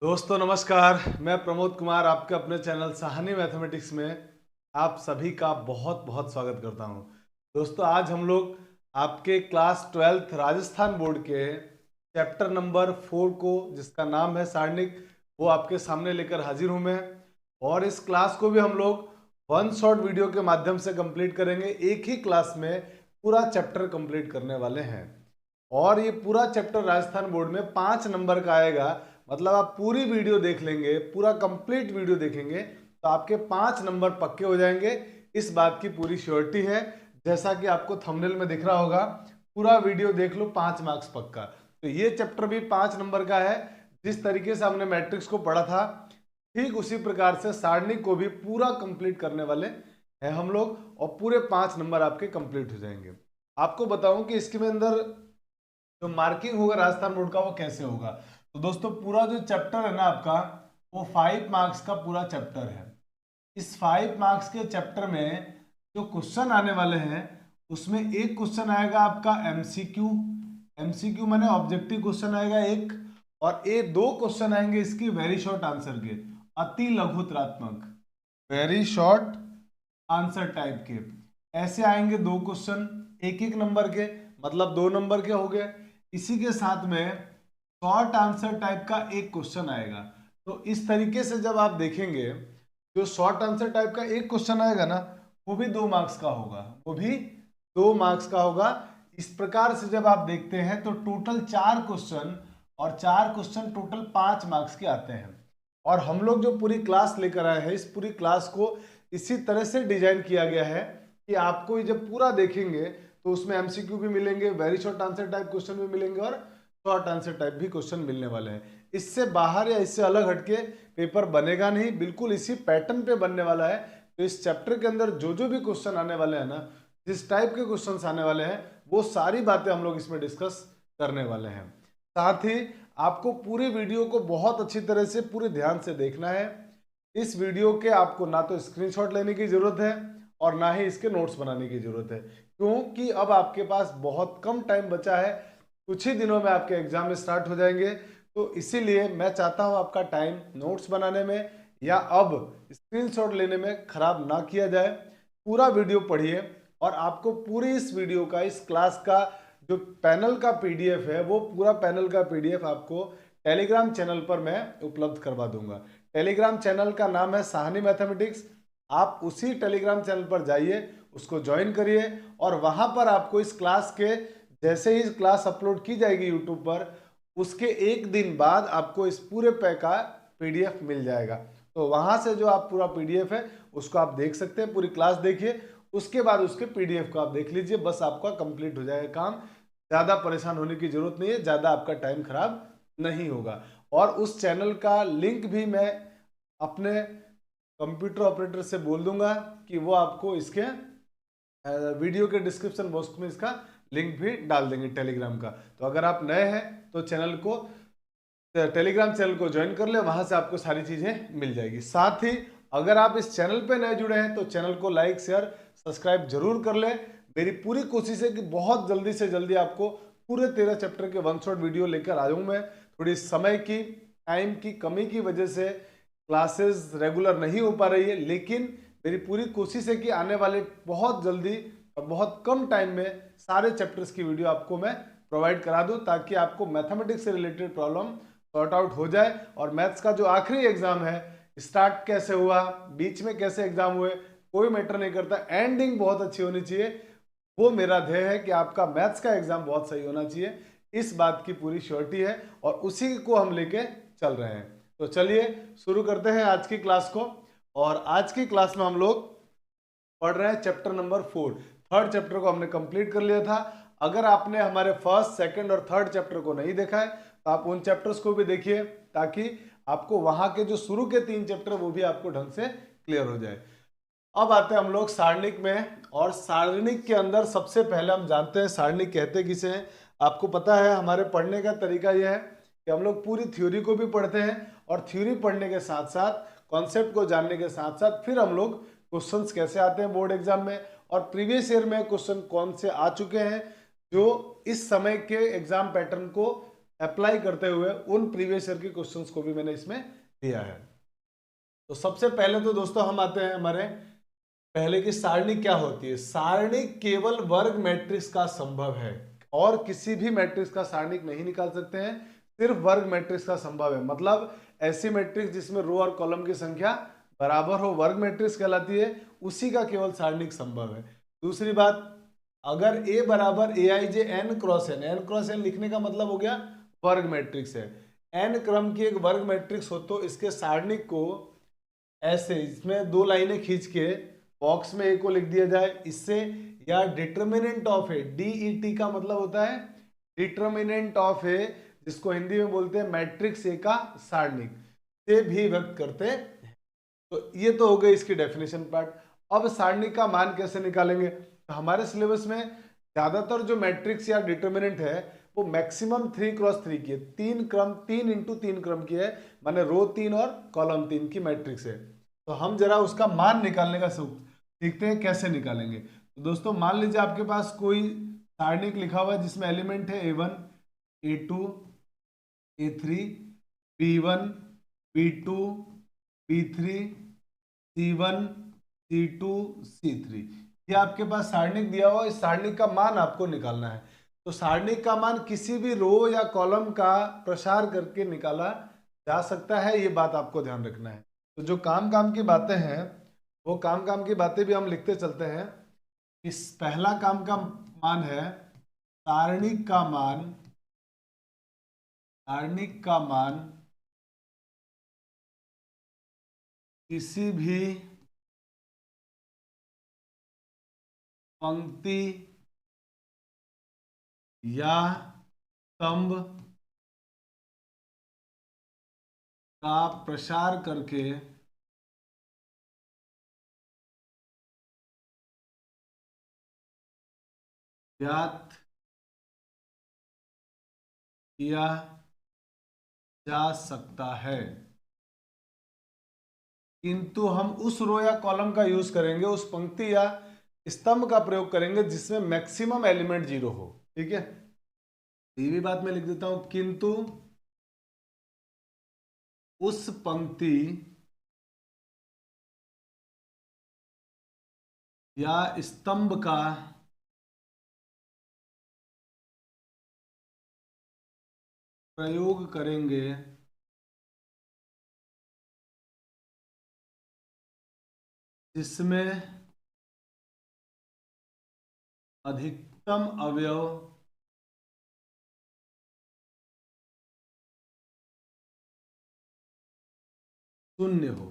दोस्तों नमस्कार। मैं प्रमोद कुमार आपके अपने चैनल साहनी मैथमेटिक्स में आप सभी का बहुत बहुत स्वागत करता हूं। दोस्तों आज हम लोग आपके क्लास 12th राजस्थान बोर्ड के चैप्टर नंबर 4 को, जिसका नाम है सारणिक, वो आपके सामने लेकर हाजिर हूं मैं। और इस क्लास को भी हम लोग वन शॉट वीडियो के माध्यम से कंप्लीट करेंगे। एक ही क्लास में पूरा चैप्टर कंप्लीट करने वाले हैं और ये पूरा चैप्टर राजस्थान बोर्ड में 5 नंबर का आएगा। मतलब आप पूरी वीडियो देख लेंगे, पूरा कंप्लीट वीडियो देखेंगे तो आपके 5 नंबर पक्के हो जाएंगे। इस बात की पूरी श्योरिटी है। जैसा कि आपको थंबनेल में दिख रहा होगा, पूरा वीडियो देख लो, 5 मार्क्स पक्का। तो ये चैप्टर भी 5 नंबर का है। जिस तरीके से हमने मैट्रिक्स को पढ़ा था, ठीक उसी प्रकार से सारणी को भी पूरा कंप्लीट करने वाले हैं हम लोग और पूरे 5 नंबर आपके कंप्लीट हो जाएंगे। आपको बताऊं कि इसके अंदर जो मार्किंग होगा राजस्थान बोर्ड का वो कैसे होगा। तो दोस्तों पूरा जो चैप्टर है ना आपका, वो 5 मार्क्स का पूरा चैप्टर है। इस 5 मार्क्स के चैप्टर में जो क्वेश्चन आने वाले हैं, उसमें एक क्वेश्चन आएगा आपका एमसीक्यू। एमसीक्यू माने ऑब्जेक्टिव क्वेश्चन आएगा एक, और ये 2 क्वेश्चन आएंगे इसकी वेरी शॉर्ट आंसर के, अति लघुतरात्मक, वेरी शॉर्ट आंसर टाइप के। ऐसे आएंगे 2 क्वेश्चन एक एक नंबर के, मतलब 2 नंबर के हो गए। इसी के साथ में शॉर्ट आंसर टाइप का एक क्वेश्चन आएगा। तो इस तरीके से जब आप देखेंगे, जो शॉर्ट आंसर टाइप का एक क्वेश्चन आएगा ना, वो भी 2 मार्क्स का होगा, वो भी 2 मार्क्स का होगा। इस प्रकार से जब आप देखते हैं तो टोटल 4 क्वेश्चन, और 4 क्वेश्चन टोटल 5 मार्क्स के आते हैं। और हम लोग जो पूरी क्लास लेकर आए हैं, इस पूरी क्लास को इसी तरह से डिजाइन किया गया है कि आपको जब पूरा देखेंगे तो उसमें एमसीक्यू भी मिलेंगे, very short answer type question भी मिलेंगे और शॉर्ट आंसर टाइप भी क्वेश्चन मिलने वाले हैं। इससे बाहर या इससे अलग हटके पेपर बनेगा नहीं, बिल्कुल इसी पैटर्न पे बनने वाला है। तो इस चैप्टर के अंदर जो जो भी क्वेश्चन आने वाले हैं ना, जिस टाइप के क्वेश्चंस आने वाले हैं, वो सारी बातें हम लोग इसमें डिस्कस करने वाले हैं। साथ ही आपको पूरी वीडियो को बहुत अच्छी तरह से पूरे ध्यान से देखना है। इस वीडियो के आपको ना तो स्क्रीनशॉट लेने की जरूरत है और ना ही इसके नोट्स बनाने की जरूरत है, क्योंकि अब आपके पास बहुत कम टाइम बचा है। कुछ ही दिनों में आपके एग्जाम स्टार्ट हो जाएंगे। तो इसीलिए मैं चाहता हूं आपका टाइम नोट्स बनाने में या अब स्क्रीनशॉट लेने में खराब ना किया जाए। पूरा वीडियो पढ़िए और आपको पूरी इस वीडियो का, इस क्लास का जो पैनल का पीडीएफ है, वो पूरा पैनल का पीडीएफ आपको टेलीग्राम चैनल पर मैं उपलब्ध करवा दूंगा। टेलीग्राम चैनल का नाम है साहनी मैथमेटिक्स। आप उसी टेलीग्राम चैनल पर जाइए, उसको ज्वाइन करिए और वहां पर आपको इस क्लास के, जैसे ही क्लास अपलोड की जाएगी यूट्यूब पर, उसके एक दिन बाद आपको इस पूरे पैक का पीडीएफ मिल जाएगा। तो वहां से जो आप पूरा पीडीएफ है उसको आप देख सकते हैं, पूरी क्लास देखिए, उसके बाद उसके पीडीएफ को आप देख लीजिए, बस आपका कंप्लीट हो जाएगा काम। ज़्यादा परेशान होने की जरूरत नहीं है, ज़्यादा आपका टाइम खराब नहीं होगा। और उस चैनल का लिंक भी मैं अपने कंप्यूटर ऑपरेटर से बोल दूंगा कि वो आपको इसके वीडियो के डिस्क्रिप्शन बॉक्स में इसका लिंक भी डाल देंगे टेलीग्राम का। तो अगर आप नए हैं तो चैनल को, टेलीग्राम चैनल को ज्वाइन कर ले, वहां से आपको सारी चीजें मिल जाएगी। साथ ही अगर आप इस चैनल पे नए जुड़े हैं तो चैनल को लाइक शेयर सब्सक्राइब जरूर कर ले। मेरी पूरी कोशिश है कि बहुत जल्दी से जल्दी आपको पूरे 13 चैप्टर के वन शॉट वीडियो लेकर आ जाऊं मैं। थोड़ी समय की, टाइम की कमी की वजह से क्लासेस रेगुलर नहीं हो पा रही है, लेकिन मेरी पूरी कोशिश है कि आने वाले बहुत जल्दी और बहुत कम टाइम में सारे चैप्टर्स की वीडियो आपको मैं प्रोवाइड करा दूं, ताकि आपको मैथमेटिक्स से रिलेटेड प्रॉब्लम सॉर्ट आउट हो जाए। और मैथ्स का जो आखिरी एग्जाम है, स्टार्ट कैसे हुआ, बीच में कैसे एग्जाम हुए, कोई मैटर नहीं करता, एंडिंग बहुत अच्छी होनी चाहिए। वो मेरा ध्येय है कि आपका मैथ्स का एग्जाम बहुत सही होना चाहिए। इस बात की पूरी श्योरिटी है और उसी को हम लेके चल रहे हैं। तो चलिए शुरू करते हैं आज की क्लास को। और आज की क्लास में हम लोग पढ़ रहे हैं चैप्टर नंबर 4। थर्ड चैप्टर को हमने कंप्लीट कर लिया था। अगर आपने हमारे फर्स्ट, सेकंड और थर्ड चैप्टर को नहीं देखा है तो आप उन चैप्टर्स को भी देखिए, ताकि आपको वहां के जो शुरू के 3 चैप्टर वो भी आपको ढंग से क्लियर हो जाए। अब आते हैं हम लोग सारणिक में। और सारणिक के अंदर सबसे पहले हम जानते हैं सारणिक कहते किसे हैं। आपको पता है हमारे पढ़ने का तरीका यह है कि हम लोग पूरी थ्योरी को भी पढ़ते हैं और थ्योरी पढ़ने के साथ साथ, कॉन्सेप्ट को जानने के साथ साथ, फिर हम लोग क्वेश्चंस कैसे आते हैं बोर्ड एग्जाम में और प्रीवियस ईयर में क्वेश्चन कौन से आ चुके हैं जो इस समय के एग्जाम पैटर्न को अप्लाई करते हुए उन प्रीवियस ईयर के क्वेश्चंस को भी मैंने इसमें दिया है। तो सबसे पहले तो दोस्तों हम आते हैं हमारे पहले की सारणी क्या होती है। सारणी केवल वर्ग मैट्रिक्स का संभव है, और किसी भी मैट्रिक्स का सारणिक नहीं निकाल सकते हैं, सिर्फ वर्ग मैट्रिक्स का संभव है। मतलब ऐसी मैट्रिक्स जिसमें रो और कॉलम की संख्या बराबर हो, वर्ग मैट्रिक्स कहलाती है, उसी का केवल सारणिक संभव है। दूसरी बात, अगर A बराबर A I J N cross N, N cross N लिखने का मतलब हो गया वर्ग मैट्रिक्स है। एन क्रम की एक वर्ग मैट्रिक्स हो तो इसके सारणिक को ऐसे इसमें दो लाइनें खींच के बॉक्स में ए को लिख दिया जाए इससे, या डिटर्मिनेंट ऑफ ए, डीईटी का मतलब होता है डिटर्मिनेंट ऑफ ए, जिसको हिंदी में बोलते हैं मैट्रिक्स ए का सारणिक, से भी व्यक्त करते हैं। तो ये तो हो गई इसकी डेफिनेशन पार्ट। अब सारणिक का मान कैसे निकालेंगे। तो हमारे सिलेबस में ज्यादातर जो मैट्रिक्स या डिटर्मिनेंट है वो मैक्सिमम 3x3 की है, 3 क्रम की है, माने रो 3 और कॉलम 3 की मैट्रिक्स है। तो हम जरा उसका मान निकालने का सीखते हैं कैसे निकालेंगे। तो दोस्तों मान लीजिए आपके पास कोई सारणिक लिखा हुआ है जिसमें एलिमेंट है A1, A2, A3, B1, B2, B3, C1, C2, C3, ये आपके पास सारणिक दिया हुआ। इस सारणिक का मान आपको निकालना है। तो सारणिक का मान किसी भी रो या कॉलम का प्रसार करके निकाला जा सकता है, ये बात आपको ध्यान रखना है। तो जो काम की बातें हैं वो काम की बातें भी हम लिखते चलते हैं। इस पहला काम का मान है सारणिक का मान, सारणिक का मान किसी भी पंक्ति या स्तंभ का प्रसार करके ज्ञात किया जा सकता है, किंतु हम उस रो या कॉलम का यूज करेंगे, उस पंक्ति या स्तंभ का प्रयोग करेंगे जिसमें मैक्सिमम एलिमेंट 0 हो। ठीक है, ये भी बात मैं लिख देता हूं, किंतु उस पंक्ति या स्तंभ का प्रयोग करेंगे जिसमें अधिकतम अवयव शून्य हो।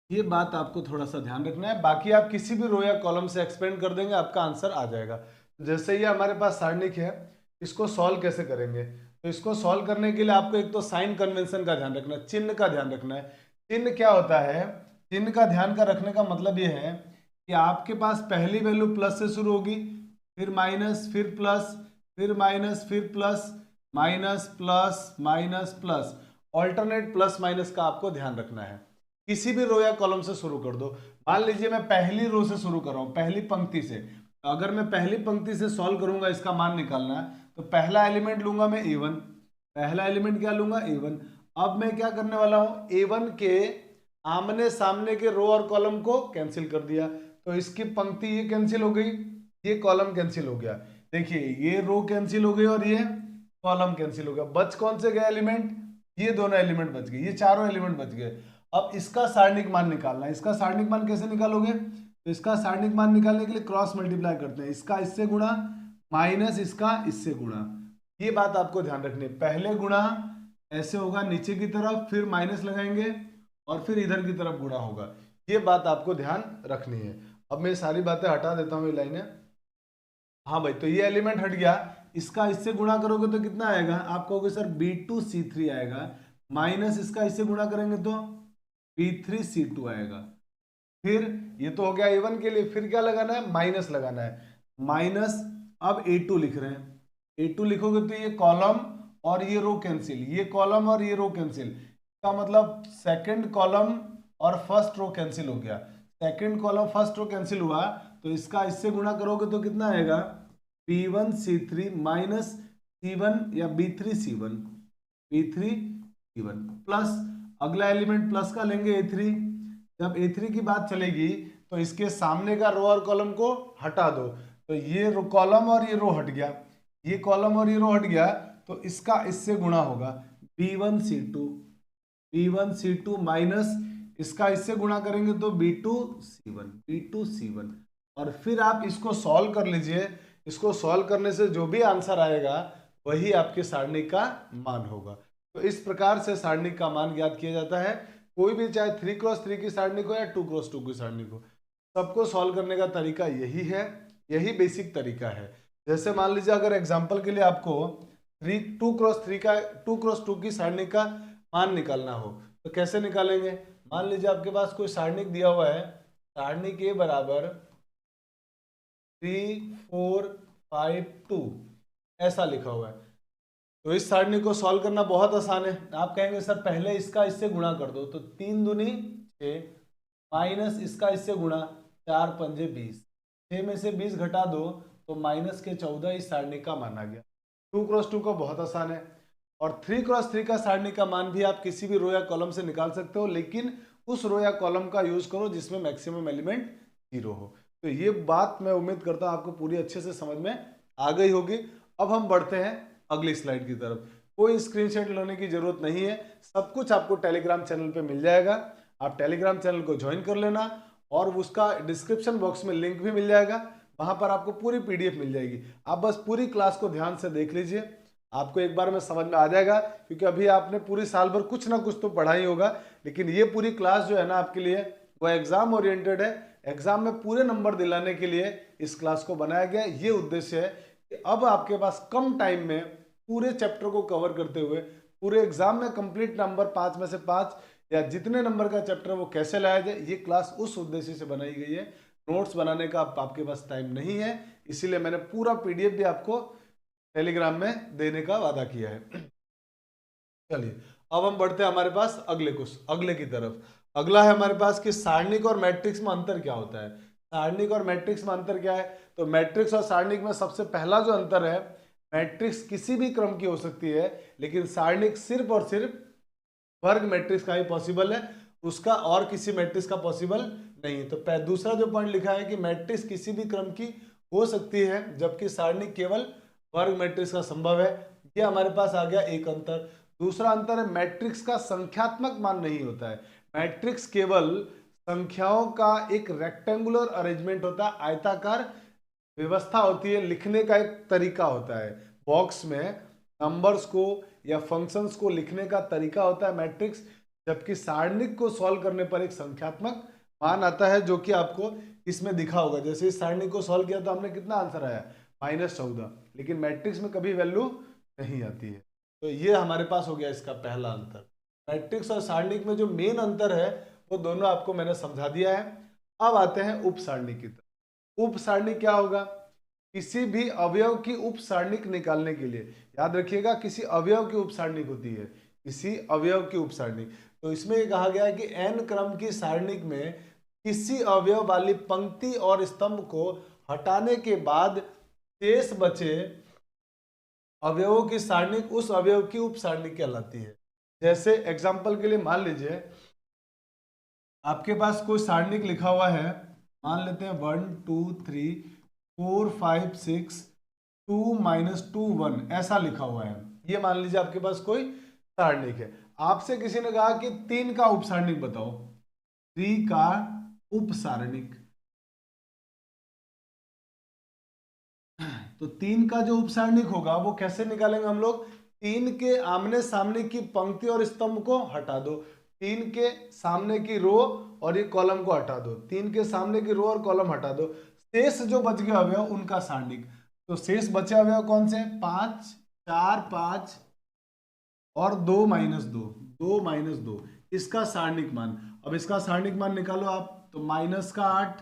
ये बात आपको थोड़ा सा ध्यान रखना है, बाकी आप किसी भी रो या कॉलम से एक्सपेंड कर देंगे, आपका आंसर आ जाएगा। जैसे ये हमारे पास सारणिक है, इसको सॉल्व कैसे करेंगे। तो इसको सॉल्व करने के लिए आपको एक तो साइन कन्वेंशन का ध्यान रखना है, चिन्ह का ध्यान रखना है। चिन्ह क्या होता है, चिन्ह का ध्यान का रखने का मतलब ये है कि आपके पास पहली वैल्यू प्लस से शुरू होगी, फिर माइनस, फिर प्लस, फिर माइनस, फिर plus, minus plus minus plus, alternate plus minus का आपको ध्यान रखना है। किसी भी रो या कॉलम से शुरू कर दो। मान लीजिए मैं पहली रो से शुरू कर रहा हूं, पहली पंक्ति से। अगर मैं पहली पंक्ति से सॉल्व करूंगा, इसका मान निकालना है, तो पहला एलिमेंट लूंगा मैं A1, पहला एलिमेंट क्या लूंगा A1। अब मैं क्या करने वाला हूं, A1 के आमने सामने के रो और कॉलम को कैंसिल कर दिया, तो इसकी पंक्ति ये कैंसिल हो गई, ये कॉलम कैंसिल हो गया। देखिए ये रो कैंसिल हो गई और ये कॉलम कैंसिल हो गया। बच कौन से गए एलिमेंट, ये दोनों एलिमेंट बच गए, ये चारों एलिमेंट बच गए। अब इसका सारणिक मान निकालना है। इसका सारणिक मान कैसे निकालोगे, तो इसका सारणिक मान निकालने के लिए क्रॉस मल्टीप्लाई करते हैं, इसका इससे गुणा माइनस इसका इससे गुणा। ये बात आपको ध्यान रखनी है, पहले गुणा ऐसे होगा नीचे की तरफ, फिर माइनस लगाएंगे और फिर इधर की तरफ गुणा होगा। ये बात आपको ध्यान रखनी है। अब मैं सारी बातें हटा देता हूँ ये लाइनें। हाँ भाई, तो ये एलिमेंट हट गया, इसका इससे गुणा करोगे तो कितना आएगा, आप कहोगे सर B2C3 आएगा, माइनस इसका इससे गुणा करेंगे तो B3C2 आएगा। फिर ये तो हो गया A1 के लिए, फिर क्या लगाना है, माइनस लगाना है, माइनस, अब A2 लिख रहे हैं। A2 लिखोगे तो ये कॉलम और ये रो कैंसिल, ये कॉलम और ये रो कैंसिल, इसका मतलब सेकंड कॉलम और फर्स्ट रो कैंसिल हो गया। Second column first row cancel हुआ, तो इसका इससे गुणा करोगे तो कितना आएगा, B1C3 माइनस C1 या B3 C1, B3 C1 plus अगला एलिमेंट प्लस का लेंगे A3। जब A3 की बात चलेगी तो इसके सामने का रो और कॉलम को हटा दो, तो ये रो कॉलम और ये रो हट गया, ये कॉलम और ये रो हट गया, तो इसका इससे गुणा होगा B1C2, B1C2 माइनस इसका इससे गुणा करेंगे तो B2C1, B2C1। और फिर आप इसको सॉल्व कर लीजिए, इसको सॉल्व करने से जो भी आंसर आएगा वही आपके सारणी का मान होगा। तो इस प्रकार से सारणी का मान ज्ञात किया जाता है, कोई भी चाहे 3x3 की सारणी को या 2x2 की सारणी को, सबको सॉल्व करने का तरीका यही है, यही बेसिक तरीका है। जैसे मान लीजिए अगर एग्जांपल के लिए आपको 2x2 की सारणी का मान निकालना हो तो कैसे निकालेंगे। मान लीजिए आपके पास कोई सारणिक दिया हुआ है, सारणी के बराबर 3 4 5 2 ऐसा लिखा हुआ है, तो इस सारणी को सॉल्व करना बहुत आसान है। आप कहेंगे सर पहले इसका इससे गुणा कर दो, तो 3 दूनी 6 माइनस इसका इससे गुणा 4 पंजे 20, 6 में से 20 घटा दो तो माइनस के 14 इस सारणी का मान आ गया। 2x2 को बहुत आसान है, और 3x3 का सारणी का मान भी आप किसी भी रो या कॉलम से निकाल सकते हो, लेकिन उस रो या कॉलम का यूज करो जिसमें मैक्सिमम एलिमेंट 0 हो। तो ये बात मैं उम्मीद करता हूं आपको पूरी अच्छे से समझ में आ गई होगी। अब हम बढ़ते हैं अगली स्लाइड की तरफ। कोई स्क्रीनशॉट लेने की जरूरत नहीं है, सब कुछ आपको टेलीग्राम चैनल पे मिल जाएगा। आप टेलीग्राम चैनल को ज्वाइन कर लेना, और उसका डिस्क्रिप्शन बॉक्स में लिंक भी मिल जाएगा, वहां पर आपको पूरी पीडीएफ मिल जाएगी। आप बस पूरी क्लास को ध्यान से देख लीजिए, आपको एक बार में समझ में आ जाएगा, क्योंकि अभी आपने पूरी साल भर कुछ ना कुछ तो पढ़ा ही होगा, लेकिन ये पूरी क्लास जो है ना आपके लिए वो एग्जाम ओरिएंटेड है। एग्जाम में पूरे नंबर दिलाने के लिए इस क्लास को बनाया गया। ये उद्देश्य है कि अब आपके पास कम टाइम में पूरे चैप्टर को कवर करते हुए पूरे एग्जाम में कंप्लीट नंबर 5 में से 5 या जितने नंबर का चैप्टर वो कैसे लाया जाए, ये क्लास उस उद्देश्य से बनाई गई है। नोट्स बनाने का आपके पास टाइम नहीं है, इसीलिए मैंने पूरा पीडीएफ भी आपको टेलीग्राम में देने का वादा किया है। चलिए अब हम बढ़ते हैं हमारे पास अगले की तरफ। अगला है हमारे पास कि सारणिक और मैट्रिक्स में अंतर क्या होता है। सारणिक और मैट्रिक्स में अंतर क्या है, तो मैट्रिक्स और सारणिक में सबसे पहला जो अंतर है, मैट्रिक्स किसी भी क्रम की हो सकती है, लेकिन सारणिक सिर्फ और सिर्फ वर्ग मैट्रिक्स का ही पॉसिबल है, उसका और किसी मैट्रिक्स का पॉसिबल नहीं। तो दूसरा जो पॉइंट लिखा है कि मैट्रिक्स किसी भी क्रम की हो सकती है, जबकि सारणिक केवल वर्ग मैट्रिक्स का संभव है। ये हमारे पास आ गया एक अंतर। दूसरा अंतर है मैट्रिक्स का संख्यात्मक मान नहीं होता है। मैट्रिक्स केवल संख्याओं का एक रेक्टेंगुलर अरेंजमेंट होता है, आयताकार व्यवस्था होती है, लिखने का एक तरीका होता है। बॉक्स में नंबर्स को या फंक्शंस को लिखने का तरीका होता है मैट्रिक्स, जबकि सारणिक को सॉल्व करने पर एक संख्यात्मक मान आता है, जो कि आपको इसमें दिखा होगा। जैसे इस सारणी को सॉल्व किया तो हमने कितना आंसर आया, -14, लेकिन मैट्रिक्स में कभी वैल्यू नहीं आती है। तो ये हमारे पास हो गया इसका पहला अंतर। मैट्रिक्स और सारणिक में जो मेन अंतर है वो दोनों आपको मैंने समझा दिया है। अब आते हैं उप सारणी की तरफ। उप सारणी क्या होगा, किसी भी अवयव की उप सारणिक निकालने के लिए, याद रखिएगा किसी अवयव की उप सारणिक होती है, किसी अवयव की उप सारणिक। तो इसमें कहा गया है कि n क्रम की सारणिक में किसी अवयव वाली पंक्ति और स्तंभ को हटाने के बाद शेष बचे अवयवों की सारणिक उस अवयव की उप सारणिक कहलाती है। जैसे एग्जांपल के लिए मान लीजिए आपके पास कोई सारणिक लिखा हुआ है, मान लेते हैं 1 2 3 4 5 6 2 -2 1 ऐसा लिखा हुआ है। ये मान लीजिए आपके पास कोई सारणिक है। आपसे किसी ने कहा कि 3 का उप सारणिक बताओ, 3 का उप सारणिक। तो 3 का जो उप सारणिक होगा वो कैसे निकालेंगे हम लोग, 3 के आमने सामने की पंक्ति और स्तंभ को हटा दो, 3 के सामने की रो और ये कॉलम को हटा दो, 3 के सामने की रो और कॉलम हटा दो, शेष जो बच गए अवयव उनका सारणिक। तो शेष बचे अवयव कौन से, 5 4 5 और 2 -2 2 -2 इसका सारणिक मान। अब इसका सारणिक मान निकालो आप, तो -8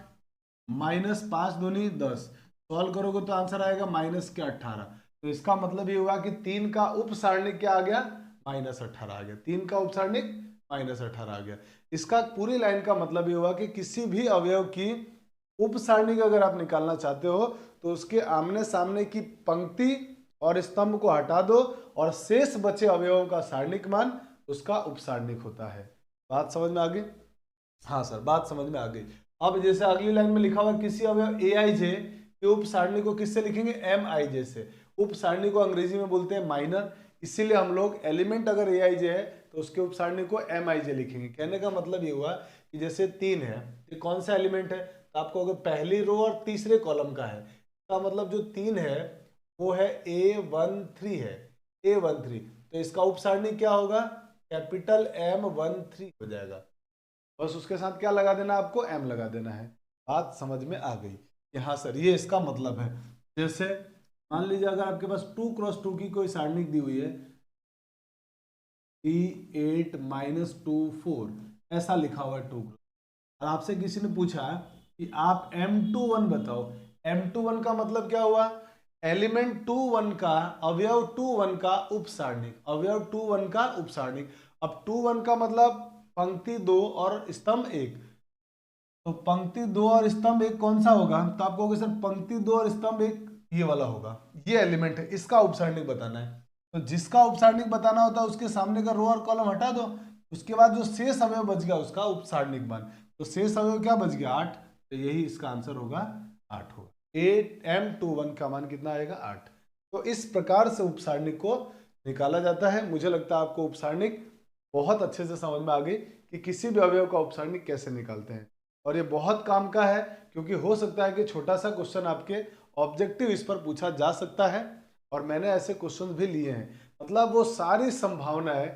-5 दूनी 10, सॉल्व करोगे तो आंसर आएगा -18। तो इसका मतलब ये हुआ कि 3 का उप सारणिक क्या आ गया, -18 आ गया। 3 का उप सारणिक -18 आ गया। इसका पूरी लाइन का मतलब ये हुआ कि किसी भी अवयव की उप सारणिक अगर आप निकालना चाहते हो तो उसके आमने सामने की पंक्ति और स्तंभ को हटा दो और शेष बचे अवयवों का सारणिक मान उसका उपसारणिक होता है। बात समझ में आ गई? हाँ सर, बात समझ में आ गई। अब जैसे अगली लाइन में लिखा हुआ किसी अवयव ए आई जे के उप सारणी को किससे लिखेंगे? एम आई जे से। उप सारणी को अंग्रेजी में बोलते हैं माइनर, इसीलिए हम लोग एलिमेंट अगर ए आई जे है तो उसके उप सारणी को एम आई जे लिखेंगे। कहने का मतलब ये हुआ कि जैसे 3 है, ये कौन सा एलिमेंट है? तो आपको अगर पहली रो और तीसरे कॉलम का है, इसका मतलब जो 3 है वो है A13 है, A13, तो इसका उप सारणी क्या होगा? कैपिटल M13 हो जाएगा। बस उसके साथ क्या लगा देना, आपको एम लगा देना है। बात समझ में आ गई? यहाँ सर ये इसका मतलब है। जैसे मान लीजिए अगर आपके पास 2x2 की कोई सारणिक दी हुई है, T8 - 2 4, ऐसा लिखा हुआ है 2, और आपसे किसी ने पूछा कि आप M21 बताओ। M21 का मतलब क्या हुआ? एलिमेंट 21 का अवयव 21 का उपसारणिक, अवयव 21 का उपसारणिक। अब 21 का मतलब पंक्ति 2 और स्तंभ 1, तो पंक्ति 2 और स्तंभ 1 कौन सा होगा? तो आप कहोगे सर पंक्ति 2 और स्तंभ 1 ये वाला होगा, ये एलिमेंट है, इसका उपसारणिक बताना है। तो जिसका उपसारणिक बताना होता है उसके सामने का रो और कॉलम हटा दो, उसके बाद जो शेष अवयव बच गया उसका उपसारणिक मान। तो शेष अवयव क्या बच गया? 8, तो यही इसका आंसर होगा, 8 होगा। M21 का मान कितना आएगा? 8। तो इस प्रकार से उपसारणिक को निकाला जाता है। मुझे लगता है आपको उपसारणिक बहुत अच्छे से समझ में आ गई कि किसी भी अवयव का उपसारणिक कैसे निकालते हैं, और ये बहुत काम का है, क्योंकि हो सकता है कि छोटा सा क्वेश्चन आपके ऑब्जेक्टिव इस पर पूछा जा सकता है, और मैंने ऐसे क्वेश्चन भी लिए हैं। मतलब वो सारी संभावनाएं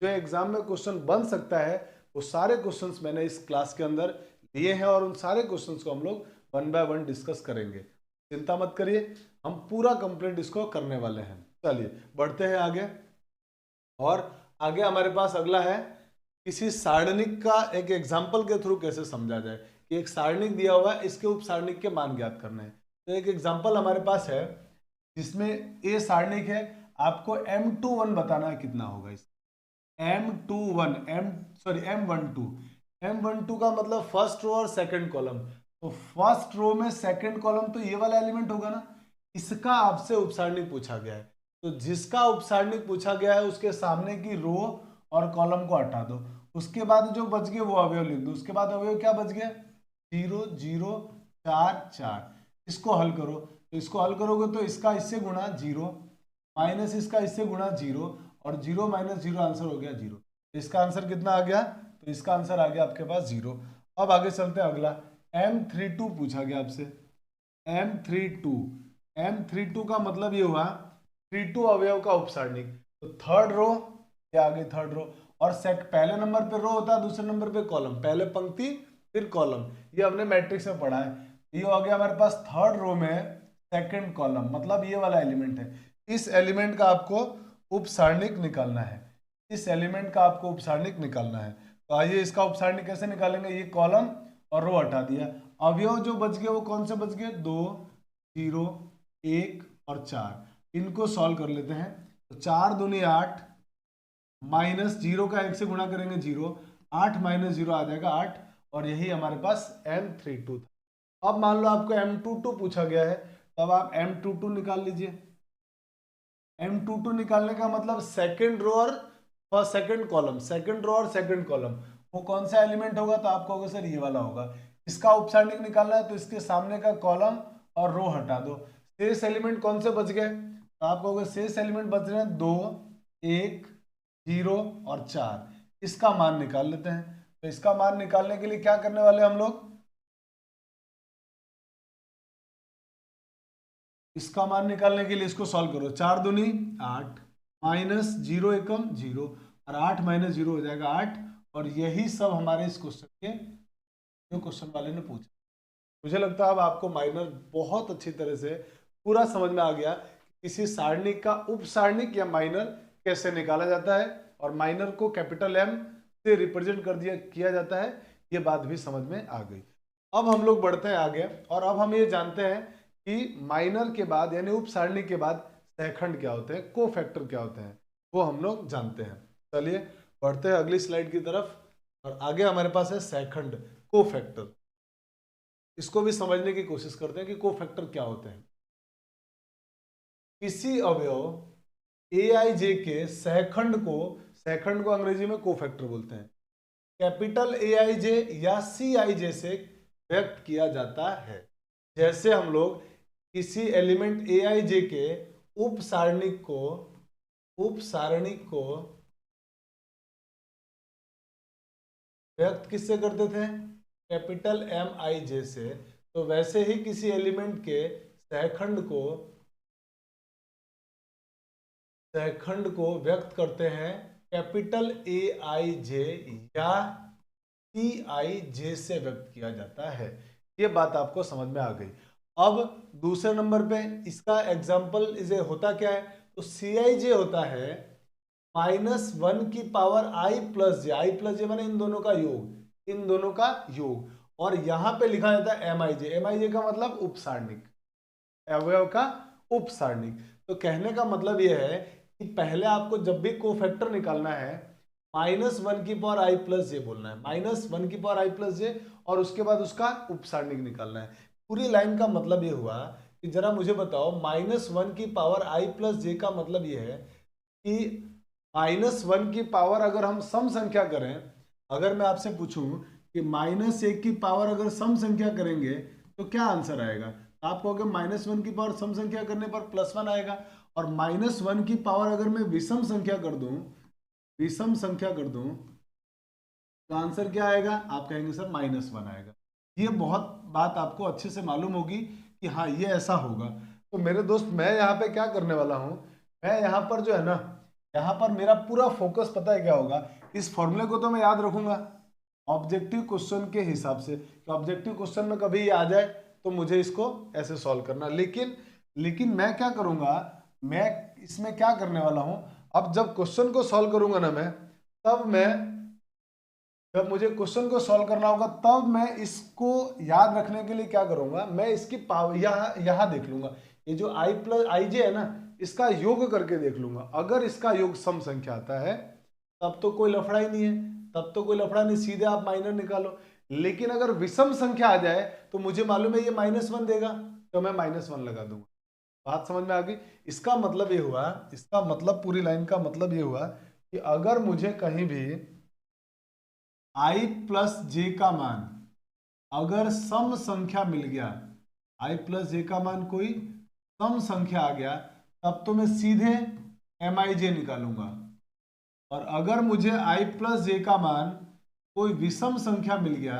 जो एग्जाम में क्वेश्चन बन सकता है, वो सारे क्वेश्चंस मैंने इस क्लास के अंदर लिए हैं, और उन सारे क्वेश्चंस को हम लोग 1 बाय 1 डिस्कस करेंगे। चिंता मत करिए, हम पूरा कंप्लीट इसको करने वाले हैं। चलिए बढ़ते हैं आगे। और आगे हमारे पास अगला है किसी सारणिक का एक एग्जाम्पल के थ्रू कैसे समझा जाए, कि एक सारणिक दिया हुआ है, इसके उप सारणिक के मान ज्ञात करने हैं। तो एक एग्जाम्पल हमारे पास है जिसमें ए सारणिक है, आपको M21 बताना है कितना होगा। इस M21 M12 का मतलब फर्स्ट रो और सेकंड कॉलम। तो फर्स्ट रो में सेकंड कॉलम तो ये वाला एलिमेंट होगा ना, इसका आपसे उपसारणिक पूछा गया है। तो जिसका उपसारणिक पूछा गया है उसके सामने की रो और कॉलम को हटा दो, उसके बाद जो बच गए वो अवयव लिख दो। उसके बाद अवयव क्या बच गया? 0 0 4 4। इसको हल करो, तो इसको हल करोगे तो इसका इससे गुणा 0 माइनस इसका इससे गुणा 0, और 0 - 0 आंसर हो गया 0। इसका आंसर कितना आ गया? तो इसका आंसर आ गया आपके पास 0। अब आगे चलते हैं, अगला M32 पूछा गया आपसे। M32 का मतलब ये हुआ 32 अवयव का उपसारणिक। तो थर्ड रो, ये आ गई थर्ड रो, और पहले नंबर पे रो होता है, दूसरे नंबर पे कॉलम, पहले पंक्ति फिर कॉलम, ये हमने मैट्रिक्स में पढ़ा है। ये हो गया हमारे पास थर्ड रो में सेकंड कॉलम, मतलब ये वाला एलिमेंट है। इस एलिमेंट का आपको उपसारणिक निकालना है, इस एलिमेंट का आपको उपसारणिक निकालना है। तो आइए इसका उपसारणिक कैसे निकालेंगे? ये कॉलम और रो हटा दिया, अवयव जो बच गए वो कौन से बच गए? 2 0 1 और 4। इनको सॉल्व कर लेते हैं। तो 4 दूनी 8, माइनस 0 का 1 से गुणा करेंगे 0, 8 - 0 आ जाएगा 8, और यही हमारे पास M32 था। अब मान लो आपको M22 पूछा गया है, तब आप M22 निकाल लीजिए। M22 निकालने का मतलब सेकंड रो और सेकंड कॉलम, सेकंड रो और सेकंड कॉलम, वो कौन सा एलिमेंट होगा? तो आप कहोगे सर ये वाला होगा। इसका उपसारणिक निकालना है, तो इसके सामने का कॉलम और रो हटा दो, शेष एलिमेंट कौन से बच गए? तो आप कहोगे शेष एलिमेंट बच रहे हैं 2 1 0 और 4। इसका मान निकाल लेते हैं। तो इसका मान निकालने के लिए क्या करने वाले हम लोग? इसका मान निकालने के लिए इसको सॉल्व करो। 4 दूनी 8, माइनस 0 एकम 0, और 8 - 0 हो जाएगा 8। और यही सब हमारे इस क्वेश्चन के जो क्वेश्चन वाले ने पूछा। मुझे लगता है अब आपको माइनर बहुत अच्छी तरह से पूरा समझ में आ गया, किसी सारणिक का उप सारणिक या माइनर कैसे निकाला जाता है, और माइनर को कैपिटल M से रिप्रेजेंट कर दिया किया जाता है। ये बात भी समझ में आ गई। अब हम लोग बढ़ते हैं आगे, और अब हम ये जानते हैं कि माइनर के बाद यानी उप सारणी के बाद सहखंड क्या होते हैं, कोफैक्टर क्या होते हैं, वो हम लोग जानते हैं। चलिए बढ़ते हैं अगली स्लाइड की तरफ, और आगे हमारे पास है सहखंड, कोफैक्टर। इसको भी समझने की कोशिश करते हैं कि कोफैक्टर क्या होते हैं। किसी अवयव ए आई जे के सहखंड को अंग्रेजी में कोफैक्टर बोलते हैं, कैपिटल ए आई जे या सी आई जे से व्यक्त किया जाता है। जैसे हम लोग किसी एलिमेंट ए आई जे के उप सारणिक को व्यक्त किससे करते थे, कैपिटल एम आई जे से, तो वैसे ही किसी एलिमेंट के सहखंड को व्यक्त करते हैं कैपिटल ए आई जे या सी आई जे से व्यक्त किया जाता है। ये बात आपको समझ में आ गई। अब दूसरे नंबर पे इसका एग्जाम्पल इसे होता क्या है, तो सी आई जे होता है -1 की पावर आई प्लस जे माने इन दोनों का योग, और यहां पे लिखा जाता है एम आई जे का मतलब उपसारणिक, अवयव का उपसारणिक। तो कहने का मतलब यह है कि पहले आपको जब भी कोफैक्टर निकालना है -1 की पावर आई प्लस जे बोलना है, -1 की पावर आई प्लस जे, और उसके बाद उसका उपसारणिक निकालना है। पूरी लाइन का मतलब ये हुआ कि जरा मुझे बताओ -1 की पावर आई प्लस जे का मतलब ये है कि -1 की पावर अगर हम सम संख्या करें, अगर मैं आपसे पूछूं कि -1 की पावर अगर सम संख्या करेंगे तो क्या आंसर आएगा, आप कहोगे -1 की पावर सम संख्या करने पर +1 आएगा, और -1 की पावर अगर मैं विषम संख्या कर दूं तो आंसर क्या आएगा, आप कहेंगे सर -1 आएगा। ये बहुत बात आपको अच्छे से मालूम होगी कि हाँ ये ऐसा होगा। तो मेरे दोस्त, मैं यहाँ पे क्या करने वाला हूँ, मैं यहाँ पर जो है ना, यहाँ पर मेरा पूरा फोकस पता है क्या होगा, इस फॉर्मूले को तो मैं याद रखूंगा ऑब्जेक्टिव क्वेश्चन के हिसाब से, कि ऑब्जेक्टिव क्वेश्चन में कभी ये आ जाए तो मुझे इसको ऐसे सॉल्व करना। लेकिन मैं क्या करूंगा, मैं इसमें क्या करने वाला हूं, अब जब क्वेश्चन को सॉल्व करूंगा ना मैं, जब मुझे क्वेश्चन को सॉल्व करना होगा तब मैं इसको याद रखने के लिए क्या करूंगा, मैं इसकी पावर यहाँ देख लूंगा, ये जो आई प्लस आई जे है ना, इसका योग करके देख लूंगा। अगर इसका योग सम संख्या आता है तब तो कोई लफड़ा ही नहीं है, सीधे आप माइनर निकालो। लेकिन अगर विषम संख्या आ जाए तो मुझे मालूम है ये -1 देगा, तो मैं -1 लगा दूंगा। बात समझ में आ गई। इसका मतलब ये हुआ, इसका मतलब पूरी लाइन का मतलब ये हुआ कि अगर मुझे कहीं भी i प्लस जे का मान अगर सम संख्या मिल गया, i प्लस जे का मान कोई सम संख्या आ गया, तब तो मैं सीधे एम आई जे निकालूंगा। और अगर मुझे i प्लस जे का मान कोई विषम संख्या मिल गया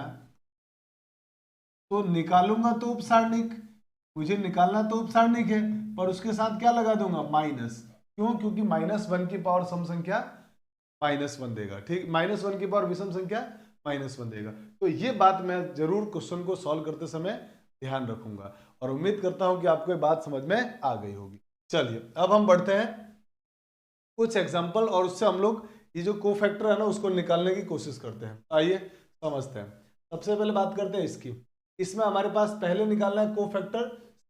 तो निकालूंगा तो उपसारणिक, मुझे निकालना तो उपसारणिक है, पर उसके साथ क्या लगा दूंगा, माइनस। क्यों, क्योंकि -1 की पावर सम संख्या -1 देगा, ठीक, -1 की पावर विषम संख्या -1 देगा। तो ये बात मैं जरूर क्वेश्चन को सॉल्व करते समय ध्यान रखूंगा, और उम्मीद करता हूं कि आपको ये बात समझ में आ गई होगी। चलिए अब हम बढ़ते हैं कुछ एग्जाम्पल, और उससे हम लोग ये जो कोफैक्टर है ना उसको निकालने की कोशिश करते हैं। आइए समझते हैं। सबसे पहले बात करते हैं इसकी। इसमें हमारे पास पहले निकालना है कोफैक्टर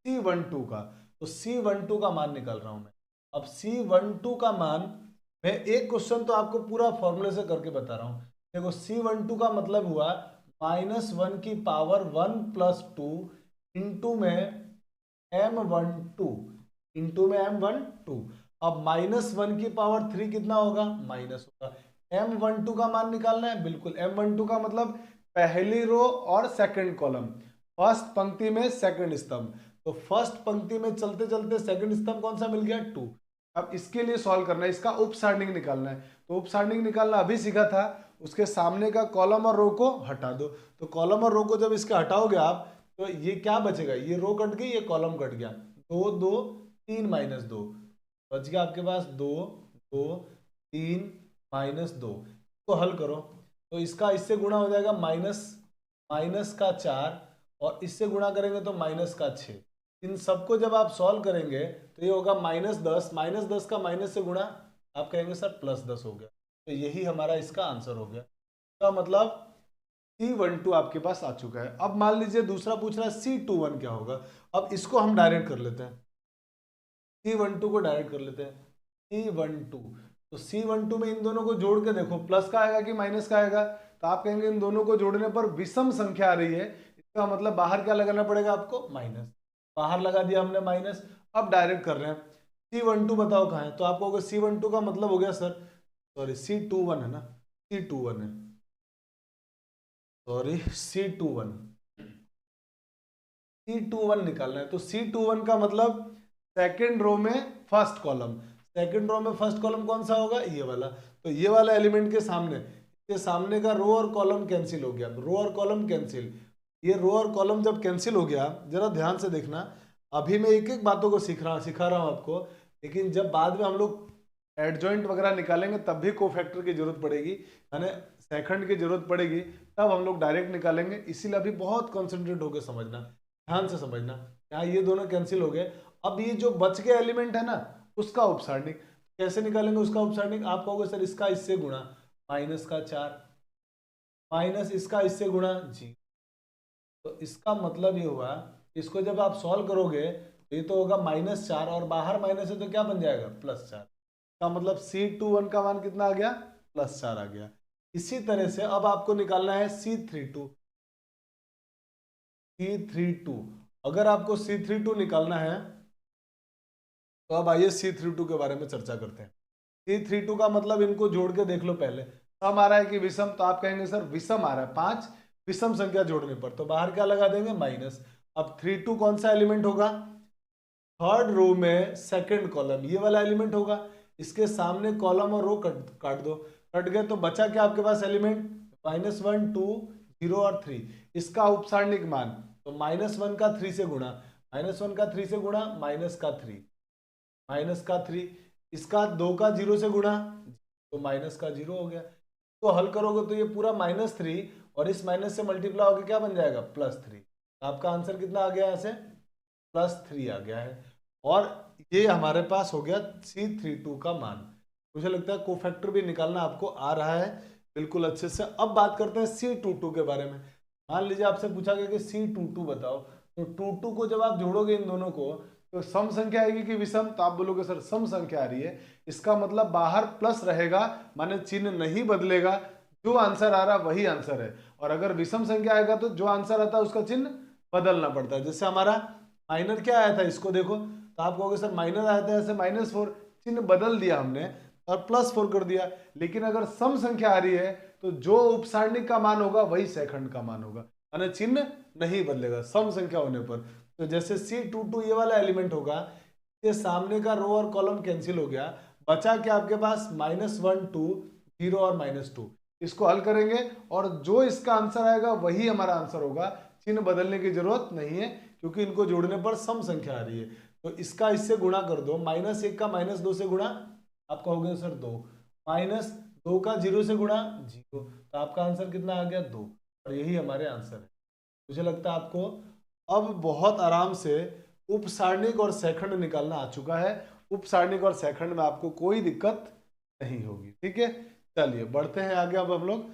C12 का, तो C12 का मान निकाल रहा हूं मैं। अब C12 का मान, मैं एक क्वेश्चन तो आपको पूरा फॉर्मूले से करके बता रहा हूं। देखो C12 का मतलब हुआ -1 की पावर 1 + 2 इंटू में M12 अब -1 की पावर 3 कितना होगा, माइनस होगा। M12 का मान निकालना है, बिल्कुल। M12 का मतलब पहली रो और सेकंड कॉलम, फर्स्ट पंक्ति में सेकंड स्तंभ, तो फर्स्ट पंक्ति में चलते चलते सेकंड स्तंभ कौन सा मिल गया, 2। अब इसके लिए सॉल्व करना है, इसका उपसारणिक निकालना है। तो उपसारणिक निकालना अभी सीखा था, उसके सामने का कॉलम और रो को हटा दो। तो कॉलम और रो को जब इसके हटाओगे आप, तो ये क्या बचेगा, ये रो कट गई, ये कॉलम कट गया, 2 2 3 -2 बच गया आपके पास 2 2 3 -2। इसको हल करो तो इसका इससे गुणा हो जाएगा -4, और इससे गुणा करेंगे तो -6। इन सबको जब आप सॉल्व करेंगे तो ये होगा -10 का माइनस से गुणा, आप कहेंगे सर +10 हो गया। तो यही हमारा इसका आंसर हो गया। तो मतलब C12 आपके पास आ चुका है। अब मान लीजिए दूसरा पूछ रहा है C21 क्या होगा। अब इसको हम डायरेक्ट कर लेते हैं, C12 को डायरेक्ट कर लेते हैं। C12, तो C12 में इन दोनों को जोड़ के देखो, प्लस का आएगा कि माइनस का आएगा, तो आप कहेंगे इन दोनों को जोड़ने पर विषम संख्या आ रही है, इसका मतलब बाहर क्या लगाना पड़ेगा आपको, माइनस। बाहर लगा दिया हमने माइनस। अब डायरेक्ट कर रहे हैं, C12 बताओ कहाँ है, तो आप कहोगे C12 का मतलब हो गया सर, सॉरी C21 है ना, C21 है, सॉरी C21, C21 निकालना है। तो C21 का मतलब सेकंड रो में फर्स्ट कॉलम, सेकंड रो में फर्स्ट कॉलम कौन सा होगा, ये वाला। तो ये वाला एलिमेंट के सामने का रो और कॉलम कैंसिल हो गया, रो और कॉलम कैंसिल। ये रो और कॉलम जब कैंसिल हो गया, जरा ध्यान से देखना, अभी मैं एक एक बातों को सिखा रहा हूं आपको, लेकिन जब बाद में हम लोग एडजॉइंट वगैरह निकालेंगे तब भी कोफैक्टर की जरूरत पड़ेगी, यानी सेकंड की जरूरत पड़ेगी, तब हम लोग डायरेक्ट निकालेंगे। इसीलिए अभी बहुत कॉन्सेंट्रेट होकर समझना, ध्यान से समझना। यहाँ ये दोनों कैंसिल हो गए, अब ये जो बच गया एलिमेंट है ना, उसका उपसारणिक कैसे निकालेंगे, उसका उपसारणिक आप कहोगे सर इसका इससे गुणा, -4 माइनस इसका इससे गुणा जी। तो इसका मतलब ये हुआ, इसको जब आप सॉल्व करोगे तो ये तो होगा -4 और बाहर माइनस है तो क्या बन जाएगा, +4 का मतलब C21 का मान कितना आ गया, +4 आ गया। इसी तरह से अब आपको निकालना है C32। अगर आपको C32 निकालना है तो अब आइए C32 के बारे में चर्चा करते हैं। C32 का मतलब इनको जोड़ के देख लो पहले, सम आ रहा है कि विषम, तो आप कहेंगे सर विषम आ रहा है, 5 विषम संख्या जोड़ने पर, तो बाहर क्या लगा देंगे, माइनस। अब 32 कौन सा एलिमेंट होगा, थर्ड रो में सेकंड कॉलम, ये वाला एलिमेंट होगा। इसके सामने कॉलम और रो काट दो, कट गए तो बचा क्या आपके पास एलिमेंट, -1 2 0 और 3। इसका उपसारणिक मान, तो -1 का 3 से गुणा, -1 का 3 से गुणा, -3, इसका 2 का 0 से गुणा, तो -0 हो गया। तो हल करोगे तो ये पूरा -3 और इस माइनस से मल्टीप्लाई होकर क्या बन जाएगा, +3। आपका आंसर कितना आ गया, ऐसे +3 आ गया है। और ये हमारे पास हो गया C32 का मान। मुझे लगता है कोफैक्टर भी निकालना आपको आ रहा है बिल्कुल अच्छे से। अब बात करते हैं C22 के बारे में। मान लीजिए आपसे पूछा गया कि C22 बताओ, तो 22 को जब आप जोड़ोगे इन दोनों को तो सम संख्या आएगी कि विषम, तो आप बोलोगे सर सम संख्या आ रही है, इसका मतलब बाहर प्लस रहेगा, माने चिन्ह नहीं बदलेगा, जो आंसर आ रहा वही आंसर है। और अगर विषम संख्या आएगा तो जो आंसर आता है उसका चिन्ह बदलना पड़ता है। जैसे हमारा माइनर क्या आया था, इसको देखो, तो आप कहोगे सर माइनर आया था ऐसे -4, चिन्ह बदल दिया हमने और +4 कर दिया। लेकिन अगर सम संख्या आ रही है तो जो उपसारणिक का मान होगा वही सेकंड का मान होगा, यानी चिन्ह नहीं बदलेगा सम संख्या होने पर। तो जैसे C22 ये वाला एलिमेंट होगा, ये सामने का रो और कॉलम कैंसिल हो गया, बचा क्या आपके पास, -1 2 0 और -2। इसको हल करेंगे और जो इसका आंसर आएगा वही हमारा आंसर होगा, चिन्ह बदलने की जरूरत नहीं है क्योंकि इनको जोड़ने पर सम संख्या आ रही है। तो इसका इससे गुणा कर दो, -1 का -2 से गुणा, आप कहोगे सर 2, -2 का 0 से गुणा 0, तो आपका आंसर कितना आ गया, 2। और यही हमारे आंसर है। मुझे लगता है आपको अब बहुत आराम से उपसारणिक और सेकंड निकालना आ चुका है। उपसारणिक और सेकंड में आपको कोई दिक्कत नहीं होगी, ठीक है। चलिए बढ़ते हैं आगे अब हम लोग,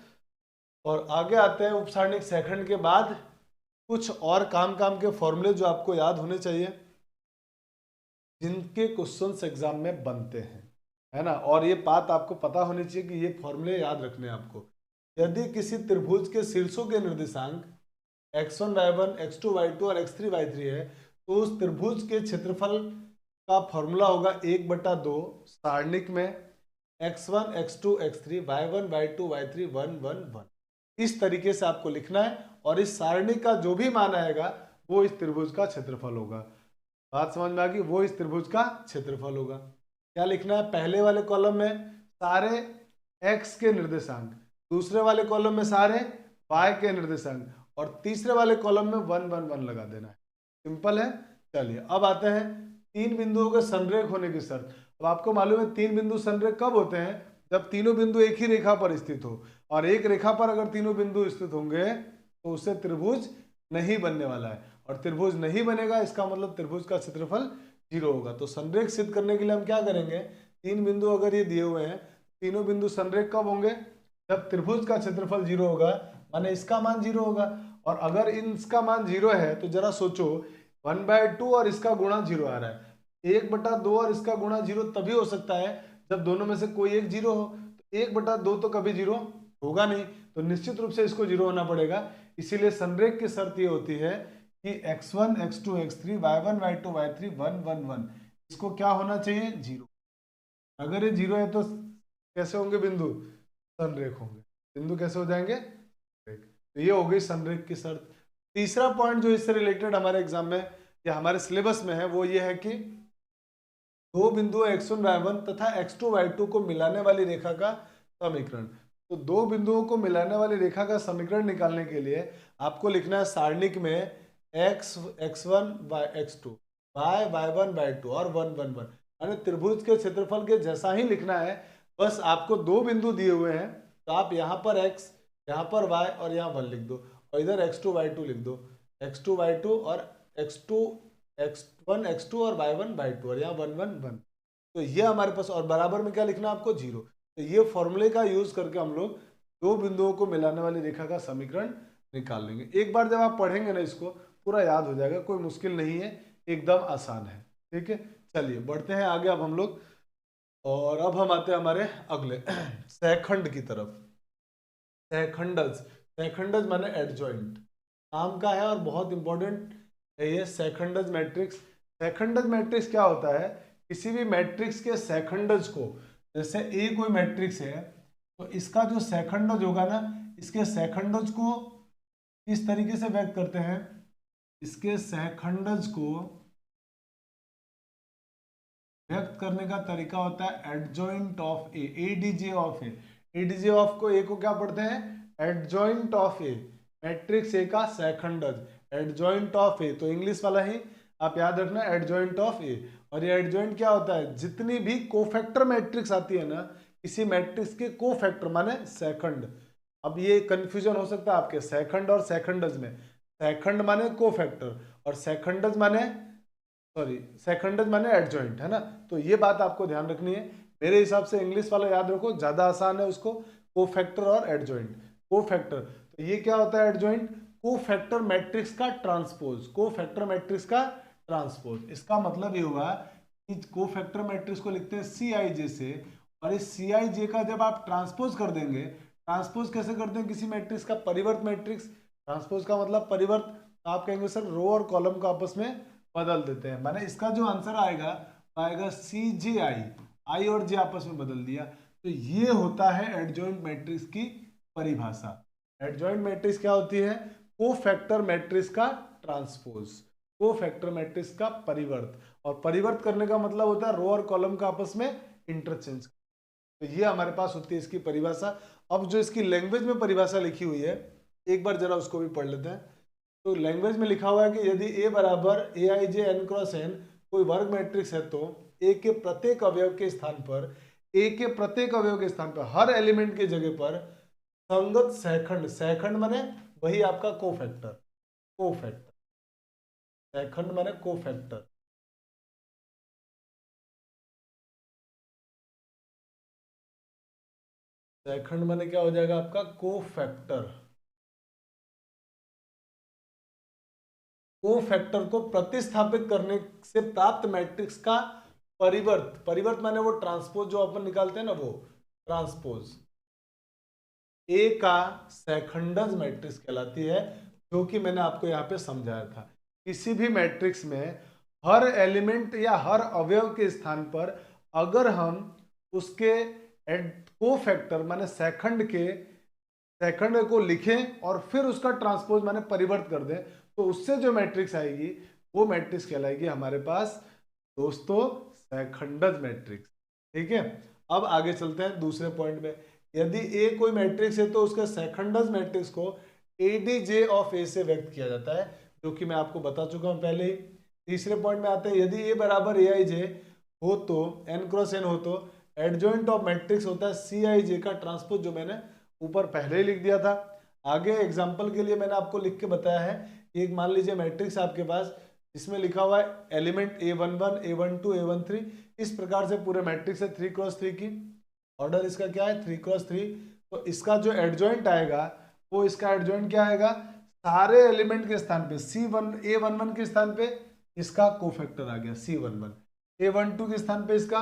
और आगे आते हैं उपसारणिक सेकंड के बाद कुछ और काम के फॉर्मूले जो आपको याद होने चाहिए, जिनके क्वेश्चंस एग्जाम में बनते हैं, है ना। और ये बात आपको पता होनी चाहिए कि ये फॉर्मूले याद रखने हैं आपको। यदि किसी त्रिभुज के शीर्षों के निर्देशांक x1 y1 x2 y2 और x3 y3 है, तो उस त्रिभुज के क्षेत्रफल का फॉर्मूला होगा 1/2 सारणिक में x1 x2 x3 y1 y2 y3 1 1 1। इस तरीके से आपको लिखना है और इस सारणी का जो भी मान आएगा वो इस त्रिभुज का क्षेत्रफल होगा। बात समझ में आ गई, वो इस त्रिभुज का क्षेत्रफल होगा। क्या लिखना है, पहले वाले कॉलम में सारे x के निर्देशांक, दूसरे वाले कॉलम में सारे y के निर्देशांक और तीसरे वाले कॉलम में 1 1 1 लगा देना है। सिंपल है। चलिए अब आते हैं 3 बिंदुओं के संरेख होने की शर्त। अब आपको मालूम है 3 बिंदु संरेख कब होते हैं, जब तीनों बिंदु एक ही रेखा पर स्थित हो, और एक रेखा पर अगर तीनों बिंदु स्थित होंगे तो उससे त्रिभुज नहीं बनने वाला है, और त्रिभुज नहीं बनेगा इसका मतलब त्रिभुज का क्षेत्रफल 0 होगा। तो संरेख सिद्ध करने के लिए हम क्या करेंगे, 3 बिंदु अगर ये दिए हुए हैं, तीनों बिंदु संरेख कब होंगे, जब त्रिभुज का क्षेत्रफल 0 होगा, माने इसका मान 0 होगा। और अगर इसका मान 0 है तो जरा सोचो 1/2 और इसका गुणा 0 आ रहा है, 1/2 और इसका गुणा 0 तभी हो सकता है जब दोनों में से कोई एक 0 हो। तो 1/2 तो कभी 0 होगा नहीं, तो निश्चित रूप से इसको 0 होना पड़ेगा। इसीलिए संरेख की शर्त ये होती है कि x1 x2 x3 y1 y2 y3 1 1 1 इसको क्या होना चाहिए, 0। अगर ये 0 है तो कैसे होंगे बिंदु, संरेख होंगे। बिंदु कैसे हो जाएंगे, तो ये हो गई संरेख की शर्त। तीसरा पॉइंट जो इससे रिलेटेड हमारे एग्जाम में या हमारे सिलेबस में है वो ये है कि दो बिंदु x1 y1 तथा x2 y2 को मिलाने वाली रेखा का समीकरण। तो दो बिंदुओं को मिलाने वाली रेखा का समीकरण निकालने के लिए आपको लिखना है सारणिक में x x1 y x2 y y1 y2 और 1 1 1, यानी त्रिभुज के क्षेत्रफल के जैसा ही लिखना है। बस आपको दो बिंदु दिए हुए हैं तो आप यहाँ पर x, यहाँ पर y और यहाँ 1 लिख दो और इधर x2 y2 लिख दो, x2 y2 और x2 x1 x2 और y1 y2 और यहाँ 1 1 1। तो ये हमारे पास, और बराबर में क्या लिखना है आपको, 0। तो ये फॉर्मूले का यूज करके हम लोग दो बिंदुओं को मिलाने वाली रेखा का समीकरण निकाल लेंगे। एक बार जब आप पढ़ेंगे ना इसको पूरा याद हो जाएगा, कोई मुश्किल नहीं है, एकदम आसान है। ठीक है, चलिए बढ़ते हैं आगे अब हम लोग, और अब हम आते हैं हमारे अगले सहखंड की तरफ। सहखंडज, सहखंडज माने एडजॉइंट, नाम का है और बहुत इंपॉर्टेंट है ये सहखंडज मैट्रिक्स। सहखंडज मैट्रिक्स क्या होता है, किसी भी मैट्रिक्स के सहखंडज को, जैसे ए कोई मैट्रिक्स है तो इसका जो सहखंडज होगा ना, इसके सहखंडज को इस तरीके से व्यक्त करते हैं, इसके सहखंडज को व्यक्त करने का तरीका होता है adjoint of A, ADJ of A. ADJ of को, ए को क्या पढ़ते हैं, adjoint of A, matrix A का सहखंडज, एडजॉइंट ऑफ ए। तो इंग्लिश वाला ही आप याद रखना, एडजॉइंट ऑफ ए। और ये एडजॉइंट क्या होता है, जितनी भी कोफैक्टर मैट्रिक्स आती है ना, किसी मैट्रिक्स के कोफैक्टर माने सहखंड। अब ये कंफ्यूजन हो सकता है आपके सहखंड और सहखंडज में, सहखंड माने कोफैक्टर और सहखंडज माने, सॉरी सेकंडज माने एडजॉइंट, है ना। तो ये बात आपको ध्यान रखनी है। मेरे हिसाब से इंग्लिश वाला याद रखो, ज्यादा आसान है उसको, कोफैक्टर और एडजॉइंट। कोफैक्टर, तो ये क्या होता है एडजॉइंट, कोफैक्टर मैट्रिक्स का ट्रांसपोज, कोफैक्टर मैट्रिक्स का ट्रांसपोज। इसका मतलब ये हुआ कि कोफैक्टर मैट्रिक्स को लिखते हैं CIJ से, और इस CIJ का जब आप ट्रांसपोज कर देंगे, ट्रांसपोज कैसे करते हैं किसी मैट्रिक्स का, परिवर्त मैट्रिक्स, ट्रांसपोज का मतलब परिवर्त। तो आप कहेंगे सर रो और कॉलम को आपस में बदल देते हैं, माने इसका जो आंसर आएगा आएगा CJI, आई और जे आपस में बदल दिया। तो ये होता है एडजॉइंट मैट्रिक्स की परिभाषा। एडजॉइंट मैट्रिक्स क्या होती है, कोफैक्टर मैट्रिक्स का ट्रांसपोज, कोफैक्टर मैट्रिक्स का परिवर्त, और परिवर्त करने का मतलब होता है रो और कॉलम का आपस में इंटरचेंज। तो ये हमारे पास होती है इसकी परिभाषा। अब जो इसकी लैंग्वेज में परिभाषा लिखी हुई है, एक बार जरा उसको भी पढ़ लेते हैं। तो लैंग्वेज में लिखा हुआ है कि यदि A बराबर AIJ n क्रॉस n कोई वर्ग मैट्रिक्स है तो A के प्रत्येक अवयव के स्थान पर, A के प्रत्येक अवयव के स्थान पर, हर एलिमेंट की जगह पर संगत सहखंड, सहखंड माने वही आपका कोफैक्टर, कोफैक्टर, सहखंड माने कोफैक्टर, सहखंड माने क्या हो जाएगा आपका, कोफैक्टर। कोफैक्टर को प्रतिस्थापित करने से प्राप्त मैट्रिक्स का परिवर्त, परिवर्त माने वो ट्रांसपोज जो अपन निकालते हैं ना, वो ट्रांसपोज ए का सहखंडज मैट्रिक्स कहलाती है, जो कि मैंने आपको यहाँ पे समझाया था। किसी भी मैट्रिक्स में हर एलिमेंट या हर अवयव के स्थान पर अगर हम उसके कोफैक्टर माने सहखंड के, सहखंड को लिखें और फिर उसका ट्रांसपोज माने परिवर्त कर दें, तो उससे जो मैट्रिक्स आएगी वो मैट्रिक्स कहलाएगी हमारे पास दोस्तों सहखंडज मैट्रिक्स। ठीक है, अब आगे चलते हैं दूसरे पॉइंट में। यदि ए कोई मैट्रिक्स है तो उसके सहखंडज मैट्रिक्स को ADJ ऑफ ए से व्यक्त किया जाता है, जो कि मैं आपको बता चुका हूं पहले ही। तीसरे पॉइंट में आते हैं, यदि ए बराबर AIJ हो तो n क्रॉस n हो तो एडजॉइंट ऑफ मैट्रिक्स होता है CIJ का ट्रांसपोज, जो मैंने ऊपर पहले ही लिख दिया था। आगे एग्जांपल के लिए मैंने आपको लिख के बताया है, एक मान लीजिए मैट्रिक्स आपके पास, इसमें लिखा हुआ है एलिमेंट A11 A12 A13, इस प्रकार से पूरे मैट्रिक्स है 3 क्रॉस 3 की, ऑर्डर इसका क्या है 3 क्रॉस 3। तो इसका जो एडजॉइंट आएगा वो, इसका एडजॉइंट क्या आएगा, सारे एलिमेंट के स्थान पे A11 के स्थान पे इसका कोफैक्टर आ गया C11, A12 के स्थान पे इसका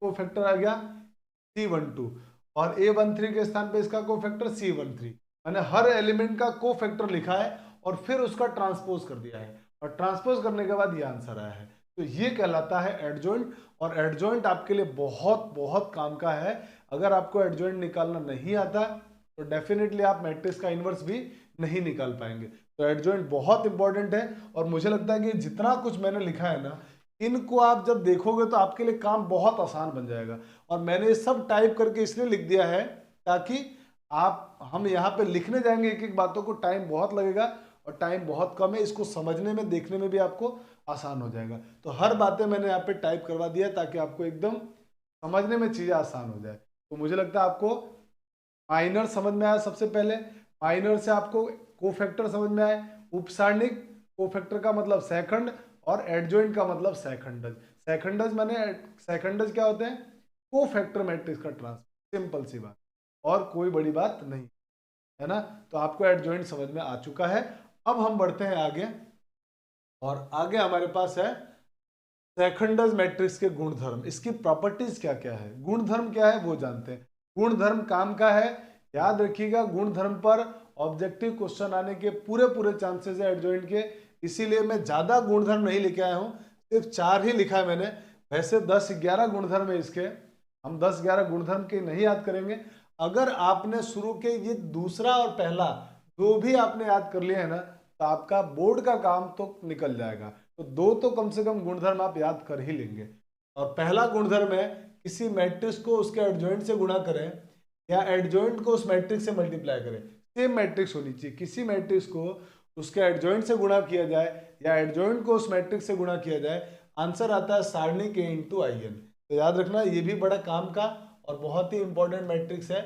कोफैक्टर आ गया C12, और A13 के स्थान पे इसका कोफैक्टर C13। मैंने हर एलिमेंट का कोफैक्टर लिखा है और फिर उसका ट्रांसपोज कर दिया है, और ट्रांसपोज करने के बाद ये आंसर आया है। तो ये कहलाता है एडजॉइंट, और एडजॉइंट आपके लिए बहुत बहुत काम का है। अगर आपको एडजॉइंट निकालना नहीं आता तो डेफिनेटली आप मैट्रिक्स का इनवर्स भी नहीं निकाल पाएंगे। तो एडजॉइंट बहुत इंपॉर्टेंट है, और मुझे लगता है कि जितना कुछ मैंने लिखा है ना, इनको आप जब देखोगे तो आपके लिए काम बहुत आसान बन जाएगा। और मैंने ये सब टाइप करके इसलिए लिख दिया है ताकि हम यहाँ पे लिखने जाएंगे एक एक बातों को, टाइम बहुत लगेगा और टाइम बहुत कम है, इसको समझने में देखने में भी आपको आसान हो जाएगा। तो हर बातें मैंने यहाँ पे टाइप करवा दिया है ताकि आपको एकदम समझने में चीजें आसान हो जाए। तो मुझे लगता है आपको माइनर समझ में आया। सबसे पहले माइनर से आपको कोफैक्टर समझ में आए, उपसारणिक, कोफैक्टर का मतलब सेकंड, और एडजॉइंट का मतलब सेकंडज। सेकंडज माने, सेकंडज क्या होते हैं? कोफैक्टर मैट्रिक्स का ट्रांसफर, सिंपल सी बात, और कोई बड़ी बात नहीं है ना। तो आपको एडजॉइंट समझ में आ चुका है। अब हम बढ़ते हैं आगे, और आगे हमारे पास है सेकंडज मैट्रिक्स के गुणधर्म। इसकी प्रॉपर्टीज क्या क्या है, गुणधर्म क्या है वो जानते हैं। गुणधर्म काम का है, याद रखिएगा, गुणधर्म पर ऑब्जेक्टिव क्वेश्चन आने के पूरे पूरे चांसेस है एडजॉइंट के, इसीलिए मैं ज्यादा गुणधर्म नहीं लेके आया हूं, सिर्फ 4 ही लिखा है मैंने। वैसे 10-11 गुणधर्म है इसके, हम 10-11 गुणधर्म के नहीं याद करेंगे। अगर आपने शुरू के ये दूसरा और पहला दो भी आपने याद कर लिया है ना, तो आपका बोर्ड का काम तो निकल जाएगा। तो 2 तो कम से कम गुणधर्म आप याद कर ही लेंगे। और पहला गुणधर्म है, किसी मैट्रिक्स को उसके एडजॉइंट से गुणा करें या एडजॉइंट को उस मैट्रिक्स से मल्टीप्लाई करें। सेम मैट्रिक्स होनी चाहिए, किसी मैट्रिक्स को उसके एडजॉइंट से गुणा किया जाए या एडजॉइंट को उस मैट्रिक्स से गुणा किया जाए, आंसर आता है सारणी के इंटू आई एन। तो याद रखना, ये भी बड़ा काम का और बहुत ही इंपॉर्टेंट मैट्रिक्स है,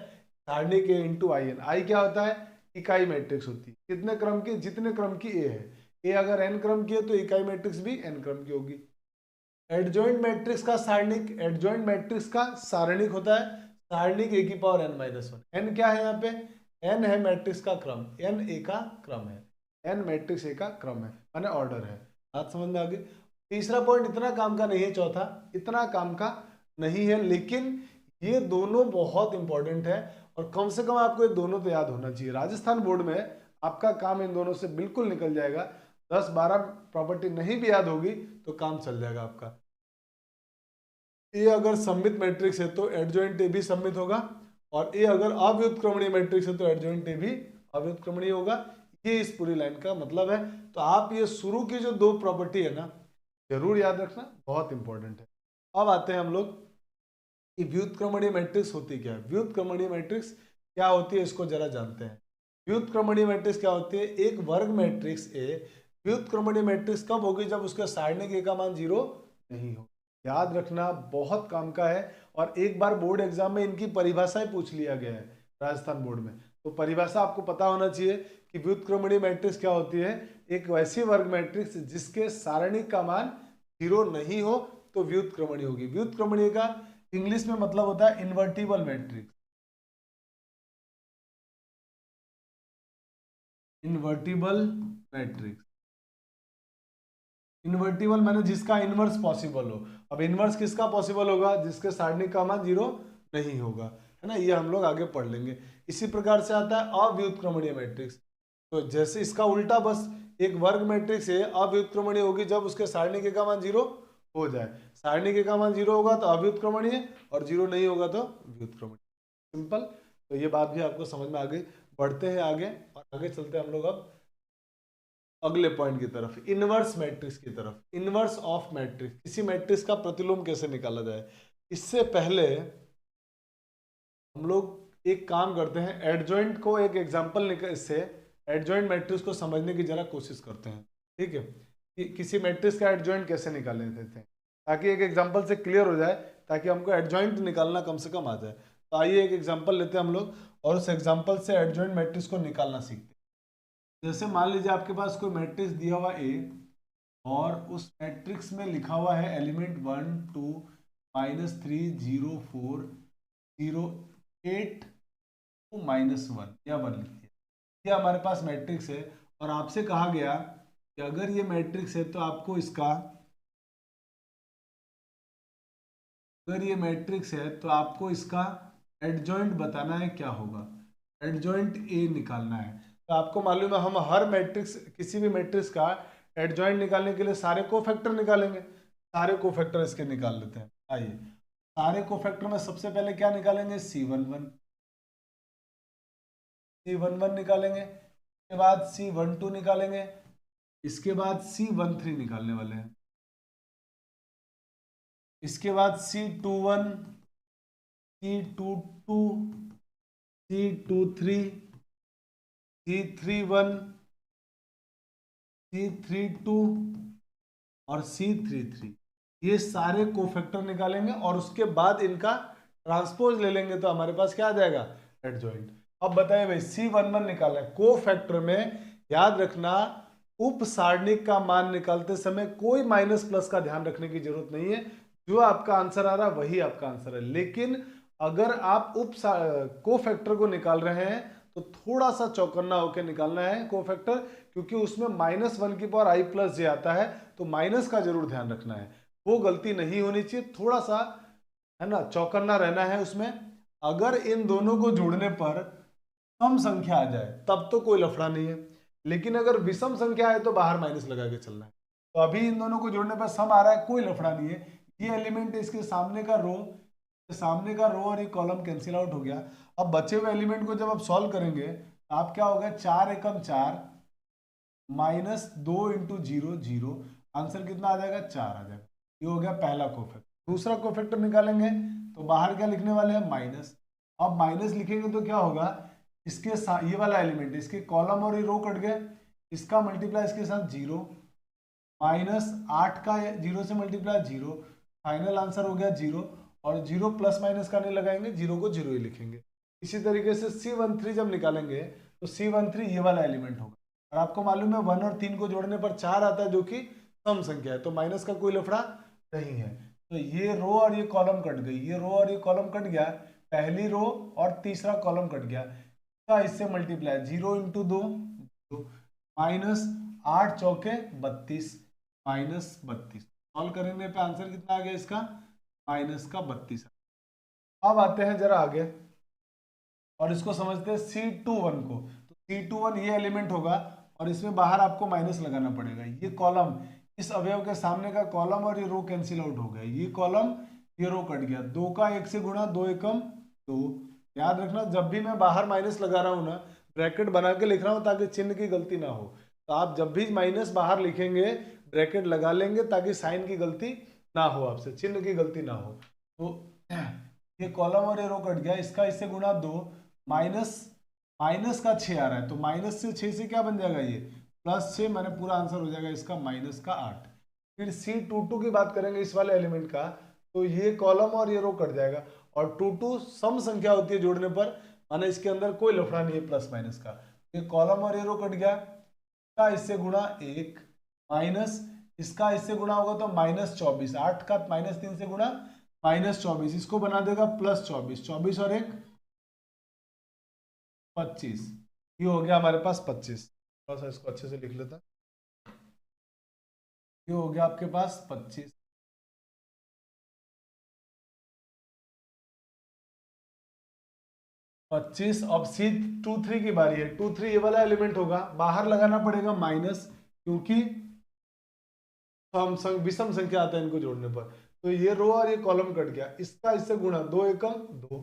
सारणी के इंटू आई एन। आई क्या होता है? इकाई मैट्रिक्स होती है, कितने क्रम की? जितने क्रम की ए है। ए अगर n क्रम की है तो इकाई मैट्रिक्स भी n क्रम की होगी। एडजॉइंट मैट्रिक्स का सारणिक, एडजॉइंट मैट्रिक्स का सारणिक होता है सारणिक ए की पावर n-1। n क्या है यहाँ पे? n है मैट्रिक्स का क्रम, n ए का क्रम है, n मैट्रिक्स ए का क्रम है, माने ऑर्डर है। बात समझ में आ गई? तीसरा पॉइंट इतना काम का नहीं है, चौथा इतना काम का नहीं है, लेकिन ये दोनों बहुत इंपॉर्टेंट है, और कम से कम आपको ये दोनों तो याद होना चाहिए। राजस्थान बोर्ड में आपका काम इन दोनों से बिल्कुल निकल जाएगा। 10-12 प्रॉपर्टी नहीं भी याद होगी तो काम चल जाएगा आपका। ए अगर सममित मैट्रिक्स है तो एडजॉइंट ए भी सममित होगा, और ए अगर अव्युत्क्रमणीय मैट्रिक्स है तो एडजॉइंट ए भी अव्युत्क्रमणीय होगा। ये इस पूरी लाइन का मतलब है। तो आप ये शुरू की जो 2 प्रॉपर्टी है ना, जरूर याद रखना, बहुत इंपॉर्टेंट है। अब आते हैं हम लोग कि व्युत्क्रमणीय मैट्रिक्स होती क्या है। व्युत्क्रमणीय मैट्रिक्स क्या होती है इसको जरा जानते हैं। व्युत्क्रमणीय मैट्रिक्स क्या होती है? एक वर्ग मैट्रिक्स ए व्युत्क्रमणीय मैट्रिक्स कब होगी? जब उसका सारणिक ए का मान 0 नहीं हो। याद रखना, बहुत काम का है, और एक बार बोर्ड एग्जाम में इनकी परिभाषाएं पूछ लिया गया है राजस्थान बोर्ड में, तो परिभाषा आपको पता होना चाहिए कि व्युत्क्रमणीय मैट्रिक्स क्या होती है। एक वैसी वर्ग मैट्रिक्स जिसके सारणिक का मान 0 नहीं हो तो व्युत्क्रमणीय होगी। व्युत्क्रमणीय का इंग्लिश में मतलब होता है invertible matrix. Invertible matrix, invertible माने जिसका इनवर्स पॉसिबल हो। अब इनवर्स किसका पॉसिबल होगा? जिसके सारणिक का मान 0 नहीं होगा, है ना। ये हम लोग आगे पढ़ लेंगे। इसी प्रकार से आता है अव्युत्क्रमणीय मैट्रिक्स। तो जैसे इसका उल्टा, बस एक वर्ग मैट्रिक्स है अव्युत्क्रमणीय होगी जब उसके सारणिक का मान 0 हो जाए। सारणिक का मान 0 होगा तो अव्युत्क्रमणीय, और 0 नहीं होगा तो व्युत्क्रमणीय। सिंपल। तो ये बात भी आपको समझ में आ गई। बढ़ते हैं आगे, और आगे चलते हैं हम लोग अब अगले पॉइंट की तरफ, इनवर्स मैट्रिक्स की तरफ। इनवर्स ऑफ मैट्रिक्स, किसी मैट्रिक्स का प्रतिलोम कैसे निकाला जाए। इससे पहले हम लोग एक काम करते हैं, एडजॉइंट को एक एग्जांपल से एडजॉइंट मैट्रिक्स को समझने की जरा कोशिश करते हैं। ठीक है, कि किसी मैट्रिक्स का एडजॉइंट कैसे निकाले थे, ताकि एक एग्जांपल से क्लियर हो जाए, ताकि हमको एडजॉइंट निकालना कम से कम आ जाए। तो आइए एक एग्जांपल लेते हैं हम लोग, और उस एग्जांपल से एडजॉइंट मैट्रिक्स को निकालना सीखते हैं। जैसे मान लीजिए आपके पास कोई मैट्रिक्स दिया हुआ ए, और उस मैट्रिक्स में लिखा हुआ है एलिमेंट 1 2 -3 0 4 0 8 2 -1 या 1 लिख दिया। ये हमारे पास मैट्रिक्स है, और आपसे कहा गया कि अगर ये मैट्रिक्स है तो आपको इसका, अगर ये मैट्रिक्स है तो आपको इसका एडजॉइंट बताना है क्या होगा, एडजॉइंट ए निकालना है। तो आपको मालूम है हम हर मैट्रिक्स, किसी भी मैट्रिक्स का एडजॉइंट निकालने के लिए सारे कोफैक्टर निकालेंगे। सारे कोफैक्टर इसके निकाल लेते हैं। आइए, सारे कोफैक्टर में सबसे पहले क्या निकालेंगे, C11, C11 निकालेंगे, इसके बाद C12 निकालेंगे, इसके बाद C13 निकालने वाले हैं, इसके बाद C21, C22, C23, C31, C32 और C33, ये सारे कोफैक्टर निकालेंगे और उसके बाद इनका ट्रांसपोज ले लेंगे तो हमारे पास क्या आ जाएगा, एडजॉइंट। अब बताइए भाई, C11 निकालना है कोफैक्टर में, याद रखना उप सारणिक का मान निकालते समय कोई माइनस प्लस का ध्यान रखने की जरूरत नहीं है, जो आपका आंसर आ रहा है वही आपका आंसर है। लेकिन अगर आप कोफैक्टर को निकाल रहे हैं तो थोड़ा सा चौकन्ना होकर निकालना है कोफैक्टर, क्योंकि उसमें -1 की पावर i प्लस जे आता है, तो माइनस का जरूर ध्यान रखना है, वो गलती नहीं होनी चाहिए, थोड़ा सा है ना चौकन्ना रहना है उसमें। अगर इन दोनों को जोड़ने पर सम संख्या आ जाए तब तो कोई लफड़ा नहीं है, लेकिन अगर विषम संख्या है तो बाहर माइनस लगा के चलना है। तो अभी इन दोनों को जोड़ने पर सम आ रहा है, कोई लफड़ा नहीं है, ये एलिमेंट इसके सामने का रो और ये कॉलम कैंसिल आउट हो गया। अब बचे हुए एलिमेंट को जब आप सॉल्व करेंगे तो आप क्या होगा, 4 एकम 4 -2 × 0 0, आंसर कितना आ जाएगा, 4 आ जाएगा। ये हो गया पहला कोफैक्टर। दूसरा कोफैक्टर निकालेंगे तो बाहर क्या लिखने वाले हैं, माइनस। अब माइनस लिखेंगे तो क्या होगा, इसके साथ ये वाला एलिमेंट, इसके कॉलम और ये रो कट गए, इसका मल्टीप्लाई इसके साथ 0, -8 का 0 से मल्टीप्लाई 0, फाइनल आंसर हो गया 0, और 0 प्लस माइनस का नहीं लगाएंगे, 0 को 0 ही लिखेंगे। इसी तरीके से C13 जब निकालेंगे तो C13 ये वाला एलिमेंट होगा, और आपको मालूम है 1 और 3 को जोड़ने पर 4 आता है, जो कि सम संख्या है, तो माइनस का कोई लफड़ा नहीं है। तो ये रो और ये कॉलम कट गई, ये रो और ये कॉलम कट गया, पहली रो और तीसरा कॉलम कट गया, इससे मल्टीप्लाई 0 × 2 -8 चौके 32, -32, सॉल्व करने पे आंसर कितना आ गया इसका, -32। अब आते हैं जरा आगे और इसको समझते हैं C21 को। तो C21 ये एलिमेंट होगा और इसमें बाहर आपको माइनस लगाना पड़ेगा। ये कॉलम, इस अवयव के सामने का कॉलम और ये रो कैंसिल आउट हो गया, ये कॉलम ये रो कट गया, 2 का 1 से गुणा 2 एकम 2। याद रखना जब भी मैं बाहर माइनस लगा रहा हूं ना, ब्रैकेट बना के लिख रहा हूं ताकि चिन्ह की गलती ना हो। तो आप जब भी माइनस बाहर लिखेंगे ब्रैकेट लगा लेंगे ताकि साइन की गलती ना हो, आपसे चिन्ह की गलती ना हो। तो ये कॉलम और ये रो कट गया, इसका इससे गुणा 2, माइनस का 6 आ रहा है, तो माइनस से 6 से क्या बन जाएगा, ये +6, मैंने पूरा आंसर हो जाएगा इसका -8। फिर C22 की बात करेंगे इस वाले एलिमेंट का, तो ये कॉलम और ये रो कट जाएगा, और 2 सम संख्या होती है जोड़ने पर, माने इसके अंदर कोई लफड़ा नहीं है प्लस माइनस का। ये कॉलम और ये रो कट गया, इसका इससे गुणा 1, माइनस इसका इससे गुणा होगा तो -24, 8 का -3 से गुणा -24, इसको बना देगा +24, 24 और 1 25, ये हो गया हमारे पास 25। थोड़ा सा इसको अच्छे से लिख लेता, ये हो गया आपके पास 25। अब C23 की बारी है। 23 ये वाला एलिमेंट होगा, बाहर लगाना पड़ेगा माइनस, क्योंकि विषम संख्या आता है इनको जोड़ने पर। तो ये रो और ये कॉलम कट गया, इसका इससे गुणा 2 एकम 2,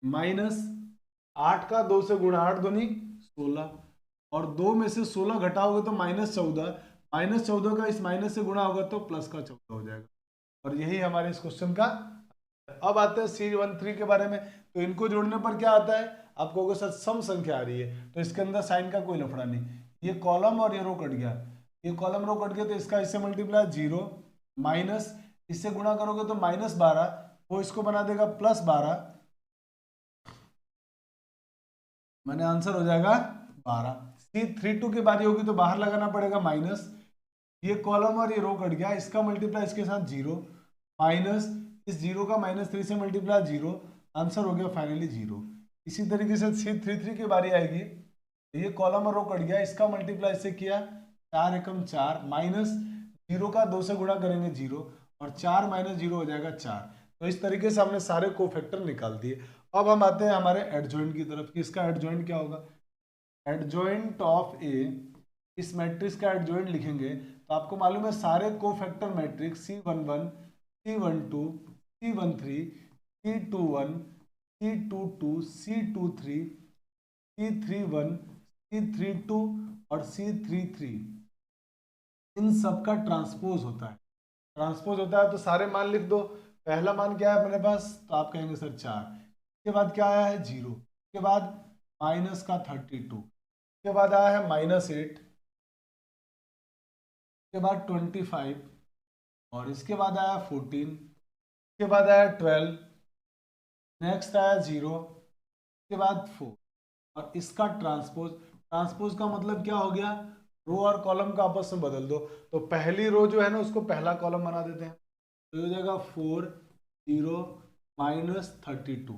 -8 का 2 से गुणा 8 दूनी 16, और 2 में से 16 घटाओगे तो -14, -14 का इस माइनस से गुणा होगा तो प्लस का 14 हो जाएगा। और यही हमारे इस क्वेश्चन का। अब आते हैं C13 के बारे में। तो इनको जोड़ने पर क्या आता है, आपको अगर सर सम संख्या आ रही है तो इसके अंदर साइन का कोई लफड़ा नहीं, ये कॉलम और ये रो कट गया, ये कॉलम रो कट गया, तो इसका इससे मल्टीप्लाई 0, माइनस इससे गुणा करोगे तो -12, वो इसको बना देगा +12, मैंने आंसर हो जाएगा 12। C32 की बारी होगी तो बाहर लगाना पड़ेगा माइनस, ये कॉलम और ये रो कट गया, इसका मल्टीप्लाई इसके साथ 0, माइनस इस 0 का -3 से मल्टीप्लाई 0, आंसर हो गया फाइनली 0। इसी तरीके से C33 की बारी आएगी, ये कॉलम और रो कट गया, इसका मल्टीप्लाई इससे किया 4 एकम 4, माइनस 0 का 2 से गुणा करेंगे 0, और 4 - 0 हो जाएगा 4। तो इस तरीके से हमने सारे कोफैक्टर निकाल दिए। अब हम आते हैं हमारे एडजॉइंट की तरफ कि इसका एडजॉइंट क्या होगा। एडजॉइंट ऑफ ए, इस मैट्रिक्स का एडजॉइंट लिखेंगे तो आपको मालूम है सारे cofactor matrix C11, C12, C13, C21, C22, C23, C31, C32 और C33 इन सब का ट्रांसपोज होता है। ट्रांसपोज होता है तो सारे मान लिख दो। पहला मान क्या है अपने पास, तो आप कहेंगे सर 4, इसके बाद क्या आया है 0, इसके बाद माइनस का 32, इसके बाद आया है -8, इसके बाद 25 और इसके बाद आया 14, इसके बाद आया 12, नेक्स्ट आया 0, इसके बाद 4 और इसका ट्रांसपोज। ट्रांसपोज का मतलब क्या हो गया, रो और कॉलम का आपस में बदल दो। तो पहली रो जो है ना उसको पहला कॉलम बना देते हैं, तो हो जाएगा 4 0 -32।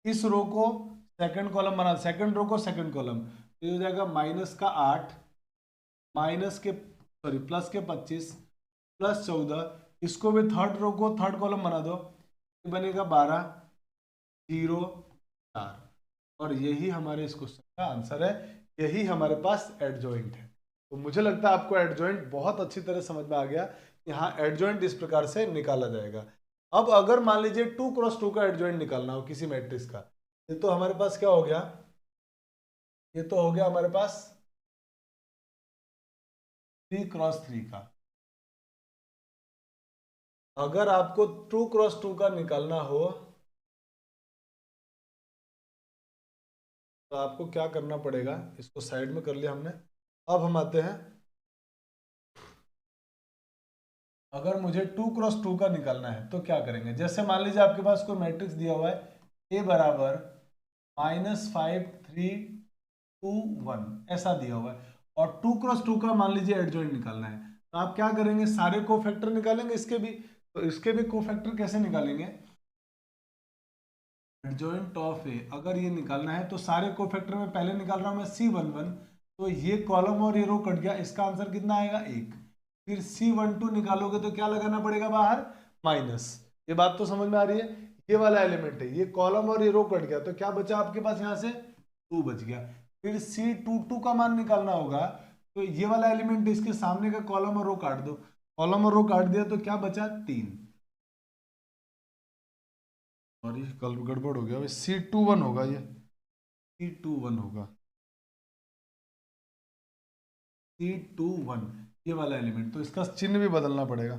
इस रो को सेकंड कॉलम बना, सेकंड रो को सेकंड कॉलम, तो ये हो जाएगा -8 माइनस के सॉरी प्लस के 25 +14। इसको भी थर्ड रो को थर्ड कॉलम बना दो, ये बनेगा 12 0 4 और यही हमारे इस क्वेश्चन का आंसर है। यही हमारे पास एडजॉइंट है। तो मुझे लगता है आपको एडजॉइंट बहुत अच्छी तरह समझ में आ गया। यहाँ एडजॉइंट इस प्रकार से निकाला जाएगा। अब अगर मान लीजिए 2 क्रॉस 2 का एडजॉइंट निकालना हो किसी मैट्रिक्स का, ये तो हमारे पास क्या हो गया, ये तो हो गया हमारे पास 3 क्रॉस 3 का। अगर आपको 2 क्रॉस 2 का निकालना हो तो आपको क्या करना पड़ेगा, इसको साइड में कर लिया हमने। अब हम आते हैं, अगर मुझे 2 क्रॉस 2 का निकालना है तो क्या करेंगे। जैसे मान लीजिए आपके पास कोई मैट्रिक्स दिया हुआ है A बराबर -5 3 2 1 ऐसा दिया हुआ है और 2 क्रॉस 2 का मान लीजिए एडजॉइंट निकालना है, तो आप क्या करेंगे, सारे कोफैक्टर निकालेंगे इसके भी। तो इसके भी कोफैक्टर कैसे निकालेंगे, एडजॉइंट ऑफ ए अगर ये निकालना है तो सारे कोफैक्टर में पहले निकाल रहा हूं मैं C11, तो ये कॉलम और ये रो कट गया, इसका आंसर कितना आएगा 1। फिर C12 निकालोगे तो क्या लगाना पड़ेगा बाहर, माइनस। ये बात तो समझ में आ रही है। ये वाला एलिमेंट है, ये कॉलम और ये रो कट गया तो क्या बचा आपके पास, यहाँ से 2 बच गया। फिर C22 का मान निकालना होगा, तो ये वाला एलिमेंट इसके सामने का कॉलम और रो काट दो, कॉलम और रो काट दिया तो क्या बचा 3 और ये कल गड़बड़ हो गया, C21 होगा, ये C21 होगा, C21 ये वाला एलिमेंट, तो इसका चिन्ह भी बदलना पड़ेगा।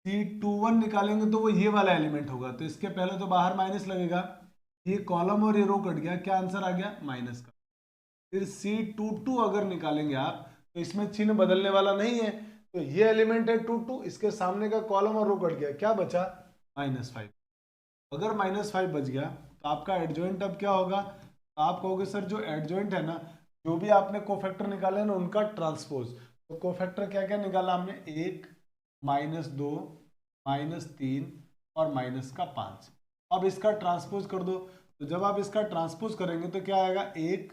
C21 निकालेंगे तो वो ये वाला एलिमेंट होगा, तो इसके पहले तो बाहर माइनस लगेगा, ये कॉलम और ये रो कट गया, क्या आंसर आ गया माइनस का। फिर C22 अगर निकालेंगे आप तो इसमें चिन्ह बदलने वाला नहीं है, तो ये एलिमेंट है 22, इसके सामने का कॉलम और रो कट गया, क्या बचा -5। अगर -5 बच गया तो आपका एडजॉइंट अब क्या होगा, तो आप कहोगे सर जो एडजॉइंट है ना, जो भी आपने कोफैक्टर निकाले ना उनका ट्रांसपोज। तो कोफैक्टर क्या क्या निकाला हमने, 1 -2 -3 और -5। अब इसका ट्रांसपोज कर दो, तो जब आप इसका ट्रांसपोज करेंगे तो क्या आएगा, 1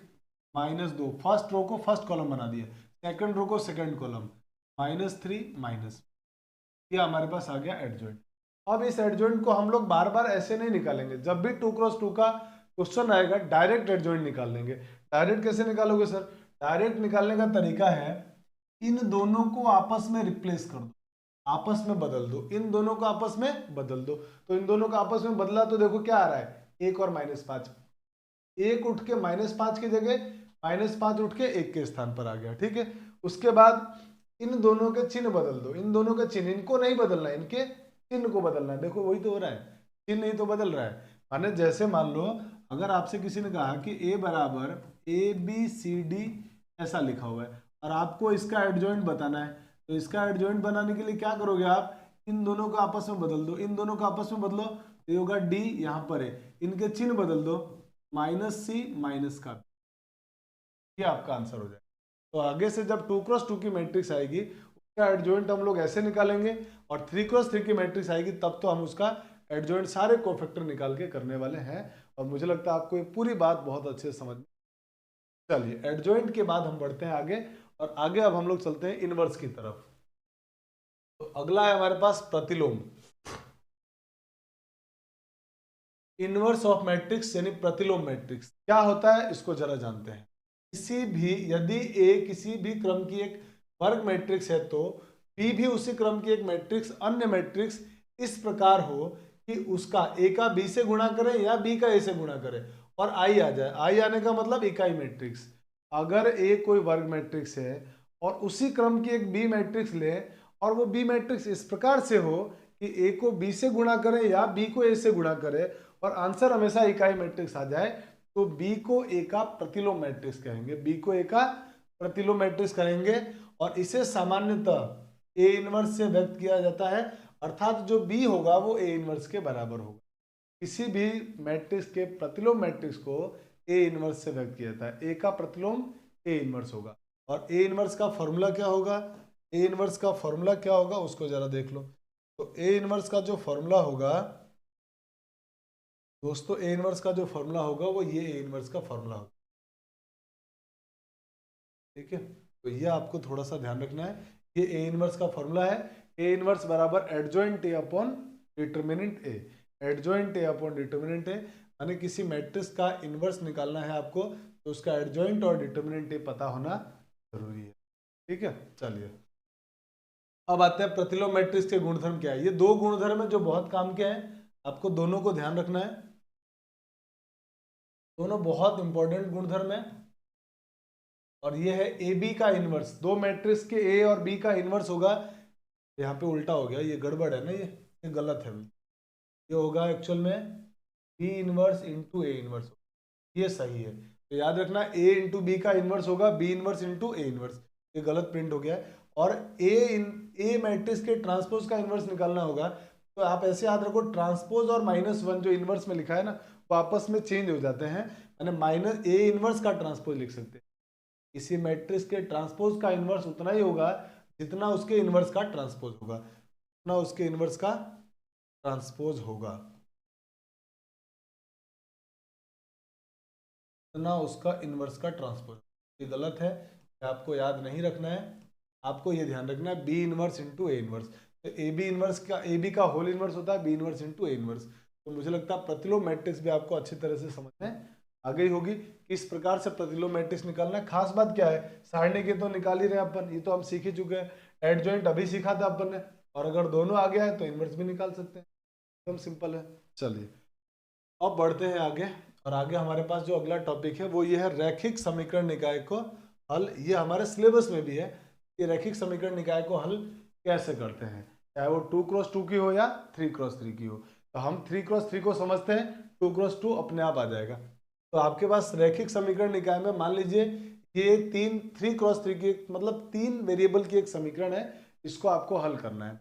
-2 फर्स्ट रो को फर्स्ट कॉलम बना दिया, सेकंड रो को सेकंड कॉलम, -3 ये हमारे पास आ गया एडजॉइंट। अब इस एडजॉइंट को हम लोग बार बार ऐसे नहीं निकालेंगे, जब भी 2 क्रॉस 2 का क्वेश्चन आएगा डायरेक्ट एडजॉइंट निकाल लेंगे। डायरेक्ट कैसे निकालोगे सर, डायरेक्ट निकालने का तरीका है, इन दोनों को आपस में रिप्लेस कर दो, आपस में बदल दो, इन दोनों को आपस में बदल दो। तो इन दोनों को आपस में बदला तो देखो क्या आ रहा है, 1 और -5, 1 उठ के -5 की जगह -5 उठ के 1 के स्थान पर आ गया, ठीक है। उसके बाद इन दोनों के चिन्ह बदल दो, इन दोनों के चिन्ह, इनको नहीं बदलना है, इनके चिन्ह को बदलना है। देखो वही तो हो रहा है, चिन्ह ही तो बदल रहा है। माने जैसे मान लो अगर आपसे किसी ने कहा कि A बराबर ABCD ऐसा लिखा हुआ है और आपको इसका एडजॉइंट बताना है, तो इसका एडजॉइंट बनाने के लिए क्या करोगे आप, इन दोनों को आपस में बदल दो, इन दोनों को आपस में बदलो, तो ये होगा D यहाँ पर है, इनके चिन्ह बदल दो, -C माइनस का, ये आपका आंसर हो जाएगा। तो आगे से जब 2 क्रॉस 2 की मैट्रिक्स आएगी उसका एडजॉइंट हम लोग ऐसे निकालेंगे, और 3 क्रॉस 3 की मैट्रिक्स आएगी तब तो हम उसका एडजॉइंट सारे कोफैक्टर निकाल के करने वाले हैं। और मुझे लगता है आपको ये पूरी बात बहुत अच्छे से समझ में। चलिए एडजॉइंट के बाद हम बढ़ते हैं आगे, और आगे अब हम लोग चलते हैं इनवर्स की तरफ। तो अगला है हमारे पास प्रतिलोम। इनवर्स ऑफ मैट्रिक्स यानी प्रतिलोम मैट्रिक्स क्या होता है इसको जरा जानते हैं। किसी भी यदि ए किसी भी क्रम की एक वर्ग मैट्रिक्स है तो बी भी उसी क्रम की एक मैट्रिक्स अन्य मैट्रिक्स इस प्रकार हो कि उसका ए का बी से गुणा करे या बी का ए से गुणा करे और आई आ जाए। आई आने का मतलब इकाई मैट्रिक्स। अगर ए कोई वर्ग मैट्रिक्स है और उसी क्रम की एक बी मैट्रिक्स ले और वो बी मैट्रिक्स इस प्रकार से हो कि ए को बी से गुणा करे या बी को ए से गुणा करे और आंसर हमेशा इकाई मैट्रिक्स आ जाए, तो बी को ए का प्रतिलोम मैट्रिक्स कहेंगे। बी को ए का प्रतिलोम मैट्रिक्स कहेंगे और इसे सामान्यतः ए इनवर्स से व्यक्त किया जाता है, अर्थात जो बी होगा वो ए इनवर्स के बराबर होगा। किसी भी मैट्रिक्स के प्रतिलोम मैट्रिक्स को ए इनवर्स से व्यक्त किया जाता है। ए का प्रतिलोम ए इनवर्स होगा। और ए इनवर्स का फॉर्मूला क्या होगा? ए इनवर्स का फॉर्मूला क्या होगा उसको जरा देख लो। तो ए इनवर्स का जो फॉर्मूला होगा दोस्तों, ए इनवर्स का जो फॉर्मूला होगा वो ये ए इनवर्स का फॉर्मूला होगा। ठीक है, तो ये आपको थोड़ा सा ध्यान रखना है। ये ए इनवर्स का फॉर्मूला है। ए इनवर्स बराबर adjoint A upon determinant A. Adjoint A upon determinant A यानी किसी मैट्रिक्स का इनवर्स निकालना है आपको तो उसका एडजॉइंट और डिटर्मिनेंट ए पता होना जरूरी है। ठीक है, चलिए अब आते हैं प्रतिलोम मैट्रिक्स के गुणधर्म क्या है। ये दो गुणधर्म है जो बहुत काम के हैं, आपको दोनों को ध्यान रखना है। दोनों बहुत इंपॉर्टेंट गुणधर्म है। और ये है ए बी का इनवर्स। दो मैट्रिक्स के ए और बी का इनवर्स होगा। यहाँ पे उल्टा हो गया, ये गड़बड़ है ना, ये गलत है। ये होगा एक्चुअल में B inverse into A inverse, ये सही है। तो याद रखना ए इंटू बी का इनवर्स होगा B inverse into A inverse. ये गलत प्रिंट हो गया है। और ए मैट्रिक्स के ट्रांसपोज का इनवर्स निकालना होगा तो आप ऐसे याद रखो, ट्रांसपोज और -1 जो इनवर्स में लिखा है ना वो आपस में चेंज हो जाते हैं, यानी माइनस ए इनवर्स का ट्रांसपोज लिख सकते हैं। इसी मैट्रिक्स के ट्रांसपोज का इनवर्स उतना ही होगा जितना उसके इनवर्स का ट्रांसपोज होगा, उतना उसके इनवर्स का ट्रांसपोज होगा, उतना उसका इनवर्स का ट्रांसपोज। ये गलत है, आपको याद नहीं रखना है। आपको ये ध्यान रखना है B inverse into A inverse. तो ए बी इनवर्स का ए बी का होल इनवर्स होता है B inverse into A inverse. तो मुझे लगता है प्रतिलोम मैट्रिक्स भी आपको अच्छी तरह से समझ में आ गई होगी किस प्रकार से प्रतिलोम मैट्रिक्स निकालना है। खास बात क्या है, सारणी के तो निकाल ही रहे अपन, ये तो हम सीख ही चुके हैं। एडजॉइंट अभी सीखा था अपन ने, और अगर दोनों आ गया है तो इनवर्स भी निकाल सकते हैं। एकदम सिंपल है। चलिए अब बढ़ते हैं आगे, और आगे हमारे पास जो अगला टॉपिक है वो ये है रैखिक समीकरण निकाय को हल। ये हमारे सिलेबस में भी है कि रैखिक समीकरण निकाय को हल कैसे करते हैं, चाहे वो 2x2 की हो या 3x3 की हो। तो हम 3x3 को समझते हैं, 2x2 अपने आप आ जाएगा। तो आपके पास रैखिक समीकरण निकाय में मान लीजिए ये 3x3 की मतलब 3 वेरिएबल की एक समीकरण है, इसको आपको हल करना है।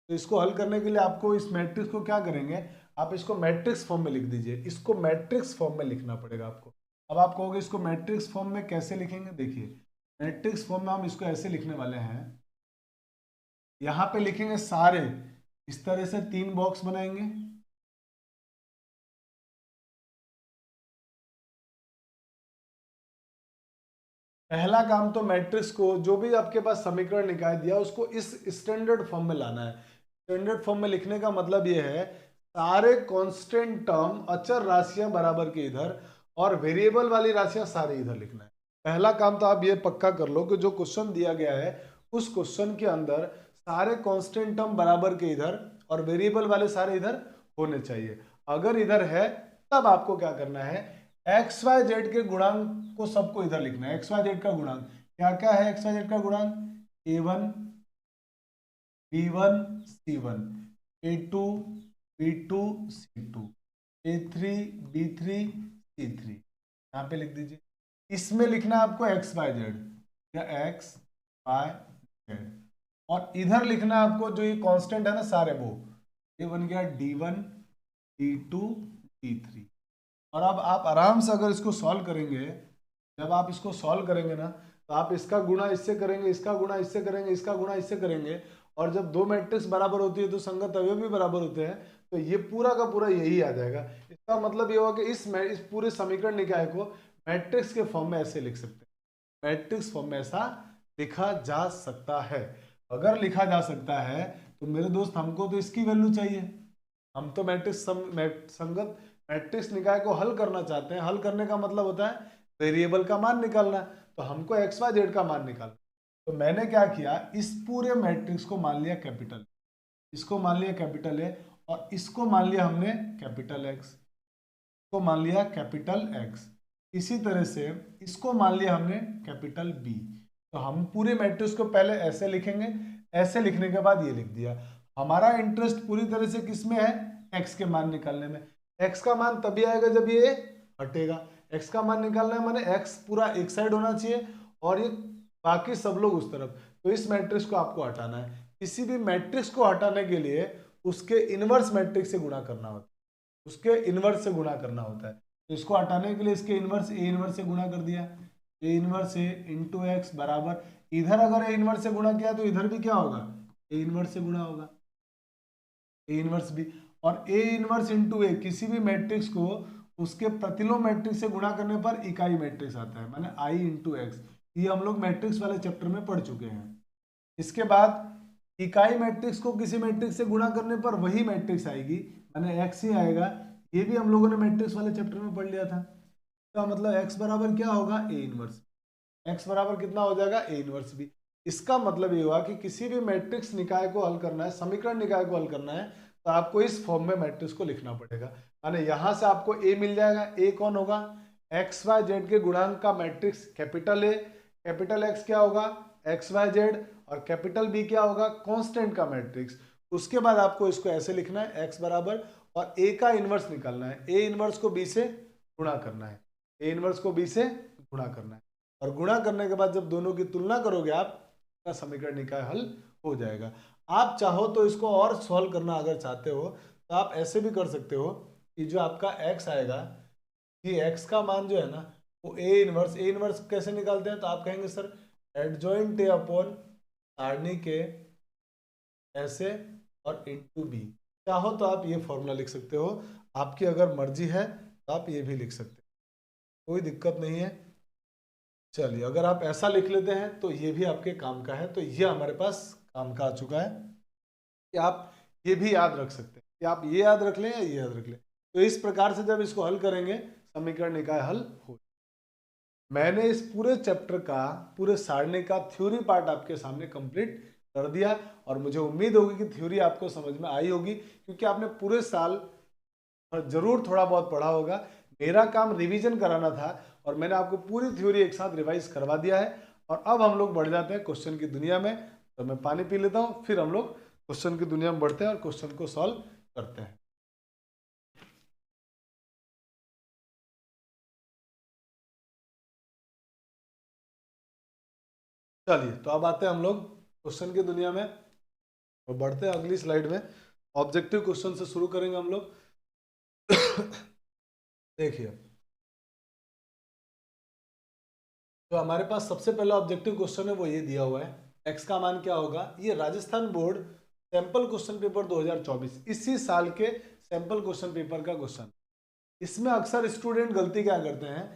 तो इसको हल करने के लिए आपको इस मैट्रिक्स को क्या करेंगे, आप इसको मैट्रिक्स फॉर्म में लिख दीजिए। इसको मैट्रिक्स फॉर्म में लिखना पड़ेगा आपको। अब आप कहोगे इसको मैट्रिक्स फॉर्म में कैसे लिखेंगे, देखिए मैट्रिक्स फॉर्म में हम इसको ऐसे लिखने वाले हैं, यहाँ पे लिखेंगे सारे, इस तरह से 3 बॉक्स बनाएंगे। पहला काम तो मैट्रिक्स को जो भी आपके पास समीकरण निकाय दिया उसको इस स्टैंडर्ड फॉर्म में लाना है। स्टैंडर्ड फॉर्म में लिखने का मतलब ये है सारे कांस्टेंट टर्म अचर राशियां बराबर के इधर और वेरिएबल वाली राशियां सारे इधर लिखना है। पहला काम तो आप ये पक्का कर लो कि जो क्वेश्चन दिया गया है उस क्वेश्चन के अंदर सारे कांस्टेंट टर्म बराबर के इधर और वेरिएबल वाले सारे इधर होने चाहिए। अगर इधर है तब आपको क्या करना है, एक्स वाई जेड के गुणांक को सबको इधर लिखना है। एक्स वाई जेड का गुणांक क्या क्या है, एक्स वाई जेड का गुणांक a1 b1 c1 a2 b2 c2 a3 b3 c3, यहाँ पे लिख दीजिए। इसमें लिखना आपको एक्स वाई जेड या एक्स वाई जेड, और इधर लिखना आपको जो ये कांस्टेंट है ना सारे, वो ये बन गया d1 d2 d3। और अब आप आराम से अगर इसको सॉल्व करेंगे, जब आप इसको सॉल्व करेंगे ना तो आप इसका गुणा इससे करेंगे, इसका गुणा इससे करेंगे, इसका गुणा इससे करेंगे, और जब दो मैट्रिक्स बराबर होती है तो संगत अवयव भी बराबर होते हैं, तो ये पूरा का पूरा यही आ जाएगा। इसका मतलब ये होगा कि इस पूरे समीकरण निकाय को मैट्रिक्स के फॉर्म में ऐसे लिख सकते हैं। मैट्रिक्स फॉर्म में ऐसा लिखा जा सकता है। अगर लिखा जा सकता है तो मेरे दोस्त हमको तो इसकी वैल्यू चाहिए। हम तो मैट्रिक्स निकाय को हल करना चाहते हैं। हल करने का मतलब होता है वेरिएबल का मान निकालना। तो हमको एक्स वाई जेड का मान निकालना। तो मैंने क्या किया, इस पूरे मैट्रिक्स को मान लिया कैपिटल, इसको मान लिया कैपिटल ए, और इसको मान लिया हमने कैपिटल एक्स, को मान लिया कैपिटल एक्स। इसी तरह से इसको मान लिया हमने कैपिटल बी। तो हम पूरे मैट्रिक्स को पहले ऐसे लिखेंगे, ऐसे लिखने के बाद ये लिख दिया। हमारा इंटरेस्ट पूरी तरह से किस में है, एक्स के मान निकालने में। एक्स का मान तभी आएगा जब ये हटेगा। एक्स का मान निकालना है माने एक्स पूरा एक साइड होना चाहिए और ये बाकी सब लोग उस तरफ। तो इस मैट्रिक्स को आपको हटाना है। किसी भी मैट्रिक्स को हटाने के लिए उसके इनवर्स मैट्रिक्स से गुणा करना होता है, उसके इनवर्स से गुणा करना होता है। तो इसको हटाने के लिए इसके इनवर्स ए इनवर्स से गुणा कर दिया, A inverse A into x बराबर, इधर अगर ए इनवर्स से गुणा किया तो इधर भी क्या होगा, ए इनवर्स से गुणा होगा, ए इनवर्स भी। और ए इनवर्स इंटू ए, किसी भी मैट्रिक्स को उसके प्रतिलोम मैट्रिक्स से गुणा करने पर इकाई मैट्रिक्स आता है, माने आई इंटू एक्स। ये हम लोग मैट्रिक्स वाले चैप्टर में पढ़ चुके हैं। इसके बाद इकाई मैट्रिक्स को किसी मैट्रिक्स से गुणा करने पर वही मैट्रिक्स आएगी, माने एक्स ही आएगा। ये भी हम लोगों ने मैट्रिक्स वाले चैप्टर में पढ़ लिया था। तो मतलब एक्स बराबर क्या होगा, ए इनवर्स। एक्स बराबर कितना हो जाएगा, ए इनवर्स भी। इसका मतलब ये हुआ कि किसी भी मैट्रिक्स निकाय को हल करना है, समीकरण निकाय को हल करना है, तो आपको इस फॉर्म में मैट्रिक्स को लिखना पड़ेगा। माने यहां से आपको ए मिल जाएगा। ए कौन होगा, एक्स वाई जेड के गुणांक का matrix capital A, capital x क्या होगा, एक्स वाई जेड, और कैपिटल बी क्या होगा, कांस्टेंट का मैट्रिक्स। उसके बाद आपको इसको ऐसे लिखना है, एक्स बराबर, और ए का इनवर्स निकालना है। ए इनवर्स को बी से गुणा करना है, ए इनवर्स को बी से गुणा करना है, और गुणा करने के बाद जब दोनों की तुलना करोगे आपका समीकरण निकाय हल हो जाएगा। आप चाहो तो इसको और सॉल्व करना अगर चाहते हो तो आप ऐसे भी कर सकते हो कि जो आपका x आएगा, कि x का मान जो है ना वो ए इनवर्स कैसे निकालते हैं, तो आप कहेंगे सर एडजॉइंट ए अपॉन सारणी के ऐसे और इंटू बी। चाहो तो आप ये फॉर्मूला लिख सकते हो, आपकी अगर मर्जी है तो आप ये भी लिख सकते हो, कोई दिक्कत नहीं है। चलिए, अगर आप ऐसा लिख लेते हैं तो ये भी आपके काम का है। तो ये हमारे पास काम का आ चुका है कि आप ये भी याद रख सकते हैं, कि आप ये याद रख लें या ये याद रख लें। तो इस प्रकार से जब इसको हल करेंगे समीकरण निकाय हल हो। मैंने इस पूरे चैप्टर का, पूरे सारणी का थ्योरी पार्ट आपके सामने कंप्लीट कर दिया, और मुझे उम्मीद होगी कि थ्योरी आपको समझ में आई होगी, क्योंकि आपने पूरे साल जरूर थोड़ा बहुत पढ़ा होगा। मेरा काम रिवीजन कराना था और मैंने आपको पूरी थ्योरी एक साथ रिवाइज करवा दिया है। और अब हम लोग बढ़ जाते हैं क्वेश्चन की दुनिया में। तो मैं पानी पी लेता हूँ, फिर हम लोग क्वेश्चन की दुनिया में बढ़ते हैं और क्वेश्चन को सॉल्व करते हैं। चलिए, तो अब आते हैं हम लोग क्वेश्चन की दुनिया में और बढ़ते हैं अगली स्लाइड में। ऑब्जेक्टिव क्वेश्चन से शुरू करेंगे हम लोग। देखिए, तो हमारे पास सबसे पहला ऑब्जेक्टिव क्वेश्चन है वो ये दिया हुआ है, एक्स का मान क्या होगा। ये Rajasthan board sample question paper 2024, इसी साल के सैंपल क्वेश्चन पेपर का क्वेश्चन। इसमें अक्सर स्टूडेंट गलती क्या करते हैं,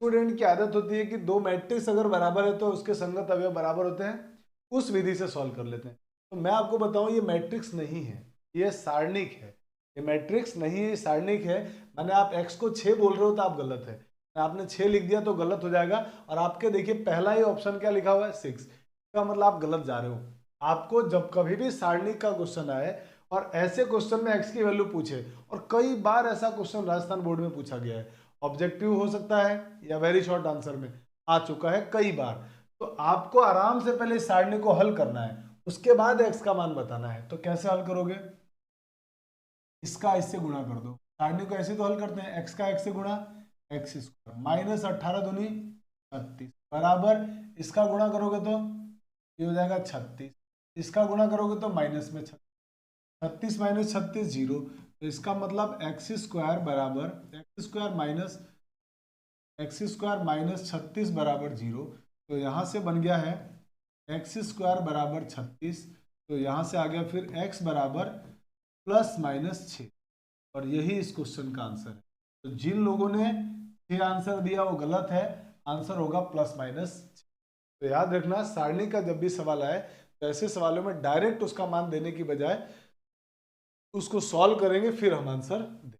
स्टूडेंट की आदत होती है कि दो मैट्रिक्स अगर बराबर है तो उसके संगत अवयव बराबर होते हैं, उस विधि से सॉल्व कर लेते हैं। तो मैं आपको बताऊं, ये मैट्रिक्स नहीं है, ये सारणिक है। ये मैट्रिक्स नहीं है, ये सारणिक है। माने आप x को 6 बोल रहे हो तो आप गलत है, आपने 6 लिख दिया तो गलत हो जाएगा। और आपके देखिए पहला ही ऑप्शन क्या लिखा हुआ है, 6, इसका मतलब आप गलत जा रहे हो। आपको जब कभी भी सारणिक का क्वेश्चन आए और ऐसे क्वेश्चन में x की वैल्यू पूछे, और कई बार ऐसा क्वेश्चन राजस्थान बोर्ड में पूछा गया है, ऑब्जेक्टिव हो सकता है या वेरी शॉर्ट आंसर में आ चुका है कई बार। तो आपको आराम से पहले सारणी को हल करना है, उसके बाद x का मान बताना है। तो कैसे हल करोगे, इसका इससे गुणा कर दो। सारणी को ऐसे तो हल करते हैं, x का x से गुणा, एक्स स्क्वायर माइनस 18 दूनी 36 बराबर, इसका गुणा करोगे तो ये हो जाएगा 36, इसका गुणा करोगे तो माइनस में 36 माइनस 36 जीरो। तो इसका मतलब एक्स स्क्वायर बराबर एक्स स्क्वायर माइनस 36 बराबर जीरो। तो यहाँ से बन गया है एक्स स्क्वायर बराबर 36, तो यहाँ से आ गया फिर x बराबर प्लस माइनस 6, और यही इस क्वेश्चन का आंसर है। तो जिन लोगों ने 6 आंसर दिया वो गलत है, आंसर होगा प्लस माइनस 6। तो याद रखना, सारणी का जब भी सवाल आए तो ऐसे सवालों में डायरेक्ट उसका मान देने की बजाय उसको सॉल्व करेंगे, फिर हम आंसर दें।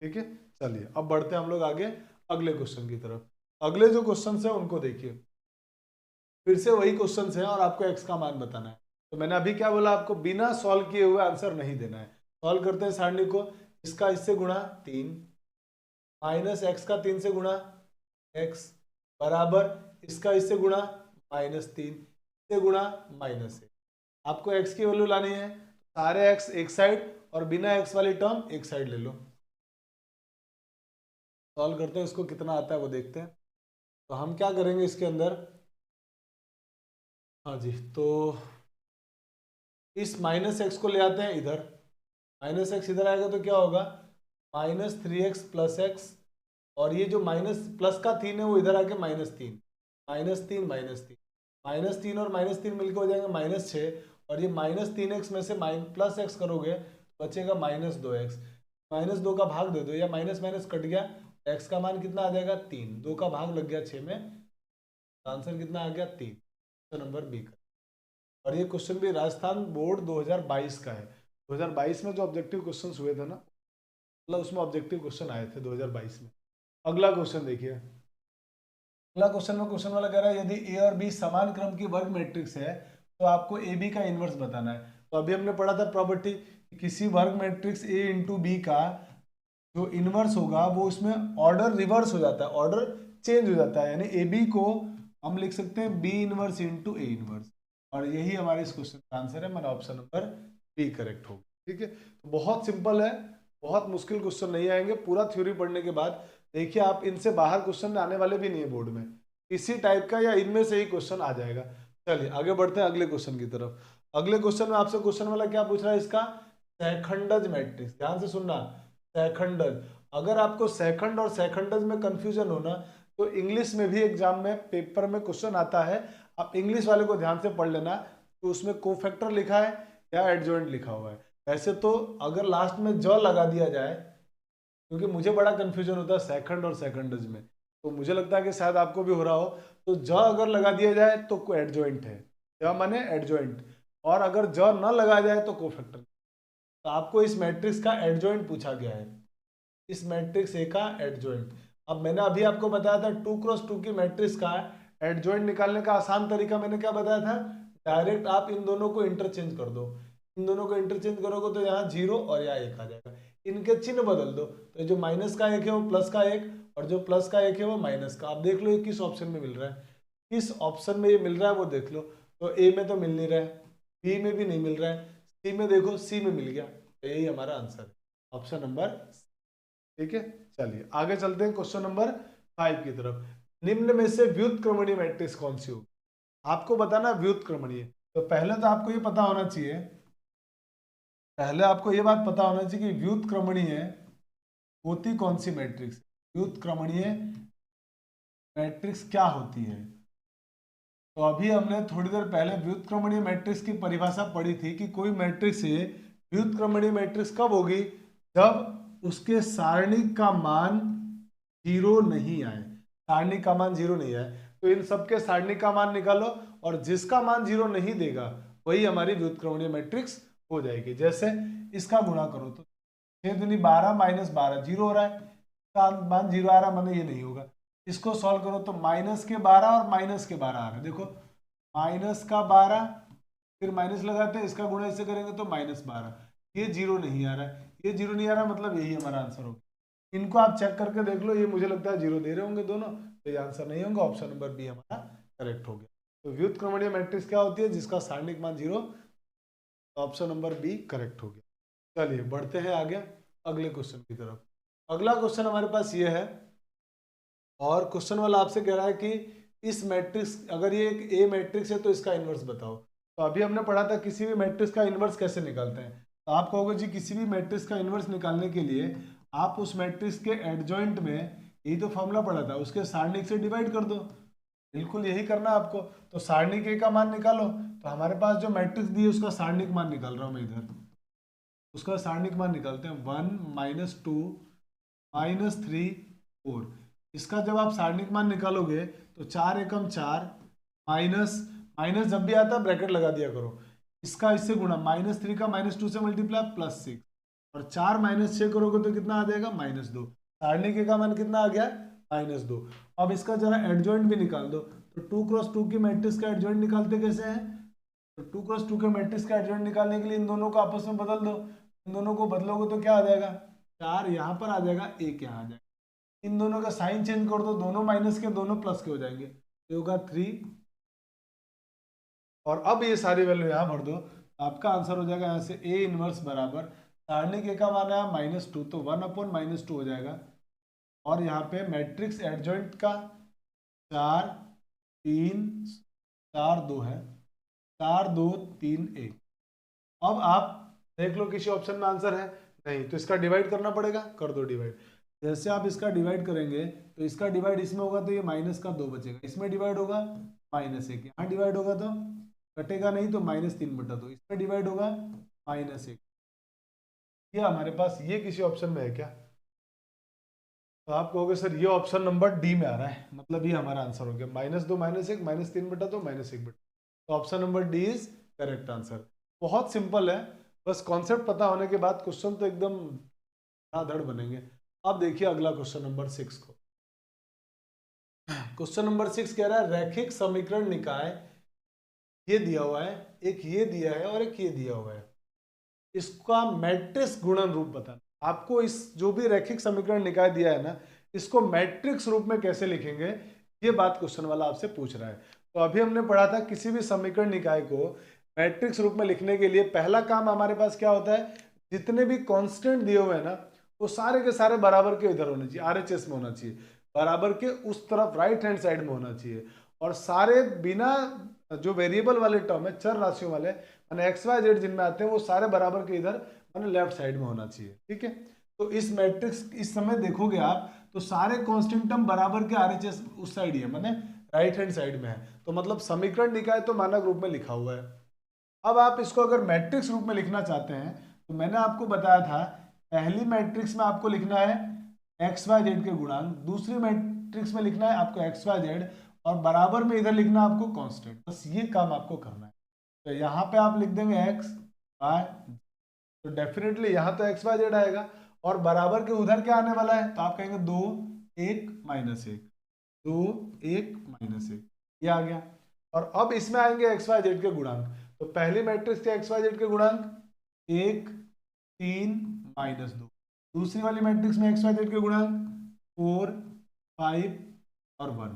ठीक है, चलिए अब बढ़ते हैं हम लोग आगे अगले क्वेश्चन की तरफ। अगले जो क्वेश्चन है उनको देखिए। फिर से वही क्वेश्चन है और आपको x का मान बताना है। तो मैंने अभी क्या बोला, आपको बिना सॉल्व किए हुए आंसर नहीं देना है। सॉल्व करते हैं सारणी को, इसका इससे गुणा 3 माइनस एक्स का 3 से गुणा x बराबर इसका इससे गुणा -3 से गुणा -1। आपको x की वैल्यू लानी है, सारे x एक साइड और बिना x वाली टर्म एक साइड ले लो। सॉल्व करते हैं, इसको कितना आता है वो देखते हैं। तो हम क्या करेंगे इसके अंदर, हाँ जी, तो इस -x को ले आते हैं इधर, -x इधर आएगा तो क्या होगा -3x + x, और ये जो माइनस प्लस का 3 है वो इधर आके -3 -3 -3 और -3 मिलकर हो जाएंगे -6, और ये -3x में से +x करोगे तो बचेगा -2x। -2 का भाग दे दो, या माइनस माइनस कट गया, x का मान कितना आ जाएगा 3, 2 का भाग लग गया 6 में, आंसर कितना आ गया 3, ऑप्शन नंबर बी का। और ये क्वेश्चन भी राजस्थान बोर्ड 2022 का है। 2022 में जो ऑब्जेक्टिव क्वेश्चन हुए थे ना, मतलब उसमें ऑब्जेक्टिव क्वेश्चन आए थे 2022 में। अगला क्वेश्चन देखिए, अगला क्वेश्चन में क्वेश्चन वाला कह रहा है यदि ए और बी समान क्रम की वर्ग मैट्रिक्स है तो आपको ए बी का इनवर्स बताना है। तो अभी हमने पढ़ा था प्रॉपर्टी, किसी वर्ग मैट्रिक्स ए इंटू बी का जो इनवर्स होगा वो उसमें ऑर्डर रिवर्स हो जाता है, ऑर्डर चेंज हो जाता है, यानी ए बी को हम लिख सकते हैं B inverse into A inverse, और यही हमारे इस क्वेश्चन का आंसर है। हमारा ऑप्शन नंबर बी करेक्ट होगा। ठीक है, तो बहुत सिंपल है, बहुत मुश्किल क्वेश्चन नहीं आएंगे। पूरा थ्योरी पढ़ने के बाद देखिए आप इनसे बाहर क्वेश्चन आने वाले भी नहीं है बोर्ड में, इसी टाइप का या इनमें से ही क्वेश्चन आ जाएगा। चलिए आगे बढ़ते हैं अगले क्वेश्चन की तरफ। अगले क्वेश्चन में आपसे क्वेश्चन वाला क्या पूछ रहा है, इसका सेखंडज मैट्रिक्स, ध्यान से सुनना, सेखंडज। अगर आपको सेकंड और सेखंडज में कंफ्यूजन होना तो इंग्लिश में भी एग्जाम में पेपर में क्वेश्चन आता है, आप इंग्लिश वाले को ध्यान से पढ़ लेना, तो उसमें कोफैक्टर लिखा है या एडजॉइंट लिखा हुआ है। वैसे तो अगर लास्ट में ज लगा दिया जाए, क्योंकि मुझे बड़ा कंफ्यूजन होता है सेकंड और सेकंडज में, तो मुझे लगता है कि शायद आपको भी हो रहा हो, तो ज अगर लगा दिया जाए तो एडजॉइंट है, ज माने एडजॉइंट, और अगर ज न लगाया जाए तो कोफैक्टर। तो आपको इस मैट्रिक्स का एडजॉइंट पूछा गया है, इस मैट्रिक्स ए का एडजॉइंट। अब मैंने अभी आपको बताया था 2x2 की मैट्रिक्स का एडजॉइंट निकालने का आसान तरीका मैंने क्या बताया था, डायरेक्ट आप इन दोनों को इंटरचेंज कर दो, इन दोनों को इंटरचेंज करोगे तो यहाँ 0 और यहाँ 1 आ जाएगा, इनके चिन्ह बदल दो, तो जो माइनस का 1 है वो प्लस का 1, और जो प्लस का 1 है वो माइनस का। आप देख लो ये किस ऑप्शन में मिल रहा है, किस ऑप्शन में ये मिल रहा है वो देख लो। तो ए में तो मिल नहीं रहा है, बी में भी नहीं मिल रहा है, सी में देखो, सी में मिल गया, तो यही हमारा आंसर है, ऑप्शन नंबर। ठीक है, चलिए आगे चलते हैं क्वेश्चन नंबर 5 की तरफ। निम्न में से व्युत्क्रमणीय मैट्रिक्स कौन सी होगी, आपको बताना व्युत्क्रमणीय। तो पहले तो आपको ये पता होना चाहिए, पहले आपको ये बात पता होना चाहिए कि व्युत्क्रमणीय होती कौन सी मैट्रिक्स, व्युत्क्रमणीय मैट्रिक्स क्या होती है। तो अभी हमने थोड़ी देर पहले व्युत्क्रमणीय मैट्रिक्स की परिभाषा पढ़ी थी कि कोई मैट्रिक्स है, व्युत्क्रमणीय मैट्रिक्स कब होगी, जब उसके सारणिक का मान 0 नहीं आए, सारणिक का मान 0 नहीं आए। तो इन सबके सारणिक का मान निकालो, और जिसका मान 0 नहीं देगा वही हमारी व्युत्क्रमणीय मैट्रिक्स हो जाएगी। जैसे इसका गुणा करो तो 6 दूनी 12 माइनस 12 0 हो रहा है, इसका मान 0 आ रहा है, माने ये नहीं होगा। इसको सॉल्व करो तो माइनस के 12 और माइनस के 12 आ रहा है, देखो माइनस का 12 फिर माइनस लगाते हैं, इसका गुणा इससे करेंगे तो -12, ये 0 नहीं आ रहा है, ये 0 नहीं आ रहा, मतलब यही हमारा आंसर होगा। इनको आप चेक करके देख लो, ये मुझे लगता है 0 दे रहे होंगे दोनों, तो ये आंसर नहीं होगा, ऑप्शन नंबर बी हमारा करेक्ट हो गया। तो व्युत्क्रमणीय मैट्रिक्स क्या होती है, जिसका सारणिक मान 0, ऑप्शन नंबर बी करेक्ट हो गया। चलिए बढ़ते हैं आगे अगले क्वेश्चन की तरफ। अगला क्वेश्चन हमारे पास ये है, और क्वेश्चन वाला आपसे कह रहा है कि इस मैट्रिक्स, अगर ये एक ए मैट्रिक्स है तो इसका इनवर्स बताओ। तो अभी हमने पढ़ा था किसी भी मैट्रिक्स का इनवर्स कैसे निकालते हैं। तो आप कहोगे जी किसी भी मैट्रिक्स का इनवर्स निकालने के लिए आप उस मैट्रिक्स के एडजॉइंट में, यही तो फॉर्मूला पढ़ा था, उसके सारणिक से डिवाइड कर दो, बिल्कुल यही करना है आपको। तो सारणिक ए का मान निकालो, तो हमारे पास जो मैट्रिक्स दी है उसका सारणिक मान निकाल रहा हूँ मैं इधर, उसका सारणिक मान निकालते हैं 1 -2 -3 4। इसका जब आप सारणिक मान निकालोगे तो 4 एकम 4 माइनस माइनस जब भी आता है ब्रैकेट लगा दिया करो, इसका इससे गुणा -3 का -2 से मल्टीप्लाई +6, और 4 -6 करोगे तो कितना आ जाएगा -2। सारणिक का मान कितना आ गया -2। अब इसका जरा एडजॉइंट भी निकाल दो, तो 2x2 की मैट्रिक्स का एडजॉइंट निकालते कैसे हैं? तो 2x2 के मैट्रिक्स का एडजॉइंट निकालने के लिए इन दोनों को आपस में बदल दो। इन दोनों को बदलोगे तो क्या आ जाएगा? 4 यहाँ पर आ जाएगा, 1 यहाँ आ जाएगा। इन दोनों का साइन चेंज कर दो, दोनों माइनस के दोनों प्लस के हो जाएंगे, ये होगा 3। और अब ये सारी वैल्यू यहाँ भर दो, आपका आंसर हो जाएगा यहाँ से A इनवर्स बराबर सारणी के का मान है -2, तो 1/-2 हो जाएगा। और यहाँ पे मैट्रिक्स एडजॉइंट का 4 3 4 2 है, 4 2 3 1। अब आप देख लो किसी ऑप्शन में आंसर है नहीं, तो इसका डिवाइड करना पड़ेगा, कर दो डिवाइड। जैसे आप इसका डिवाइड करेंगे तो इसका डिवाइड इसमें होगा तो ये माइनस का 2 बचेगा, इसमें डिवाइड होगा -1, यहाँ डिवाइड होगा तो कटेगा नहीं तो -3/2, इसमें डिवाइड होगा -1। ये हमारे पास ये किसी ऑप्शन में है क्या? तो आप कहोगे सर ये ऑप्शन नंबर डी में आ रहा है, मतलब ये हमारा आंसर हो गया -2 -1 -3/2 -1/2। तो option number D is correct answer. बहुत सिंपल है, बस कॉन्सेप्ट पता होने के बाद क्वेश्चन तो एकदम धड़ाधड़ बनेंगे। अब देखिए अगला क्वेश्चन नंबर 6 को। क्वेश्चन नंबर 6 कह रहा है रैखिक समीकरण निकाय, ये दिया हुआ है, एक ये दिया है और एक ये दिया हुआ है, इसका मैट्रिक्स गुणन रूप बताना। आपको इस जो भी रैखिक समीकरण निकाय दिया है ना, इसको मैट्रिक्स रूप में कैसे लिखेंगे, ये बात क्वेश्चन वाला आपसे पूछ रहा है। तो अभी हमने पढ़ा था किसी भी समीकरण निकाय को मैट्रिक्स रूप में लिखने के लिए पहला काम हमारे पास क्या होता है, जितने भी कांस्टेंट दिए हुए हैं ना वो सारे के सारे बराबर के इधर होने चाहिए, आरएचएस में होना चाहिए, बराबर के उस तरफ राइट हैंड साइड में होना चाहिए। और सारे बिना जो वेरिएबल वाले टर्म है, चर राशियों वाले माने एक्स वाई जेड जिनमें आते हैं, वो सारे बराबर के इधर माने लेफ्ट साइड में होना चाहिए। ठीक है, तो इस मैट्रिक्स इस समय देखोगे आप तो सारे कांस्टेंट टर्म बराबर के आरएचएस उस साइड ही है, माने राइट हैंड साइड में है, तो मतलब समीकरण निकाय तो मानक रूप में लिखा हुआ है। अब आप इसको अगर मैट्रिक्स रूप में लिखना चाहते हैं तो मैंने आपको बताया था पहली मैट्रिक्स में आपको लिखना है एक्स वाई जेड के गुणांक, दूसरी मैट्रिक्स में लिखना है आपको एक्स वाई जेड, और बराबर में इधर लिखना है आपको कांस्टेंट। बस ये काम आपको करना है। तो यहाँ पे आप लिख देंगे एक्स वाई, तो डेफिनेटली यहाँ तो एक्स वाई जेड आएगा, और बराबर के उधर क्या आने वाला है, तो आप कहेंगे 2 1 -1, 2 1 -1, ये आ गया। और अब इसमें आएंगे एक्स वाई जेड के गुणांक, तो पहली मैट्रिक्स के एक्स वाई जेड के गुणांक 1 3 -2, दूसरी वाली मैट्रिक्स में एक्स वाई जेड के गुणांक 4 5 और 1,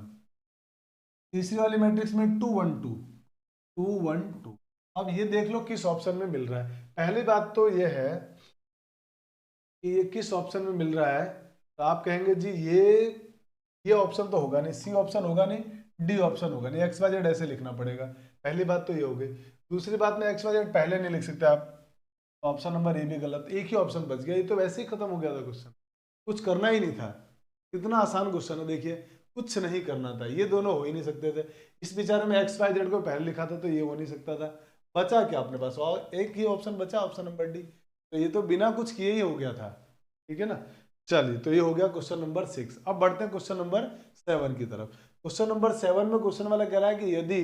तीसरी वाली मैट्रिक्स में 2 1 2 2 1 2। अब ये देख लो किस ऑप्शन में मिल रहा है। पहली बात तो ये है कि ये किस ऑप्शन में मिल रहा है, तो आप कहेंगे जी ये ऑप्शन तो होगा नहीं, सी ऑप्शन होगा नहीं, डी ऑप्शन होगा नहीं, एक्स वाई जेड ऐसे लिखना पड़ेगा। पहली बात तो ये हो गई। दूसरी बात में एक्स वाई जेड पहले नहीं लिख सकते आप, ऑप्शन नंबर ए भी गलत, एक ही ऑप्शन बच गया, ये तो वैसे ही खत्म हो गया था क्वेश्चन, कुछ करना ही नहीं था। कितना आसान क्वेश्चन है देखिए, कुछ नहीं करना था, ये दोनों हो ही नहीं सकते थे। इस बेचारे में एक्स वाई जेड को पहले लिखा था तो ये हो नहीं सकता था। बचा क्या अपने पास, और एक ही ऑप्शन बचा, ऑप्शन नंबर डी, तो ये तो बिना कुछ किए ही हो गया था। ठीक है ना, चलिए तो ये हो गया क्वेश्चन नंबर 6। अब बढ़ते हैं क्वेश्चन नंबर 7 की तरफ। क्वेश्चन नंबर 7 में क्वेश्चन वाला कह रहा है कि यदि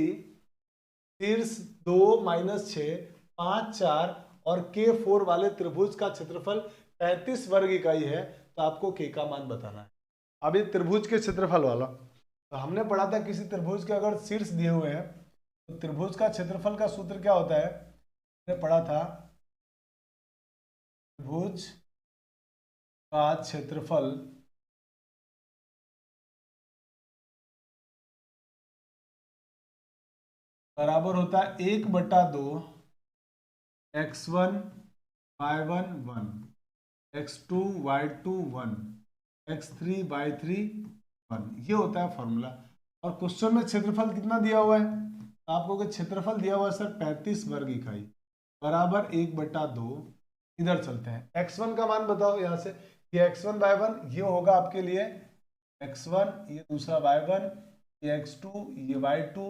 शीर्ष 2 -6 5 4 और K4 वाले त्रिभुज का क्षेत्रफल 35 वर्ग इकाई है तो आपको K का मान बताना है। अब ये त्रिभुज के क्षेत्रफल वाला, तो हमने पढ़ा था किसी त्रिभुज के अगर शीर्ष दिए हुए हैं तो त्रिभुज का क्षेत्रफल का सूत्र क्या होता है, हमने पढ़ा था त्रिभुज का क्षेत्रफल बराबर होता है 1/2 x1 y1 1 x2 y2 1 x3 y3 1, ये होता है फॉर्मूला। और क्वेश्चन में क्षेत्रफल कितना दिया हुआ है, आपको क्षेत्रफल दिया हुआ है सर 35 वर्ग इकाई बराबर 1/2। इधर चलते हैं, x1 का मान बताओ यहाँ से, ये x1 y1 ये होगा आपके लिए x1, ये दूसरा y1, ये x2, ये y2,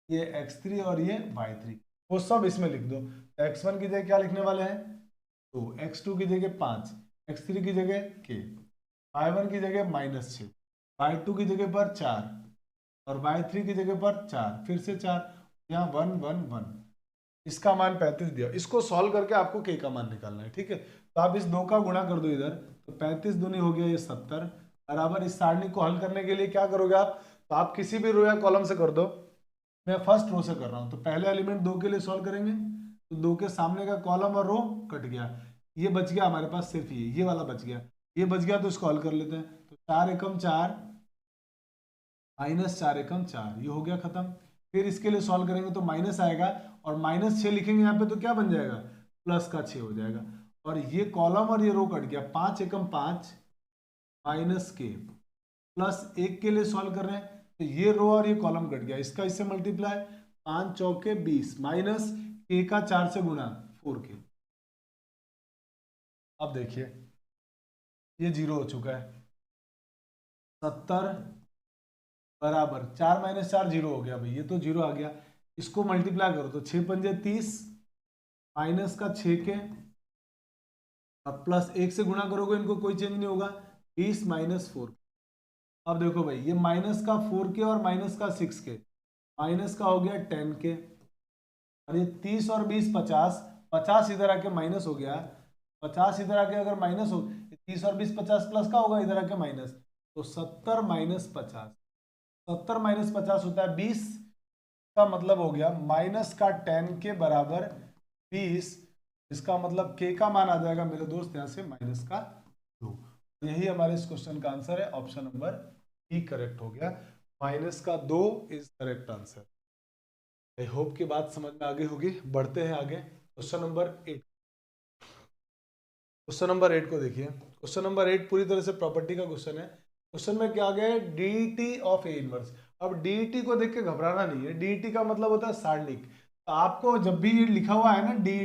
ये x3 और ये y3, वो सब इसमें लिख दो। x1 की जगह क्या लिखने वाले हैं 2, x2 की जगह 5, x3 की जगह k, y1 की जगह -6, y2 की जगह पर 4 और y3 की जगह पर 4, फिर से 4, यहाँ 1 1 1, इसका मान 35 दिया। इसको सॉल्व करके आपको k का मान निकालना है। ठीक है, तो आप इस 2 का गुणा कर दो इधर, तो 35 दूनी हो गया ये 70 बराबर। इस सारणी को हल करने के लिए क्या करोगे आप, तो आप किसी भी रो या कॉलम से कर दो। मैं फर्स्ट रो से कर रहा हूँ, तो पहले एलिमेंट 2 के लिए सॉल्व करेंगे, तो 2 के सामने का कॉलम और रो कट गया, ये बच गया हमारे पास सिर्फ ये वाला बच गया, ये बच गया तो इसको हल कर लेते हैं। तो 4 एकम 4 माइनस 4 एकम 4, ये हो गया खत्म। फिर इसके लिए सॉल्व करेंगे तो माइनस आएगा, और -6 लिखेंगे यहाँ पे तो क्या बन जाएगा, प्लस का 6 हो जाएगा। और ये कॉलम और ये रो कट गया, 5 एकम 5 माइनस के, प्लस 1 के लिए सॉल्व कर रहे हैं तो ये रो और ये कॉलम कट गया, इसका इससे मल्टीप्लाई, 5 चौके 20 माइनस के का 4 से गुणा 4 के। अब देखिए ये 0 हो चुका है, 70 बराबर 4 माइनस 4 0 हो गया भाई, ये तो 0 आ गया। इसको मल्टीप्लाई करो तो 6 पंजे 30 माइनस का 6 के, अब प्लस 1 से गुणा करोगे इनको कोई चेंज नहीं होगा, 20 माइनस 4। अब देखो भाई ये माइनस का 4 के और माइनस का 6 के, माइनस का हो गया 10 के, और ये 30 और 20 50, 50 इधर आके माइनस हो गया, 50 इधर आके अगर माइनस हो, 30 और 20 50 प्लस का होगा इधर आके माइनस, तो 70 माइनस 50, 70 माइनस 50 होता है 20, का मतलब हो गया माइनस का 10 के बराबर 20, इसका मतलब के का मान आ जाएगा मेरे दोस्त यहाँ से माइनस का 2। यही हमारे इस क्वेश्चन का आंसर है, ऑप्शन नंबर ई करेक्ट हो गया, माइनस का 2 is correct answer. I hope की बात समझ में आगे होगी। बढ़ते हैं आगे, क्वेश्चन नंबर 8। क्वेश्चन नंबर 8 को देखिए, क्वेश्चन नंबर 8 पूरी तरह से प्रॉपर्टी का क्वेश्चन है। क्वेश्चन में क्या गया है, डी ऑफ ए इनवर्स। अब डी को देख के घबराना नहीं है, डी का मतलब होता है सारणिक। तो आपको जब भी ये लिखा हुआ है ना डी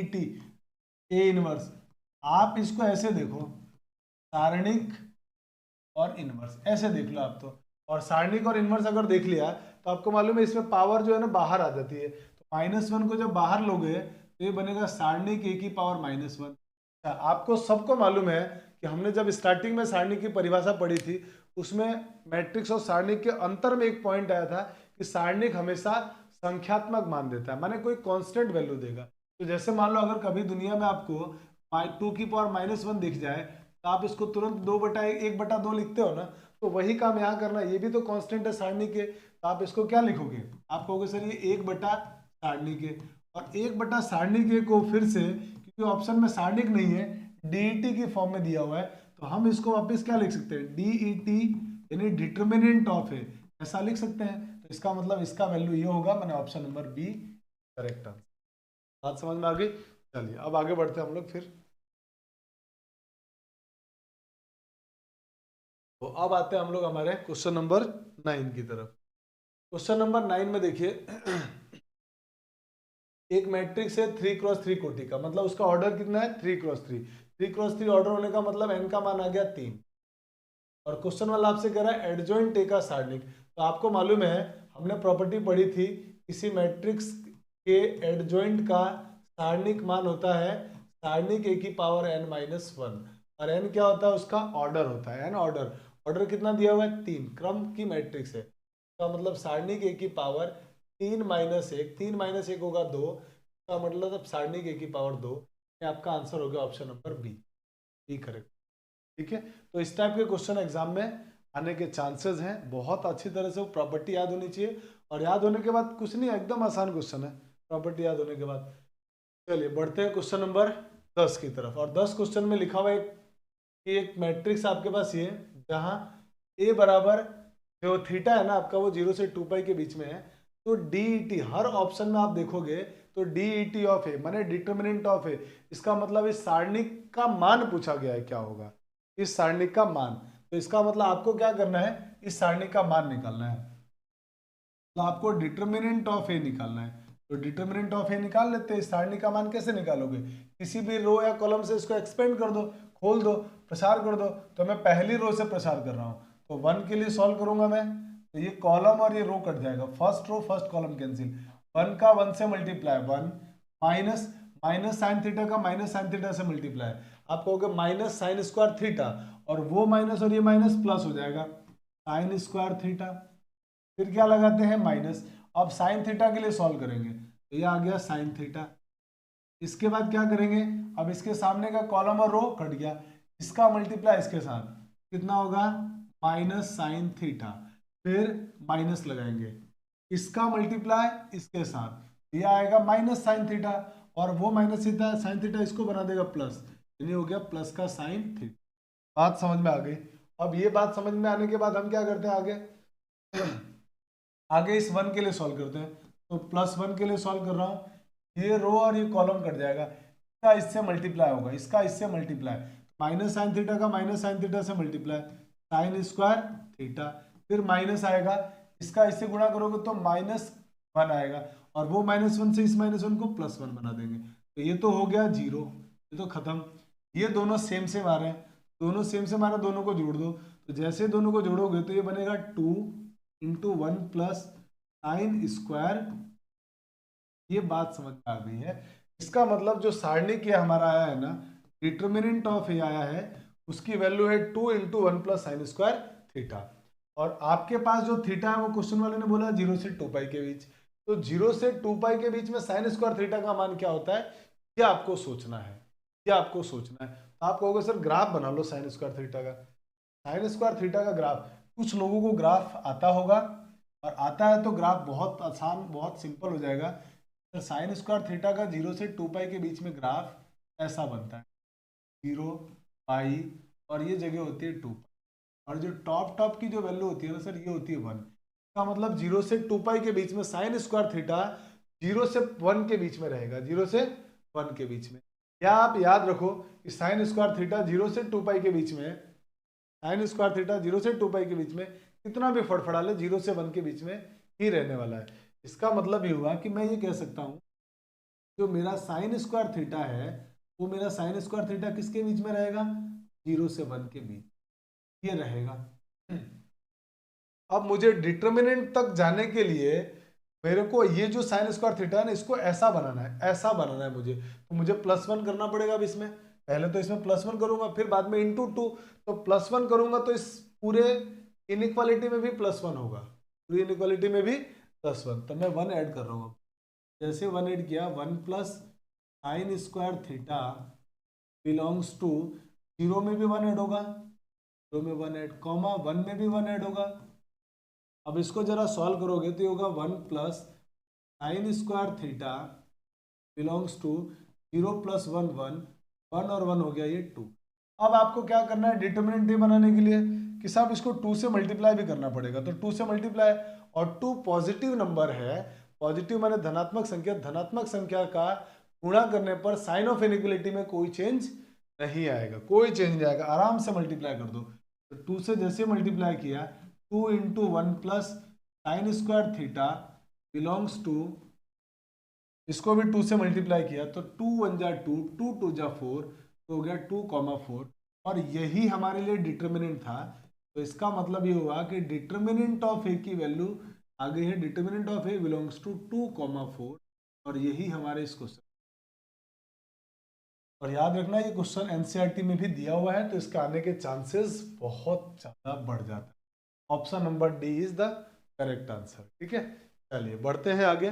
ए इनवर्स, आप इसको ऐसे देखो, सारणिक और इनवर्स, ऐसे देख लो आप तो। और सारणिक और इनवर्स अगर देख लिया तो आपको मालूम है इसमें पावर जो है ना बाहर आ जाती है, तो -1 को जब बाहर लोगे तो ये बनेगा सारणिक ए की पावर -1। आपको सबको मालूम है कि हमने जब स्टार्टिंग में सारणिक की परिभाषा पढ़ी थी, उसमें मैट्रिक्स और सारणिक के अंतर में एक पॉइंट आया था कि सारणिक हमेशा संख्यात्मक मान देता है, माने कोई कांस्टेंट वैल्यू देगा। तो जैसे मान लो अगर कभी दुनिया में आपको 2 की पावर -1 दिख जाए तो आप इसको तुरंत 1/2 लिखते हो ना, तो वही काम यहाँ करना, ये भी तो कांस्टेंट है सारणी के, तो आप इसको क्या लिखोगे, आप कहोगे सर ये 1 सारणी के, और 1 सारणी के को फिर से, क्योंकि ऑप्शन में सारणिक नहीं है, डीईटी की फॉर्म में दिया हुआ है, तो हम इसको वापस क्या लिख सकते हैं, डीईटी यानी डिटर्मिनेंट ऑफ है, ऐसा लिख सकते हैं। तो इसका मतलब इसका वैल्यू ये होगा, मैंने option number B correct answer. बात समझ में आ गई। चलिए अब आगे बढ़ते हैं हम लोग फिर। तो अब आते हैं हम लोग हमारे क्वेश्चन नंबर 9 की तरफ। क्वेश्चन नंबर 9 में देखिए एक मैट्रिक्स है 3x3 कोटि का, मतलब उसका ऑर्डर कितना है 3x3। 3x3 ऑर्डर होने का मतलब n का मान आ गया 3, और क्वेश्चन वाला आपसे कह रहा है एडजॉइंट ए का सारणिक। तो आपको मालूम है हमने प्रॉपर्टी पढ़ी थी, किसी मैट्रिक्स के एडजॉइंट का सारणिक मान होता है सारणिक ए की पावर n-1, और n क्या होता है, उसका ऑर्डर होता है, n ऑर्डर। ऑर्डर कितना दिया हुआ है 3, क्रम की मैट्रिक्स है, इसका मतलब सारणिक ए की पावर 3 - 1, 3 - 1 होगा 2, इसका मतलब सारणिक ए की पावर 2। ये आपका आंसर हो गया ऑप्शन नंबर बी करेक्ट। ठीक है, तो इस टाइप के क्वेश्चन एग्जाम में आने के चांसेस हैं, बहुत अच्छी तरह से वो प्रॉपर्टी याद होनी चाहिए, और याद होने के बाद कुछ नहीं, एकदम आसान क्वेश्चन है प्रॉपर्टी याद होने के बाद। चलिए बढ़ते हैं क्वेश्चन नंबर 10 की तरफ, और 10 क्वेश्चन में लिखा हुआ है कि एक मैट्रिक्स आपके पास ये, जहां ए बराबर जो थीटा है ना आपका, वो 0 से 2 पाई के बीच में है, तो डीईटी हर ऑप्शन में आप देखोगे तो डीईटी ऑफ ए माने डिटर्मिनेंट ऑफ ए, इसका मतलब इस सारणिक का मान पूछा गया है, क्या होगा इस सारणिक का मान। तो इसका मतलब आपको क्या करना है, इस सारणिक का मान निकालना है, तो आपको डिटर्मिनेंट ऑफ ए निकालना है। तो डिटर्मिनेंट ऑफ ए निकाल लेते हैं। इस सारणी का मान कैसे निकालोगे, किसी भी रो या कॉलम से इसको एक्सपेंड कर दो, खोल दो, प्रसार कर दो। तो मैं पहली रो से प्रसार कर रहा हूँ, तो 1 के लिए सॉल्व करूंगा मैं, तो ये कॉलम और ये रो कट जाएगा, first row first column cancel, 1 का 1 से multiply 1, minus minus sine theta का माइनस साइन थीटा से मल्टीप्लाई, आप कहोगे माइनस साइन स्क्वायर थीटा, और वो माइनस और ये माइनस प्लस हो जाएगा साइन स्क्वायर थीटा, फिर क्या लगाते हैं माइनस। अब साइन थीटा के लिए सॉल्व करेंगे, तो ये आ गया साइन थीटा। इसके बाद क्या करेंगे, अब इसके सामने का कॉलम और रो कट गया, इसका मल्टीप्लाई इसके साथ कितना होगा माइनस साइन थीटा, फिर माइनस लगाएंगे, इसका मल्टीप्लाई इसके साथ, ये आएगा माइनस साइन थीटा, और वो माइनस थीटा साइन थीटा इसको बना देगा प्लस, यानी हो गया प्लस का साइन थीटा। बात समझ में आ गई। अब ये बात समझ में आने के बाद हम क्या करते हैं आगे, आगे इस 1 के लिए सॉल्व करते हैं। तो +1 के लिए सॉल्व कर रहा हूँ, ये रो और ये कॉलम कट जाएगा, इसका इससे मल्टीप्लाई होगा, इसका इससे मल्टीप्लाई, माइनस साइन थीटा का माइनस साइन थीटा से मल्टीप्लाई, साइन स्क्वायर थीटा, फिर माइनस आएगा, इसका इससे गुणा करोगे तो -1 आएगा, और वो -1 से इस -1 को +1 बना देंगे, तो ये तो हो गया 0, ये तो खत्म। ये दोनों सेम सेम आ रहे हैं, दोनों सेम सेम आ रहे हैं, दोनों को जोड़ दो, तो जैसे दोनों को जोड़ोगे तो ये बनेगा 2 × 1 + साइन स्क्वायर। ये बात समझ में आ गई है। इसका मतलब जो सारणी के हमारा आया है ना, डिटर्मिनेंट ऑफ ए आया है, उसकी वैल्यू है 2 × 1 + साइन स्क्वायर थीटा, और आपके पास जो थीटा है वो क्वेश्चन वाले ने बोला 0 से 2 पाई के बीच, तो 0 से 2 पाई के बीच में साइन स्क्वायर थीटा का मान क्या होता है, ये आपको सोचना है, ये आपको सोचना है। तो आप कहोगे सर ग्राफ बना लो साइन स्क्वायर थीटा का, साइन स्क्वायर थीटा का ग्राफ, कुछ लोगों को ग्राफ आता होगा, और आता है तो ग्राफ बहुत आसान बहुत सिंपल हो जाएगा। तो साइन स्क्वायर थीटा का 0 से 2 पाई के बीच में ग्राफ ऐसा बनता है, 0 पाई, और ये जगह होती है 2 पाई, और जो टॉप की जो वैल्यू होती है ना सर, ये होती है 1। इसका मतलब 0 से 2 पाई के बीच में साइन स्क्वायर थीटा 0 से 1 के बीच में रहेगा, 0 से 1 के बीच में। या आप याद रखो कि साइन स्क्वायर थीटा 0 से 2 पाई के बीच में, साइन स्क्वायर थीटा 0 से 2 पाई के बीच में कितना भी फड़फड़ा ले 0 से 1 के बीच में ही रहने वाला है। इसका मतलब ये हुआ कि मैं ये कह सकता हूँ जो मेरा साइन स्क्वायर थीटा है, वो मेरा साइन स्क्वायर थीटा किसके बीच में रहेगा, 0 से 1 के बीच ये रहेगा। अब मुझे डिटर्मिनेंट तक जाने के लिए मेरे को ये जो साइन स्क्वायर थीटा है ना, इसको ऐसा बनाना है, ऐसा बनाना है मुझे, तो मुझे +1 करना पड़ेगा। अब इसमें पहले तो इसमें +1 करूंगा, फिर बाद में × 2, तो +1 करूंगा तो इस पूरे इनइक्वालिटी में भी +1 होगा, पूरी इनइक्वालिटी में भी +1, तो मैं 1 ऐड कर रहा हूँ। जैसे 1 ऐड किया, 1 + sine square theta belongs to, 0 में भी 1 ऐड होगा, 0 में 1 ऐड, कॉमा 1 में भी 1 ऐड होगा। अब इसको जरा सॉल्व करोगे तो ये होगा 1 + sine square theta belongs to 0 + 1 1, 1 और 1 हो गया ये 2। अब आपको क्या करना है डिटर्मिनेंट बनाने के लिए कि साहब इसको 2 से मल्टीप्लाई भी करना पड़ेगा, तो 2 से मल्टीप्लाई, और 2 पॉजिटिव नंबर है, पॉजिटिव माने धनात्मक संख्या, धनात्मक संख्या का गुणा करने पर साइन ऑफ इनइक्वालिटी में कोई चेंज नहीं आएगा, कोई चेंज नहीं आएगा, आराम से मल्टीप्लाई कर दो। तो 2 से जैसे मल्टीप्लाई किया, 2 × 1 + sine square theta belongs to, इसको भी 2 से मल्टीप्लाई किया तो 2 × 1 = 2, 2 × 2 = 4, तो हो गया 2,4, और यही हमारे लिए डिटर्मिनेंट था। तो इसका मतलब ये हुआ कि डिटर्मिनेंट ऑफ ए की वैल्यू आ गई है, determinant of A belongs to 2,4, और यही हमारे इस क्वेश्चन। और याद रखना ये क्वेश्चन एनसीईआरटी में भी दिया हुआ है, तो इसका आने के चांसेस बहुत ज्यादा बढ़ जाता है। Option number D is the correct answer. ठीक है, चलिए बढ़ते हैं आगे।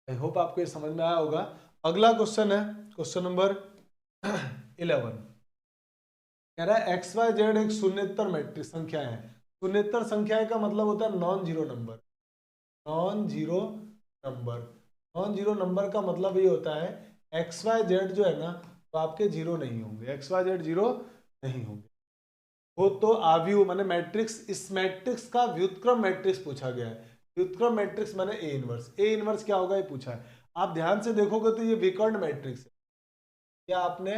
आई होप आपको ये समझ में आया होगा। अगला क्वेश्चन है क्वेश्चन नंबर 11। कह रहा है एक्स वाई जेड एक शून्येतर मैट्रिक्स संख्या है। शून्येतर संख्या का मतलब होता है non zero number, non zero number, non zero number का मतलब ये होता है एक्स वाई जेड जो है ना तो आपके जीरो नहीं होंगे, एक्स वाई जेड जीरो नहीं होंगे। वो तो आव्यूह माने मैट्रिक्स, इस मैट्रिक्स का व्युत्क्रम मैट्रिक्स पूछा गया है। व्युत्क्रम मैट्रिक्स माने ए इनवर्स, ए इनवर्स क्या होगा ये पूछा है। आप ध्यान से देखोगे तो ये विकर्ण मैट्रिक्स है। क्या आपने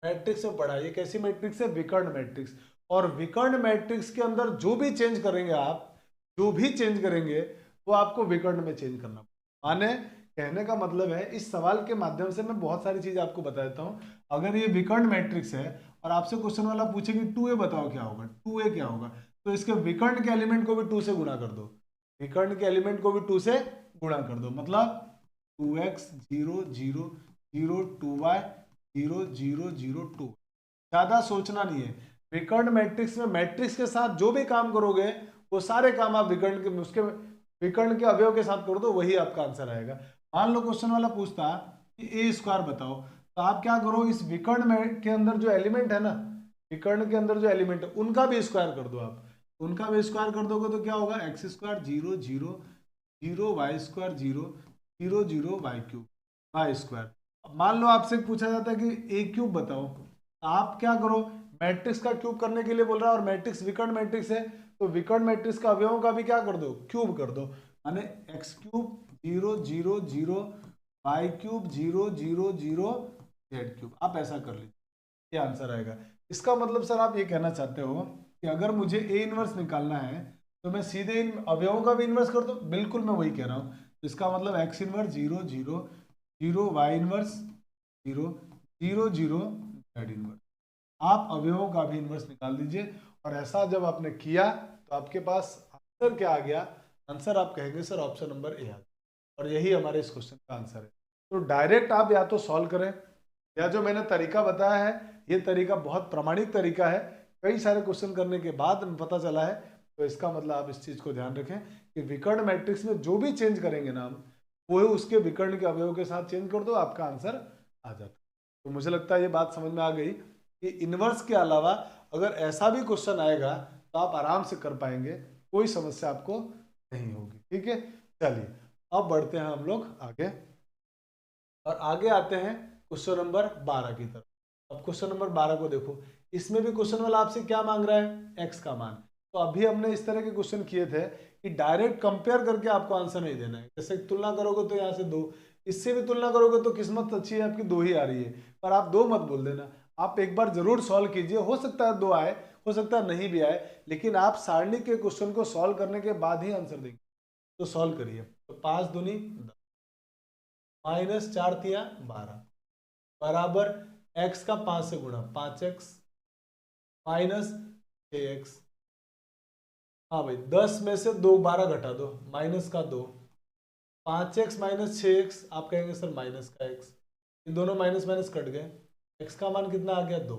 मैट्रिक्स में पढ़ा, ये कैसी मैट्रिक्स है, विकर्ण मैट्रिक्स। और विकर्ण मैट्रिक्स के अंदर जो भी चेंज करेंगे आप, जो भी चेंज करेंगे वो आपको विकर्ण में चेंज करना पड़ेगा। माने कहने का मतलब है इस सवाल के माध्यम से मैं बहुत सारी चीज आपको बता देता हूं। अगर ये विकर्ण मैट्रिक्स है और आपसे क्वेश्चन वाला पूछे कि 2a बताओ क्या होगा, 2a क्या होगा, तो इसके विकर्ण के एलिमेंट को भी 2 से गुणा कर दो, विकर्ण के एलिमेंट को भी 2 से गुणा कर दो, मतलब 2x 0 0 0 2y 0 0 0 2। ज्यादा सोचना नहीं है। विकर्ण मैट्रिक्स में मैट्रिक्स के साथ जो भी काम करोगे वो सारे काम आप विकर्ण के उसके विकर्ण के अवयव के साथ कर दो, वही आपका आंसर आएगा। मान लो क्वेश्चन वाला पूछता कि ए स्क्वायर बताओ, तो आप क्या करो, इस विकर्ण में के अंदर जो एलिमेंट है ना, विकर्ण के अंदर जो एलिमेंट है उनका भी स्क्वायर कर दो आप। उनका भी स्क्वायर कर दोगे तो क्या होगा, x square 0 0 0 y square 0 0 0 y cube y square. मान लो आपसे पूछा जाता है कि ए क्यूब बताओ, आप क्या करो, मैट्रिक्स का क्यूब करने के लिए बोल रहा है और मैट्रिक्स विकर्ण मैट्रिक्स है, तो विकर्ण मैट्रिक्स का अवयवों का भी क्या कर दो, क्यूब कर दो, माने x cube 0 0 0 y cube 0 0 0 z cube. आप ऐसा कर लीजिए, ये आंसर आएगा। इसका मतलब सर आप ये कहना चाहते हो कि अगर मुझे ए इनवर्स निकालना है तो मैं सीधे इन अवयवों का भी इनवर्स कर दूं? बिल्कुल मैं वही कह रहा हूं। इसका मतलब x inverse 0 0 0 y inverse 0 0 0 z inverse. आप अवयवों का भी इनवर्स निकाल दीजिए, और ऐसा जब आपने किया तो आपके पास आंसर क्या आ गया, आंसर आप कहेंगे सर ऑप्शन नंबर ए आ गया, और यही हमारे इस क्वेश्चन का आंसर है। तो डायरेक्ट आप या तो सॉल्व करें, या जो मैंने तरीका बताया है ये तरीका बहुत प्रामाणिक तरीका है, कई सारे क्वेश्चन करने के बाद पता चला है। तो इसका मतलब आप इस चीज को ध्यान रखें कि विकर्ण मैट्रिक्स में जो भी चेंज करेंगे ना हम, वो उसके विकर्ण के अवयव के साथ चेंज कर दो, आपका आंसर आ जाता है। तो मुझे लगता है ये बात समझ में आ गई कि इनवर्स के अलावा अगर ऐसा भी क्वेश्चन आएगा तो आप आराम से कर पाएंगे, कोई समस्या आपको नहीं होगी। ठीक है, चलिए अब बढ़ते हैं हम लोग आगे, और आगे आते हैं क्वेश्चन नंबर 12 की तरफ। अब क्वेश्चन नंबर 12 को देखो, इसमें भी क्वेश्चन वाला आपसे क्या मांग रहा है, एक्स का मान। तो अभी हमने इस तरह के क्वेश्चन किए थे कि डायरेक्ट कंपेयर करके आपको आंसर नहीं देना है, जैसे तुलना करोगे तो यहाँ से 2, इससे भी तुलना करोगे तो किस्मत अच्छी है आपकी 2 ही आ रही है, पर आप 2 मत बोल देना, आप एक बार जरूर सॉल्व कीजिए, हो सकता है 2 आए, हो सकता है नहीं भी आए, लेकिन आप सारणी के क्वेश्चन को सॉल्व करने के बाद ही आंसर देंगे। तो सॉल्व करिए। तो 5 दूनी 10 माइनस 4 तिया 12 बराबर x का 5 से गुणा 5x माइनस 6x। हाँ भाई 10 में से 2 12 घटा दो, माइनस का 2, 5x माइनस 6x, आप कहेंगे सर माइनस का x, इन दोनों माइनस माइनस कट गए, x का मान कितना आ गया 2,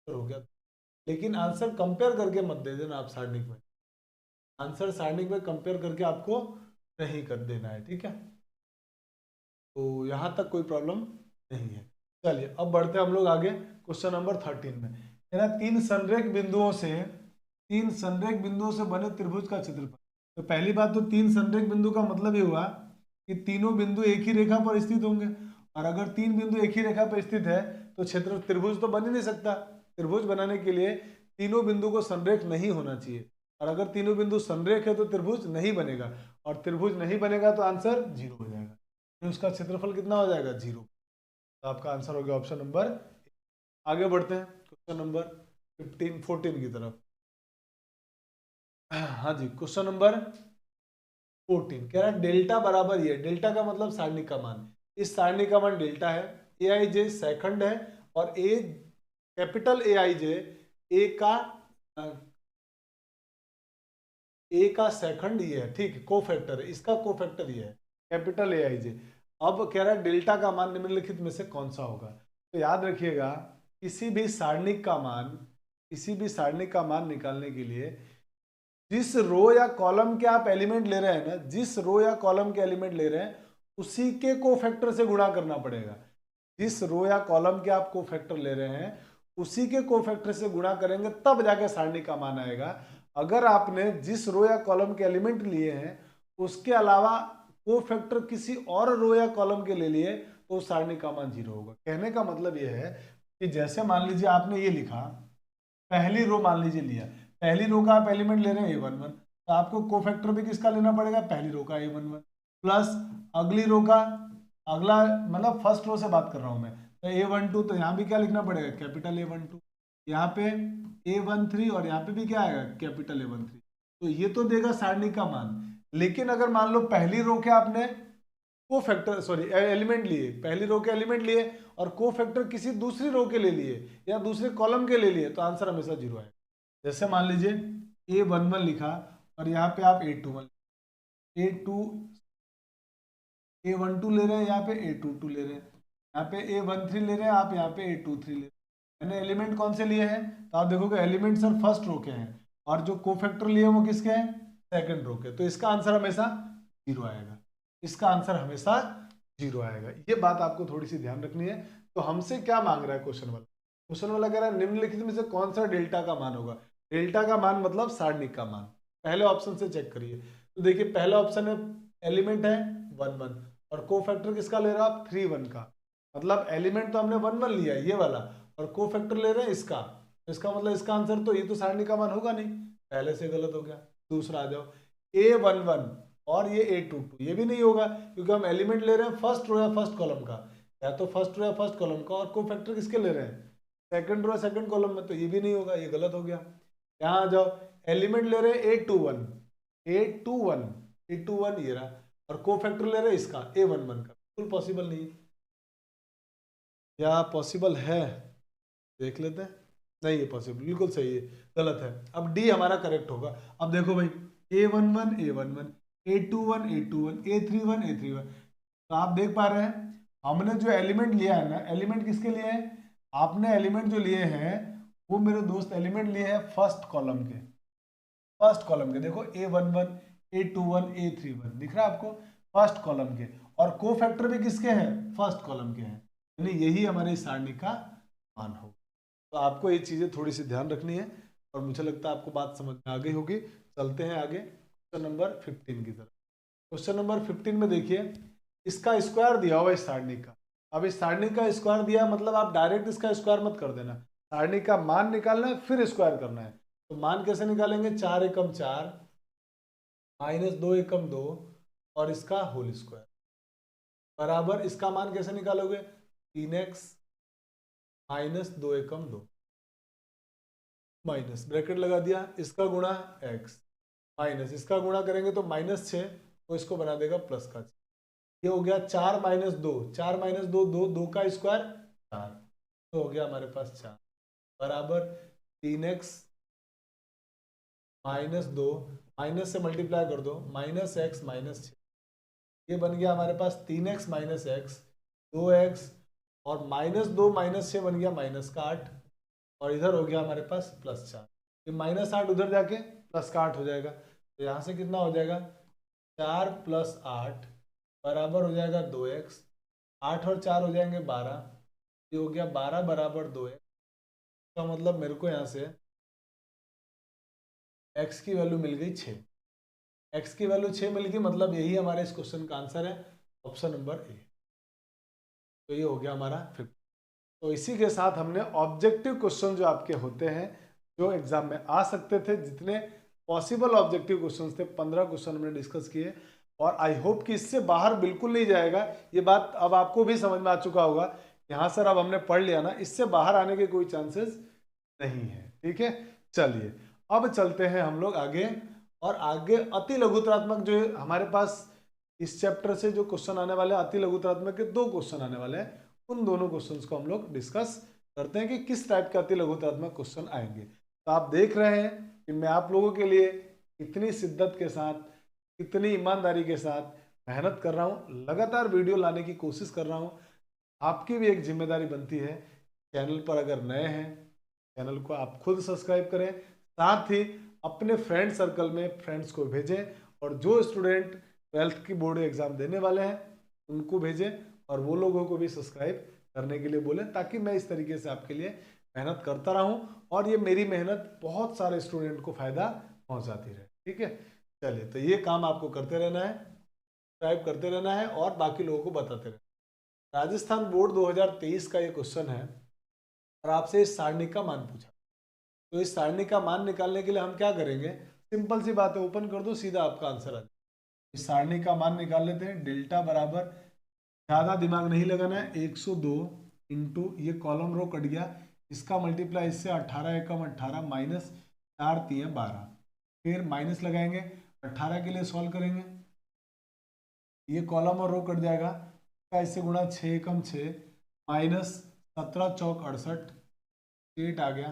तो हो गया। लेकिन आंसर कंपेयर करके मत दे देना आप सारणिक में, आंसर सारणिक में कंपेयर करके आपको नहीं कर देना है, ठीक है। तो यहाँ तक कोई प्रॉब्लम नहीं है। चलिए अब बढ़ते हैं हम लोग आगे क्वेश्चन नंबर 13 में। है ना, तीन संरेख बिंदुओं से बने त्रिभुज का क्षेत्रफल। तो पहली बात तो तीन संरेख बिंदु का मतलब ये हुआ कि तीनों बिंदु एक ही रेखा पर स्थित होंगे, और अगर तीन बिंदु एक ही रेखा पर स्थित है तो क्षेत्र त्रिभुज तो बन ही नहीं सकता। त्रिभुज बनाने के लिए तीनों बिंदु को संरेख नहीं होना चाहिए, और अगर तीनों बिंदु संरेख है तो त्रिभुज नहीं बनेगा, और त्रिभुज नहीं बनेगा तो आंसर 0 हो जाएगा, तो उसका क्षेत्रफल कितना हो जाएगा 0। तो आपका आंसर हो गया ऑप्शन नंबर। आगे बढ़ते हैं क्वेश्चन नंबर 14 की तरफ। हाँ जी, क्वेश्चन नंबर 14 कह रहा है डेल्टा बराबर ये, डेल्टा का मतलब सारणी का मान, इस सारणी का मान डेल्टा है, ए आई जे सेकंड है, और ए कैपिटल ए आई जे ए का सेकंड ये है, ठीक है, कोफैक्टर है, इसका कोफैक्टर ये है कैपिटल ए आई जे। अब कह रहा है डेल्टा का मान निम्नलिखित में से कौन सा होगा। तो याद रखिएगा किसी भी सारणिक का मान निकालने के लिए जिस रो या कॉलम के आप एलिमेंट ले रहे हैं ना, जिस रो या कॉलम के एलिमेंट ले रहे हैं उसी के कोफैक्टर से गुणा करना पड़ेगा। जिस रो या कॉलम के आप कोफैक्टर ले रहे हैं उसी के कोफैक्टर से गुणा करेंगे तब जाके सारणी का मान आएगा। अगर आपने जिस रो या कॉलम के एलिमेंट लिए हैं उसके अलावा कोफैक्टर किसी और रो या कॉलम के ले लिए तो सारणी का मान 0 होगा। कहने का मतलब यह है कि जैसे मान लीजिए आपने ये लिखा, पहली रो मान लीजिए लिया, पहली रो का आप एलिमेंट ले रहे हैं A11, तो आपको कोफैक्टर भी किसका लेना पड़ेगा, पहली रो का A11 प्लस अगली रो का, अगला मतलब फर्स्ट रो से बात कर रहा हूं मैं, तो A12, तो यहाँ भी क्या लिखना पड़ेगा कैपिटल A12, यहाँ पे A13, और यहाँ पे भी क्या आएगा कैपिटल A13। तो ये तो देगा सारणी का मान। लेकिन अगर मान लो पहली रो के आपने कोफैक्टर सॉरी एलिमेंट लिए, पहली रो के एलिमेंट लिए और कोफैक्टर किसी दूसरी रो के ले लिए या दूसरे कॉलम के ले लिए, तो आंसर हमेशा 0 आएगा। जैसे मान लीजिए A11 लिखा और यहाँ पे आप A12 A12 ले रहे हैं, यहाँ पे A22 ले रहे हैं, यहाँ पे A13 ले रहे हैं, आप यहाँ पे A23 ले रहे हैं। मैंने एलिमेंट कौन से लिए हैं, तो आप देखोगे एलिमेंट सर फर्स्ट रो के हैं, और जो कोफैक्टर लिए वो किसके हैं, सेकंड रो के। तो इसका आंसर हमेशा 0 आएगा, इसका आंसर हमेशा 0 आएगा। ये बात आपको थोड़ी सी ध्यान रखनी है। तो हमसे क्या मांग रहा है क्वेश्चन वाला, क्वेश्चन वाला कह रहा है निम्नलिखित में से कौन सा डेल्टा का मान होगा। डेल्टा का मान मतलब सारणिक का मान। पहले ऑप्शन से चेक करिए, तो देखिए पहला ऑप्शन है एलिमेंट है 1 1 और कोफैक्टर किसका ले रहा आप 3 1 का, मतलब एलिमेंट तो हमने 1 1 लिया है ये वाला और कोफैक्टर ले रहे हैं इसका, तो इसका मतलब इसका आंसर तो ये तो सारणी का मान होगा नहीं, पहले से गलत हो गया। दूसरा आ जाओ A11 और ये A22, ये भी नहीं होगा क्योंकि हम एलिमेंट ले रहे हैं फर्स्ट रो या फर्स्ट कॉलम का, या तो फर्स्ट रो या फर्स्ट कॉलम का, और कोफैक्टर किसके ले रहे हैं सेकंड रो सेकंड कॉलम में, तो ये भी नहीं होगा, ये गलत हो गया। यहाँ आ जाओ एलिमेंट ले रहे हैं A21 ये रहा, और कोफैक्टर ले रहे हैं इसका A11 का, बिल्कुल पॉसिबल नहीं है। या पॉसिबल है देख लेते हैं, नहीं है पॉसिबल, बिल्कुल सही है, गलत है। अब डी हमारा करेक्ट होगा। अब देखो भाई A11 A11 A21 A21 A31 A31, तो आप देख पा रहे हैं हमने जो एलिमेंट लिया है ना, एलिमेंट किसके लिए है, आपने एलिमेंट जो लिए हैं वो मेरे दोस्त एलिमेंट लिए हैं फर्स्ट कॉलम के, फर्स्ट कॉलम के देखो A11 A21 A31 दिख रहा है आपको, फर्स्ट कॉलम के, और कोफैक्टर भी किसके हैं फर्स्ट कॉलम के हैं, यानी यही हमारे सारणी का मान होगा। तो आपको ये चीजें थोड़ी सी ध्यान रखनी है और मुझे लगता है आपको बात समझ में आ गई होगी। चलते हैं आगे क्वेश्चन नंबर 15 की तरफ। क्वेश्चन नंबर 15 में देखिए इसका स्क्वायर दिया हुआ इस सारणी का। अब इस सारणी का स्क्वायर दिया मतलब आप डायरेक्ट इसका स्क्वायर मत कर देना, सारणी का मान निकालना है फिर स्क्वायर करना है। तो मान कैसे निकालेंगे, 4 एकम 4 माइनस 2 एकम 2 और इसका होल स्क्वायर बराबर, इसका मान कैसे निकालोगे 3x माइनस 2 एकम 2 माइनस ब्रैकेट लगा दिया, इसका गुणा x माइनस इसका गुणा करेंगे तो -6, तो इसको बना देगा प्लस का 6। ये हो गया 4 माइनस 2 4 माइनस 2 2 2 का स्क्वायर 4, तो हो गया हमारे पास 4 बराबर 3x माइनस 2 माइनस से मल्टीप्लाई कर दो माइनस x माइनस 6, ये बन गया हमारे पास 3x माइनस x 2x और माइनस 2 माइनस 6 बन गया माइनस का 8, और इधर हो गया हमारे पास प्लस 4, ये माइनस 8 उधर जाके प्लस का 8 हो जाएगा, तो यहाँ से कितना हो जाएगा 4 प्लस 8 बराबर हो जाएगा 2x, 8 और 4 हो जाएंगे 12, ये हो गया 12 बराबर 2x, तो मतलब मेरे को यहाँ से x की वैल्यू मिल गई 6, x की वैल्यू 6 मिल गई, मतलब यही हमारे इस क्वेश्चन का आंसर है ऑप्शन नंबर ए। तो ये हो गया हमारा 50। तो इसी के साथ हमने ऑब्जेक्टिव क्वेश्चन जो आपके होते हैं जो एग्जाम में आ सकते थे, जितने पॉसिबल ऑब्जेक्टिव क्वेश्चंस थे 15 क्वेश्चन हमने डिस्कस किए, और आई होप कि इससे बाहर बिल्कुल नहीं जाएगा। ये बात अब आपको भी समझ में आ चुका होगा, यहाँ सर अब हमने पढ़ लिया ना, इससे बाहर आने के कोई चांसेस नहीं है। ठीक है, चलिए अब चलते हैं हम लोग आगे, और आगे अति लघुतरात्मक जो हमारे पास इस चैप्टर से जो क्वेश्चन आने वाले हैं, अति लघुतरात्मक के 2 क्वेश्चन आने वाले हैं, उन दोनों क्वेश्चंस को हम लोग डिस्कस करते हैं कि किस टाइप के अति लघुतरात्मक क्वेश्चन आएंगे। तो आप देख रहे हैं कि मैं आप लोगों के लिए इतनी शिद्दत के साथ, इतनी ईमानदारी के साथ मेहनत कर रहा हूँ, लगातार वीडियो लाने की कोशिश कर रहा हूँ। आपकी भी एक जिम्मेदारी बनती है, चैनल पर अगर नए हैं चैनल को आप खुद सब्सक्राइब करें, साथ ही अपने फ्रेंड सर्कल में फ्रेंड्स को भेजें, और जो स्टूडेंट 12th की बोर्ड एग्जाम देने वाले हैं उनको भेजें, और वो लोगों को भी सब्सक्राइब करने के लिए बोलें, ताकि मैं इस तरीके से आपके लिए मेहनत करता रहूं और ये मेरी मेहनत बहुत सारे स्टूडेंट को फायदा पहुंचाती रहे। ठीक है, चलिए तो ये काम आपको करते रहना है, सब्सक्राइब करते रहना है और बाकी लोगों को बताते रहना। राजस्थान बोर्ड 2023 का ये क्वेश्चन है और आपसे इस सारणी का मान पूछा, तो इस सारणी का मान निकालने के लिए हम क्या करेंगे, सिंपल सी बात है, ओपन कर दो सीधा आपका आंसर आ जाएगा। इस सारणी का मान निकाल लेते हैं, डेल्टा बराबर, ज़्यादा दिमाग नहीं लगाना है, 102 इंटू ये कॉलम रो कट गया, इसका मल्टीप्लाई इससे 18 एकम 18 माइनस 4 3 12, फिर माइनस लगाएंगे 18 के लिए सॉल्व करेंगे, ये कॉलम और रो कट जाएगा, इसका इससे गुणा 6 एकम 6 माइनस 17 चौक 68 8 आ गया,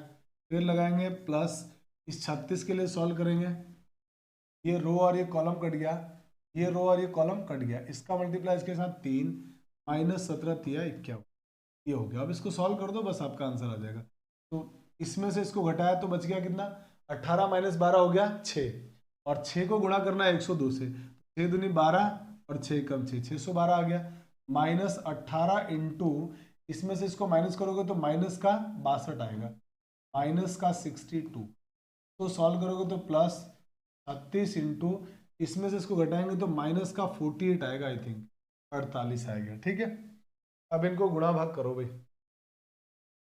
फिर लगाएंगे प्लस इस 36 के लिए सॉल्व करेंगे, ये रो और ये कॉलम कट गया, ये रो और ये कॉलम कट गया, इसका मल्टीप्लाई इसके साथ 3 माइनस 17 3 51, ये हो गया। अब इसको सॉल्व कर दो, बस आपका आंसर आ जाएगा। तो इसमें से इसको घटाया तो बच गया कितना, 18 माइनस 12 हो गया 6, और 6 को गुणा करना है 102 से, 6 दूनी 12 और 6 कम 6 612 आ गया, माइनस 18 इंटू इसमें से इसको माइनस करोगे तो माइनस का 62 आएगा, माइनस का 62, तो सॉल्व करोगे तो प्लस 36 इंटू, इसमें से इसको घटाएंगे तो माइनस का 48 आएगा, आई थिंक 48 आएगा। ठीक है, अब इनको गुणा भाग करो भाई,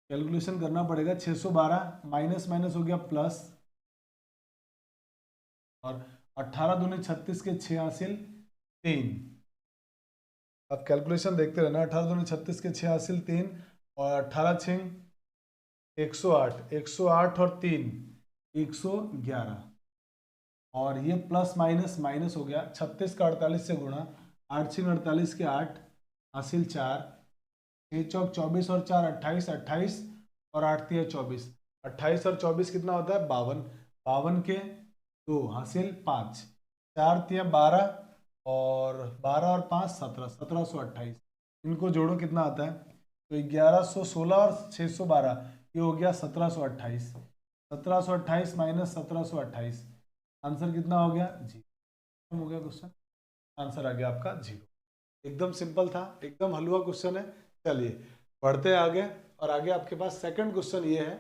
कैलकुलेशन करना पड़ेगा। 612 माइनस माइनस हो गया प्लस, और 18 दूनी 36 के 6 हासिल 3। अब कैलकुलेशन देखते रहना, 18 दूनी 36 के 6 हासिल 3, और 18 छिंग 108, 108 और 3 111, और ये प्लस माइनस माइनस हो गया। 36 का 48 से गुणा, 8 छिंग 48 के 8 हासिल 4, 6 चौक 24 और 4 28, 28 और 8 तिया 24, 28 और 24 कितना होता है 52, 52 के 2 हासिल 5, 4 तिया 12 और 12 और 5 17, 1728। इनको जोड़ो कितना आता है, तो 1116 और 612 ये हो गया 1728, 1728 माइनस 1728, आंसर कितना हो गया 0 हो गया क्वेश्चन, आंसर आ गया आपका 0। एकदम सिंपल था, एकदम हलवा क्वेश्चन है। चलिए बढ़ते हैं आगे, और आगे आपके पास सेकंड क्वेश्चन ये है,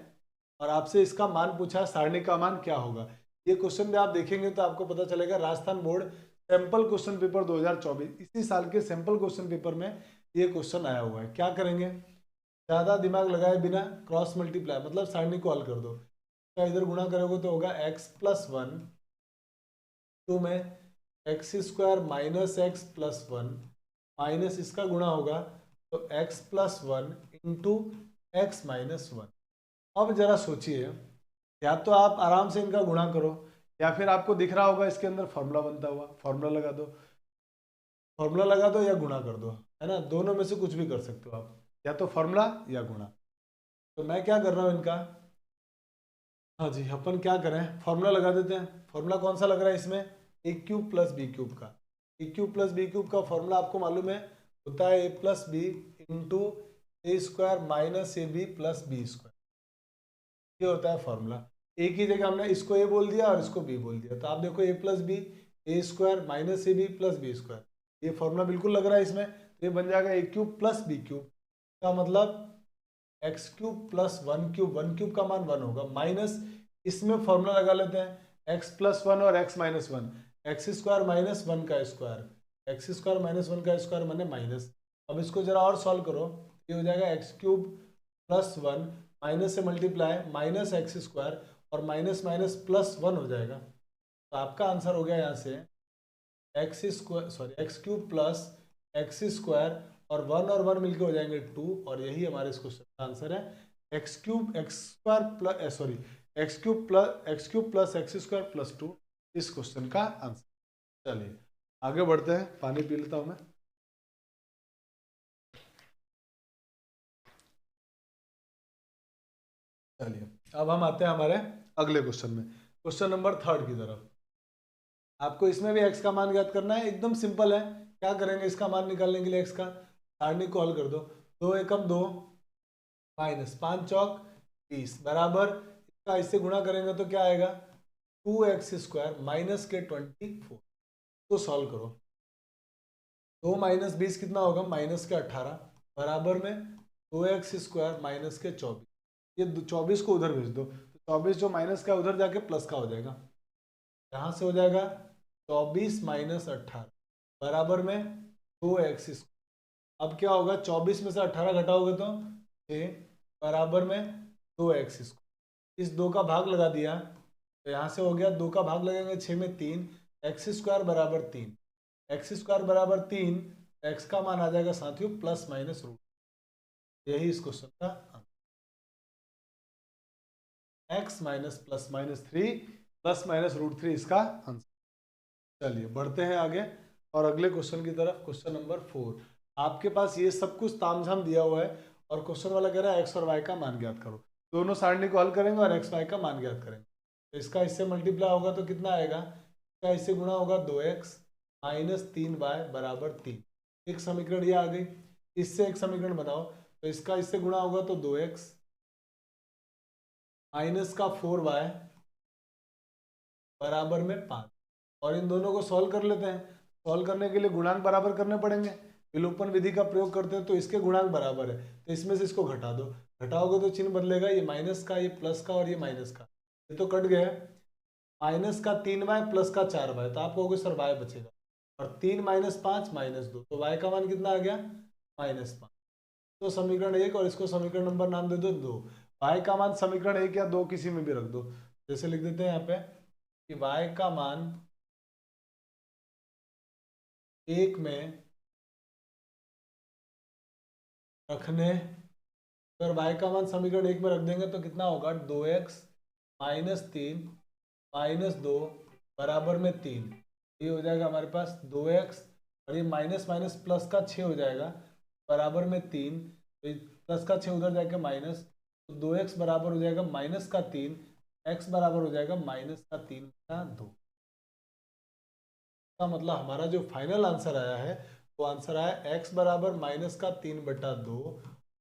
और आपसे इसका मान पूछा है, सारणी का मान क्या होगा। ये क्वेश्चन भी आप देखेंगे तो आपको पता चलेगा Rajasthan board sample question paper 2024, इसी साल के सैंपल क्वेश्चन पेपर में ये क्वेश्चन आया हुआ है। क्या करेंगे, ज्यादा दिमाग लगाए बिना क्रॉस मल्टीप्लाई, मतलब सारणी को हल कर दो। क्या इधर गुणा करोगे तो होगा x प्लस 1, टू में x square minus x plus 1 minus इसका गुणा होगा तो x plus 1 into x minus 1। अब जरा सोचिए, या तो आप आराम से इनका गुणा करो, या फिर आपको दिख रहा होगा इसके अंदर फॉर्मूला बनता हुआ, फॉर्मूला लगा दो, फॉर्मूला लगा दो या गुणा कर दो, है ना, दोनों में से कुछ भी कर सकते हो आप, या तो फॉर्मूला या गुणा। तो मैं क्या कर रहा हूँ इनका, हाँ जी, अपन क्या करें, फॉर्मूला लगा देते हैं। फॉर्मूला कौन सा लग रहा है इसमें, A cube plus B cube का। A cube plus B cube का फॉर्मूला आपको मालूम है, होता है A plus B into A square minus A B plus B square, ये होता है फॉर्मूला। ए की जगह हमने इसको ए बोल दिया और इसको बी बोल दिया, तो आप देखो A plus B, A square minus A B plus B square, ये फॉर्मूला बिल्कुल लग रहा है इसमें, तो ये बन जाएगा A cube plus B cube का मतलब X cube plus 1 cube, 1 cube का मान 1 होगा, माइनस इसमें फॉर्मूला लगा लेते हैं एक्स प्लस 1 और x minus 1, x square minus 1 का स्क्वायर, एक्स स्क्वायर माइनस 1 का स्क्वायर माने माइनस। अब इसको जरा और सॉल्व करो, ये हो जाएगा एक्स क्यूब प्लस 1 माइनस से मल्टीप्लाई माइनस एक्स स्क्वायर और माइनस माइनस प्लस 1 हो जाएगा। तो आपका आंसर हो गया यहाँ से x square sorry x cube plus x square और 1 मिलके हो जाएंगे 2, और यही हमारे इस क्वेश्चन का आंसर है, x cube x square plus sorry x cube plus x square plus 2 इस क्वेश्चन का आंसर। चलिए आगे बढ़ते हैं, पानी पी लेता हूं मैं। चलिए अब हम आते हैं हमारे अगले क्वेश्चन में, क्वेश्चन नंबर 3 की तरफ। आपको इसमें भी एक्स का मान ज्ञात करना है, एकदम सिंपल है। क्या करेंगे इसका मान निकालने के लिए, एक्स का सारणी को हल कर दो, 2 एकम 2 माइनस 5 चौक 20 बराबर, इसका इससे गुणा करेंगे तो क्या आएगा 2x स्क्वायर माइनस के 24। तो सॉल्व करो, 2 माइनस 20 कितना होगा माइनस के 18 बराबर में 2x स्क्वायर माइनस के 24, ये 24 को उधर भेज दो, तो 24 जो माइनस का उधर जाके प्लस का हो जाएगा, यहाँ से हो जाएगा 24 माइनस 18 बराबर में 2x स्क्वायर। अब क्या होगा 24 में से 18 घटाओगे तो 6 बराबर में 2x स्क्वायर, इस 2 का भाग लगा दिया तो यहाँ से हो गया 2 का भाग लगेंगे 6 में 3, एक्स स्क्वायर बराबर 3, एक्स स्क्वायर बराबर 3, एक्स का मान आ जाएगा साथियों प्लस माइनस रूट, यही इस क्वेश्चन का answer, x minus plus minus 3 plus minus root 3 इसका आंसर। चलिए बढ़ते हैं आगे और अगले क्वेश्चन की तरफ, क्वेश्चन नंबर 4। आपके पास ये सब कुछ तामझाम दिया हुआ है और क्वेश्चन वाला कह रहा है एक्स और वाई का मान ज्ञात करो, दोनों सारणी को हल करेंगे और एक्स वाई का मान ज्ञात करेंगे। तो इसका इससे मल्टीप्लाई होगा तो कितना आएगा, इसका इससे गुणा होगा 2x माइनस 3y बराबर 3, एक समीकरण ये आ गई। इससे एक समीकरण बनाओ, तो इसका इससे गुणा होगा तो 2x माइनस का 4y बराबर में 5, और इन दोनों को सॉल्व कर लेते हैं। सॉल्व करने के लिए गुणांक बराबर करने पड़ेंगे, विलोपन विधि का प्रयोग करते हैं तो इसके गुणांक बराबर है, तो इसमें से इसको घटा दो, घटाओगे तो चिन्ह बदलेगा, ये माइनस का ये प्लस का और ये माइनस का, ये तो कट गया। माइनस का 3y प्लस का 4y, तो आप कहोगे सर y बचेगा, और 3 माइनस 5 माइनस 2, तो y का मान कितना आ गया -5। तो समीकरण 1 और इसको समीकरण नंबर नाम दे दो 2। y का मान समीकरण 1 या 2 किसी में भी रख दो, जैसे लिख देते हैं यहाँ पे कि y का मान 1 में रखने, अगर y का मान समीकरण 1 में रख देंगे तो कितना होगा 2x माइनस 3 माइनस 2 बराबर में 3, ये हो जाएगा हमारे पास 2x, और ये माइनस माइनस प्लस का 6 हो जाएगा बराबर में 3, तो प्लस का 6 उधर जाके माइनस, तो 2x बराबर हो जाएगा माइनस का 3, x बराबर हो जाएगा माइनस का 3 का 2। का मतलब हमारा जो फाइनल आंसर आया है वो आंसर आया x बराबर माइनस का 3/2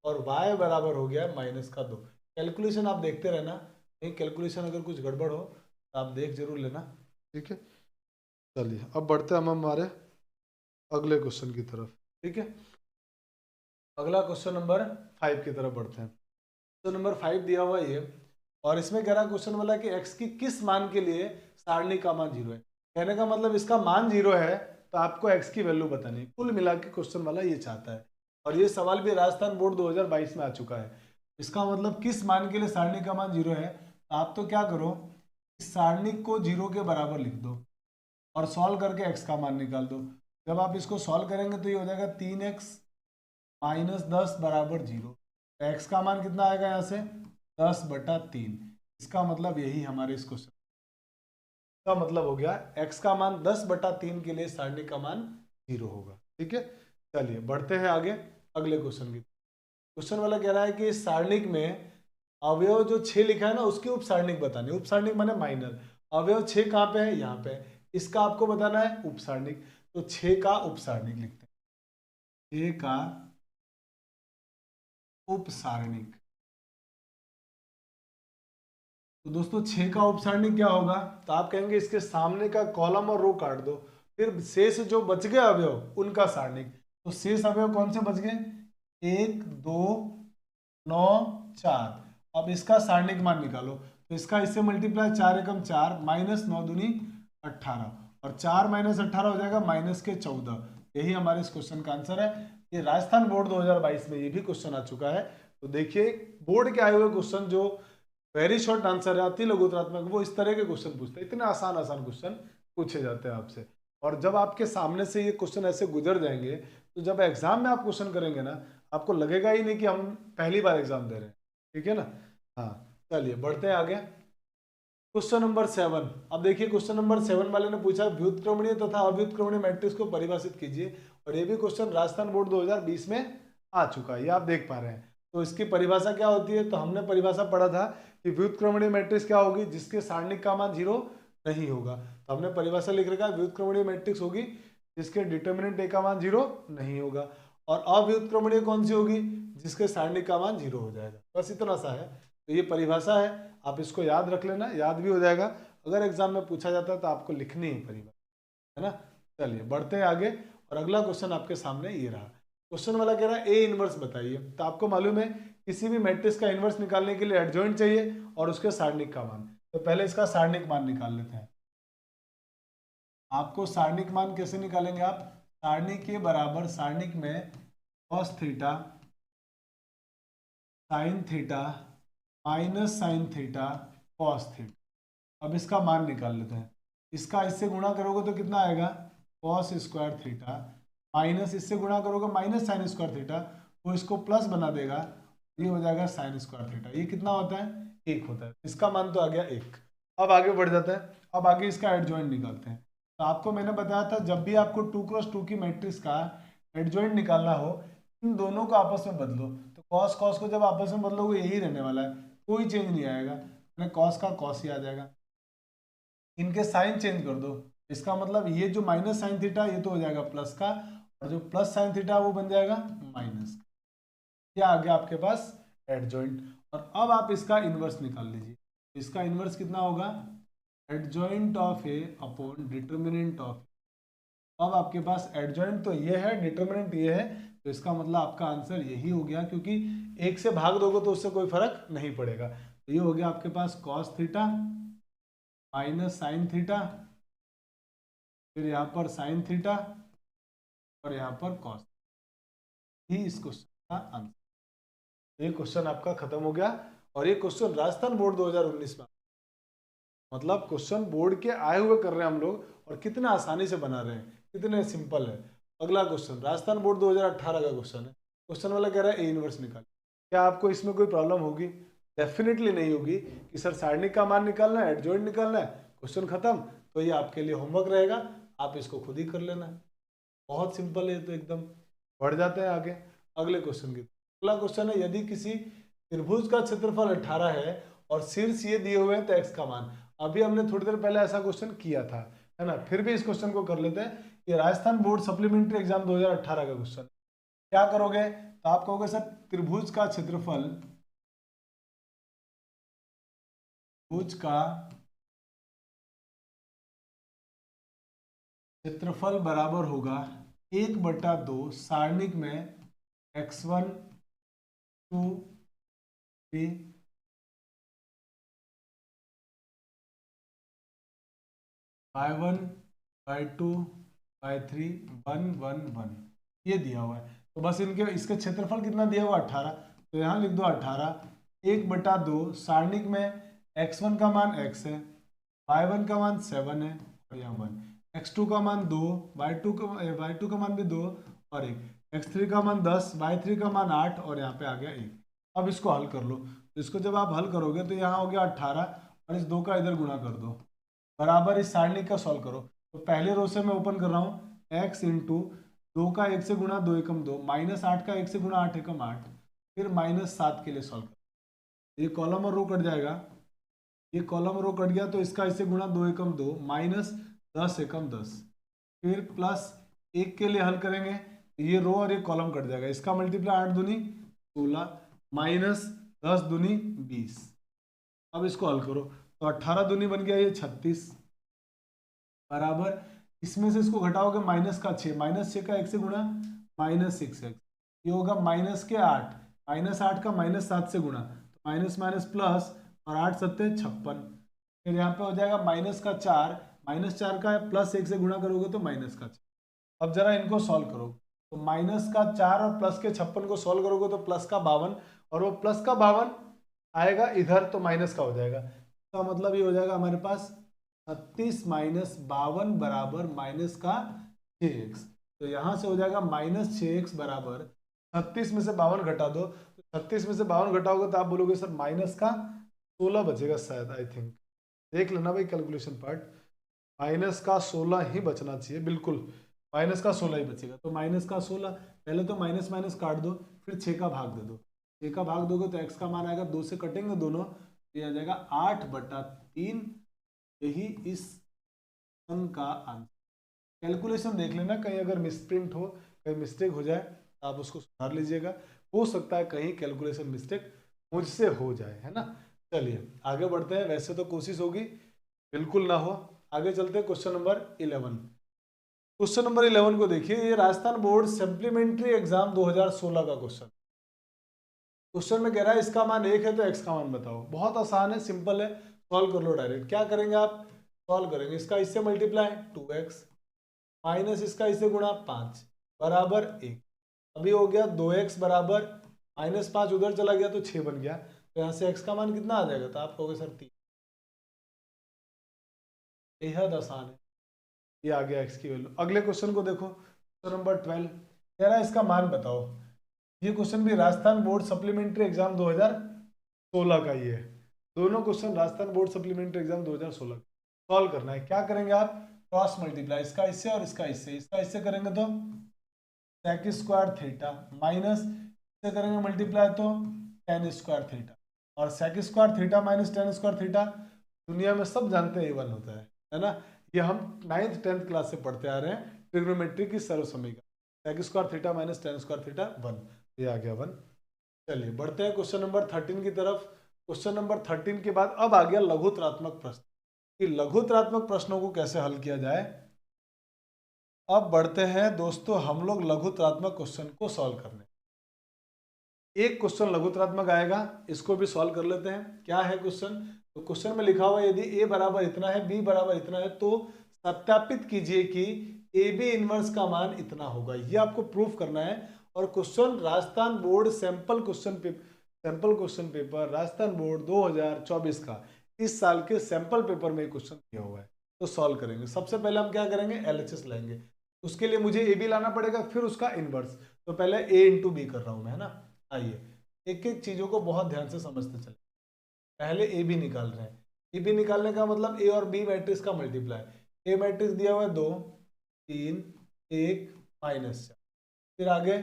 और y बराबर हो गया माइनस का 2। कैलकुलेशन आप देखते रहना, नहीं कैलकुलेशन अगर कुछ गड़बड़ हो तो आप देख जरूर लेना, ठीक है। चलिए अब बढ़ते हैं हम हमारे अगले क्वेश्चन की तरफ, ठीक है। अगला क्वेश्चन नंबर 5 की तरफ बढ़ते हैं। क्वेश्चन नंबर 5 दिया हुआ ये, और इसमें कह रहा क्वेश्चन वाला कि x की किस मान के लिए सारणी का मान 0 है। कहने का मतलब इसका मान 0 है तो आपको x की वैल्यू बतानी है। कुल मिला के क्वेश्चन वाला ये चाहता है, और ये सवाल भी राजस्थान बोर्ड 2022 में आ चुका है। इसका मतलब किस मान के लिए सारणी का मान 0 है, तो आप तो क्या करो, इस सारणी को 0 के बराबर लिख दो और सॉल्व करके x का मान निकाल दो। जब आप इसको सॉल्व करेंगे तो ये हो जाएगा 3x माइनस 10 बराबर 0। x का मान कितना आएगा यहाँ से 10/3। इसका मतलब यही हमारे इस क्वेश्चन का मतलब हो गया, x का मान 10/3 के लिए सारणी का मान 0 होगा, ठीक है। चलिए बढ़ते हैं आगे अगले क्वेश्चन की। क्वेश्चन वाला कह रहा है कि इस सारणिक में अवयव जो 6 लिखा है ना उसकी उप सारणिक बतानी। उप सारणिक माने माइनर, अवयव 6 कहाँ पे है, यहाँ पे है, इसका आपको बताना है उप सारणिक। तो 6 का उप सारणिक लिखते हैं, 6 का उप सारणिक। तो दोस्तों 6 का उप सारणिक क्या होगा, तो आप कहेंगे इसके सामने का कॉलम और रो काट दो, फिर शेष जो बच गए अवयव उनका सारणिक। तो शेष अवयव कौन से बच गए, 1 2 9 4। अब इसका सारणिक मान निकालो, तो इसका इससे मल्टीप्लाई 4 एकम 4 माइनस 9 दूनी 18, और 4 माइनस 18 हो जाएगा -14। यही हमारे इस क्वेश्चन का आंसर है। ये राजस्थान बोर्ड 2022 में ये भी क्वेश्चन आ चुका है। तो देखिए बोर्ड के आए हुए क्वेश्चन जो वेरी शॉर्ट आंसर है, अति लघुतरात्मक, वो इस तरह के क्वेश्चन पूछते हैं। इतने आसान आसान क्वेश्चन पूछे जाते हैं आपसे, और जब आपके सामने से ये क्वेश्चन ऐसे गुजर जाएंगे तो जब एग्जाम में आप क्वेश्चन करेंगे ना, आपको लगेगा ही नहीं कि हम पहली बार एग्जाम दे रहे हैं, ठीक है ना। हाँ चलिए बढ़ते हैं आगे। Question number 7। अब देखिए क्वेश्चन नंबर 7 वाले ने पूछा व्युत्क्रमणीय तथा अव्युत्क्रमणीय मैट्रिक्स को परिभाषित कीजिए, और ये भी क्वेश्चन राजस्थान बोर्ड 2020 में आ चुका है, ये आप देख पा रहे हैं। तो इसकी परिभाषा क्या होती है, तो हमने परिभाषा पढ़ा था कि व्युत्क्रमणीय मैट्रिक्स क्या होगी, जिसके सारणिक का मान 0 नहीं होगा। तो हमने परिभाषा लिख रखा है, व्युत्क्रमणीय मैट्रिक्स होगी जिसके डिटर्मिनेंट a का मान 0 नहीं होगा, और अव्युत्क्रमणीय कौन सी होगी, जिसके सारणिक का मान 0 हो जाएगा। बस इतना सा है। तो ये परिभाषा है, आप इसको याद रख लेना, याद भी हो जाएगा। अगर एग्जाम में पूछा जाता है तो आपको लिखनी है परिभाषा, है ना। चलिए बढ़ते हैं आगे, और अगला क्वेश्चन आपके सामने ये रहा। क्वेश्चन वाला कह रहा है ए इनवर्स बताइए। तो आपको मालूम है किसी भी मैट्रिक्स का इनवर्स निकालने के लिए एडजॉइंट चाहिए और उसके सारणिक का मान। तो पहले इसका सारणिक मान निकाल लेते हैं। आपको सारणिक मान कैसे निकालेंगे, आप सारणी के बराबर सारणिक में cos theta sine theta minus sine theta cos theta. अब इसका मान निकाल लेते हैं। इसका इससे गुणा करोगे तो कितना आएगा, कॉस स्क्वायर थीटा, माइनस इससे गुणा करोगे माइनस साइन स्क्वायर थीटा, वो इसको प्लस बना देगा, ये हो जाएगा साइन स्क्वायर थीटा। ये कितना होता है, 1 होता है। इसका मान तो आ गया 1। अब आगे बढ़ जाता है, अब आगे इसका एडजॉइंट निकालते हैं। तो आपको मैंने बताया था जब भी आपको 2x2 की मैट्रिक्स का एडजॉइंट निकालना हो, इन दोनों को आपस में बदलो। तो कॉस कॉस को जब आपस में बदलोगे यही रहने वाला है, कोई चेंज नहीं आएगा। मैंने कॉस का कॉस ही आ जाएगा। इनके साइन चेंज कर दो, इसका मतलब ये जो माइनस साइन थीटा ये तो हो जाएगा प्लस का, और जो प्लस साइन थीटा वो बन जाएगा माइनस का। क्या आ गया आपके पास एडजॉइंट। और अब आप इसका इनवर्स निकाल लीजिए। इसका इनवर्स कितना होगा, adjoint of A upon determinant of. अब आपके पास एडजॉइंट तो ये है, डिटर्मिनेंट ये है, तो इसका मतलब आपका आंसर यही हो गया, क्योंकि 1 से भाग दोगे तो उससे कोई फर्क नहीं पड़ेगा। तो ये हो गया आपके पास cos theta minus sine theta, फिर यहाँ पर साइन थीटा और यहाँ पर कॉस, ही इस क्वेश्चन का आंसर। ये क्वेश्चन आपका खत्म हो गया। और ये क्वेश्चन राजस्थान बोर्ड 2019 में, मतलब क्वेश्चन बोर्ड के आए हुए कर रहे हैं हम लोग, और कितना आसानी से बना रहे हैं, कितने सिंपल है। अगला क्वेश्चन राजस्थान बोर्ड 2018 का क्वेश्चन है। क्वेश्चन वाला कह रहा है ए इनवर्स निकाल। क्या आपको इसमें कोई प्रॉब्लम होगी? डेफिनेटली नहीं होगी कि सर सारणिक का मान निकालना है, एडजॉइंट निकालना है, क्वेश्चन खत्म। तो ये आपके लिए होमवर्क रहेगा, आप इसको खुद ही कर लेना है। बहुत सिंपल है, तो एकदम बढ़ जाते हैं आगे अगले क्वेश्चन की। अगला क्वेश्चन है, यदि किसी त्रिभुज का क्षेत्रफल 18 है और शीर्ष ये दिए हुए हैं तो x का मान। अभी हमने थोड़ी देर पहले ऐसा क्वेश्चन किया था, है ना, फिर भी इस क्वेश्चन को कर लेते हैं। ये राजस्थान बोर्ड सप्लीमेंट्री एग्जाम 2018 का क्वेश्चन। क्या करोगे? तो आप कहोगे सर त्रिभुज का क्षेत्रफल, त्रिभुज का क्षेत्रफल बराबर होगा 1/2 सारणिक में x1 2 3 y1 y2 y3 1 1 1 ये दिया हुआ है। तो बस इसके क्षेत्रफल कितना दिया हुआ 18, तो यहाँ लिख दो 18 1/2 सारणिक में x1 का मान x है, y1 का मान 7 है और यहाँ 1, x2 का मान 2, y2 का मान भी 2 और 1, x3 का मान 10, y3 का मान 8 और यहाँ पे आ गया 1। अब इसको हल कर लो। तो इसको जब आप हल करोगे तो यहाँ हो गया 18 और इस 2 का इधर गुणा कर दो, बराबर इस सारणी का सॉल्व करो। तो पहले रो से मैं ओपन कर रहा हूँ, x इंटू 2 का 1 से गुणा 2 एकम 2, माइनस 8 का 1 से गुणा 8 एकम 8, फिर माइनस 7 के लिए सॉल्व करो। ये कॉलम और रो कट जाएगा, ये कॉलम रो कट गया, तो इसका इससे गुणा 2 एकम 2, माइनस 10 एकम 10, फिर प्लस 1 के लिए हल करेंगे, ये रो और ये कॉलम कट जाएगा। इसका मल्टीप्लाई 8 दूनी 16 माइनस 10 दूनी 20। अब इसको हल करो तो 18 दूनी बन गया ये 36, बराबर इसमें से इसको घटाओगे माइनस का 6, माइनस 6 का 1 से गुणा माइनस 6x, ये होगा माइनस के 8, माइनस 8 का माइनस 7 से गुणा, तो माइनस माइनस प्लस और 8 सत्ते 56, फिर यहाँ पे हो जाएगा माइनस का 4, माइनस 4 का प्लस 1 से गुणा करोगे तो माइनस का 4। अब जरा इनको सॉल्व करो, तो माइनस का 4 और प्लस के 56 को सॉल्व करोगे तो प्लस का 52, और वो प्लस का 52 आएगा इधर तो माइनस का हो जाएगा। तो मतलब ये हो जाएगा हमारे पास 36 माइनस 52 बराबर माइनस का 6x। तो यहाँ से हो जाएगा माइनस 6x बराबर 36 में से 52 घटा दो, तो 36 में से 52 घटाओगे तो आप बोलोगे सर माइनस का 16 बचेगा शायद, आई थिंक। देख लेना भाई कैलकुलेशन पार्ट, माइनस का 16 ही बचना चाहिए, बिल्कुल माइनस का 16 ही बचेगा। तो माइनस का 16, पहले तो माइनस माइनस काट दो, फिर 6 का भाग दे दो, 6 का भाग दोगे तो x का मान आएगा 2 से कटेंगे दोनों, ये आ जाएगा 8/3। यही इस सम का आंसर। कैलकुलेशन देख लेना, कहीं अगर मिसप्रिंट हो, कहीं मिस्टेक हो जाए तो आप उसको सुधार लीजिएगा, हो सकता है कहीं कैलकुलेशन मिस्टेक मुझसे हो जाए, है ना। चलिए आगे बढ़ते हैं, वैसे तो कोशिश होगी बिल्कुल ना हो। आगे चलते हैं क्वेश्चन नंबर 11। क्वेश्चन नंबर 11 को देखिए, ये राजस्थान बोर्ड सप्लीमेंट्री एग्जाम 2016 का क्वेश्चन। क्वेश्चन में कह रहा है इसका मान 1 है तो x का मान बताओ। बहुत आसान है, सिंपल है, सॉल्व कर लो डायरेक्ट। क्या करेंगे आप, सॉल्व करेंगे, इसका इससे मल्टीप्लाई 2x माइनस इसका इससे गुणा 5 बराबर 1। अभी हो गया 2x बराबर माइनस 5 उधर चला गया तो 6 बन गया, तो यहाँ से x का मान कितना आ जाएगा, तो आप कहोगे सर 3। बेहद आसान है, ये आ गया x की वैल्यू। अगले क्वेश्चन को देखो, क्वेश्चन नंबर 12 कह रहा है इसका मान बताओ। ये क्वेश्चन भी राजस्थान बोर्ड सप्लीमेंट्री एग्जाम 2016 का ही है। दोनों question Rajasthan board supplementary exam 2016 solve करना है। क्या करेंगे आप, क्रॉस मल्टीप्लाई, इसका इससे और इसका इससे, इसका इससे करेंगे तो sec स्क्वायर थीटा माइनस इससे करेंगे मल्टीप्लाई तो tan स्क्वायर थीटा, और sec square theta minus tan square theta दुनिया में सब जानते हैं A1 होता है ना। ये हम 9th 10th क्लास से पढ़ते आ रहे हैं, ट्रिग्नोमेट्री की सर्व समीकरण। sec square theta minus tan square theta 1, ये आ गया 1। चलिए बढ़ते हैं क्वेश्चन नंबर 13 की तरफ। क्वेश्चन नंबर 13 के बाद अब आ गया लघुत्रात्मक प्रश्न, कि लघुत्रात्मक प्रश्नों को कैसे हल किया जाए। अब बढ़ते हैं दोस्तों हम लोग लघुत्रात्मक क्वेश्चन को सॉल्व करने। एक क्वेश्चन लघुत्रात्मक आएगा, इसको भी सॉल्व कर लेते हैं। क्या है क्वेश्चन, तो क्वेश्चन में लिखा हुआ है यदि ए बराबर इतना है, बी बराबर इतना है, तो सत्यापित कीजिए कि ए बी इनवर्स का मान इतना होगा। ये आपको प्रूफ करना है। और question Rajasthan board sample question paper Rajasthan board 2024 का इस साल के सैंपल पेपर में क्वेश्चन दिया हुआ है। तो सॉल्व करेंगे। सबसे पहले हम क्या करेंगे, एलएचएस लेंगे। उसके लिए मुझे ए बी लाना पड़ेगा, फिर उसका इनवर्स। तो पहले ए इंटू बी कर रहा हूं मैं, है ना। आइए एक एक चीजों को बहुत ध्यान से समझते चले। पहले ए बी निकाल रहे हैं। ए बी निकालने का मतलब ए और बी मैट्रिक्स का मल्टीप्लाई। ए मैट्रिक्स दिया हुआ है 2 3 1 -4। फिर आगे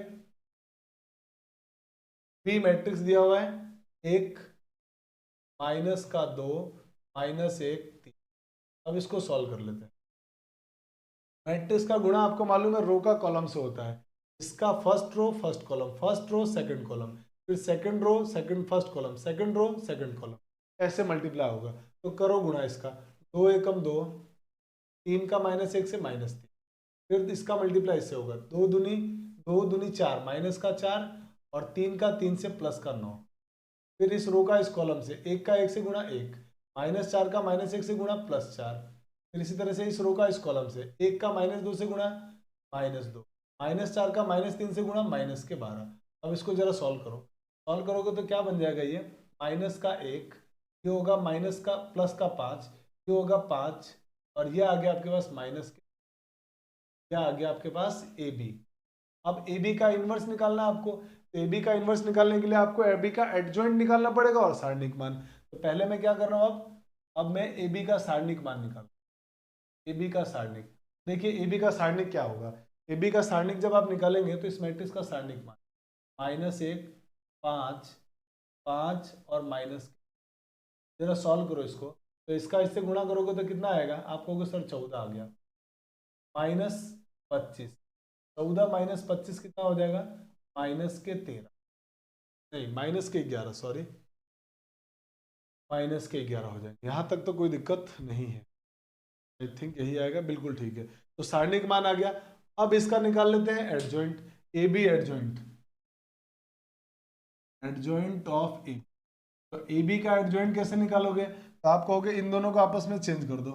बी मैट्रिक्स दिया हुआ है 1 -2 -1 3। अब इसको सॉल्व कर लेते हैं। मैट्रिक्स का गुणा आपको मालूम है रो का कॉलम से होता है। इसका first row first column, first row second column, फिर second row second first column, second row second column, ऐसे मल्टीप्लाई होगा। तो करो गुणा इसका, 2 एकम 2, 3 का -1 से -3। फिर इसका मल्टीप्लाई इससे होगा, 2 दूनी 4, माइनस का 4, और 3 का 3 से प्लस का 9। फिर इस रो का इस कॉलम से 1 का 1 से गुणा 1, -4 का -1 से गुणा +4। फिर इसी तरह से इस रो का इस कॉलम से 1 का -2 से गुणा -2, -4 का -3 से गुणा -12। अब इसको जरा सॉल्व करो। सॉल्व करोगे तो क्या बन जाएगा, ये माइनस का 1, ये होगा माइनस का प्लस का 5, ये होगा 5, और ये आ गया आपके पास माइनस के, ये आ गया आपके पास ए बी। अब ए बी का इनवर्स निकालना है आपको। तो ए बी का इनवर्स निकालने के लिए आपको ए बी का एडजॉइंट निकालना पड़ेगा और सारणिक मान। तो पहले मैं क्या कर रहा हूँ, अब मैं ए बी का सारणिक मान निकाल, ए बी का सारणिक। देखिए ए बी का सारणिक क्या होगा। ए बी का सारणिक जब आप निकालेंगे तो इस मैट्रिक्स का सारणिक मान -1 5 5 और माइनस। जरा सॉल्व करो इसको। तो इसका इससे गुणा करोगे तो कितना आएगा, आप कहोगे सर 14 आ गया, -25। 14 -25 कितना हो जाएगा, -13, नहीं -11, सॉरी, -11 हो जाएंगे। यहाँ तक तो कोई दिक्कत नहीं है, आई थिंक यही आएगा, बिल्कुल ठीक है। तो सारणिक मान आ गया। अब इसका निकाल लेते हैं adjoint, A B adjoint, adjoint of A. तो ए बी का एडजॉइंट कैसे निकालोगे, तो आप कहोगे इन दोनों को आपस में चेंज कर दो।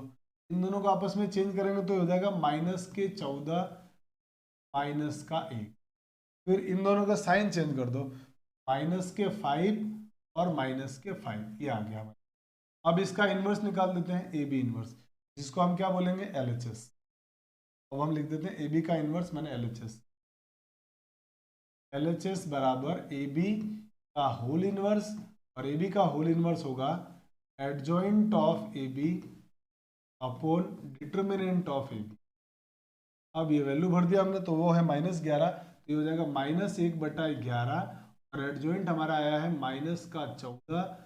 इन दोनों को आपस में चेंज करेंगे तो हो जाएगा -14 -1। फिर इन दोनों का साइन चेंज कर दो, -5 और -5, ये आ गया हमारे। अब इसका इनवर्स निकाल देते हैं, ए बी इनवर्स, जिसको हम क्या बोलेंगे, एलएचएस। अब हम लिख देते हैं ए बी का इनवर्स माने एलएचएस। एलएचएस बराबर ए बी का होल इनवर्स, और ए बी का होल इनवर्स होगा adjoint of A B upon determinant of A B. अब ये वैल्यू भर दिया हमने, तो वो है -11, तो ये हो जाएगा -1/11, और एडजॉइंट हमारा आया है -14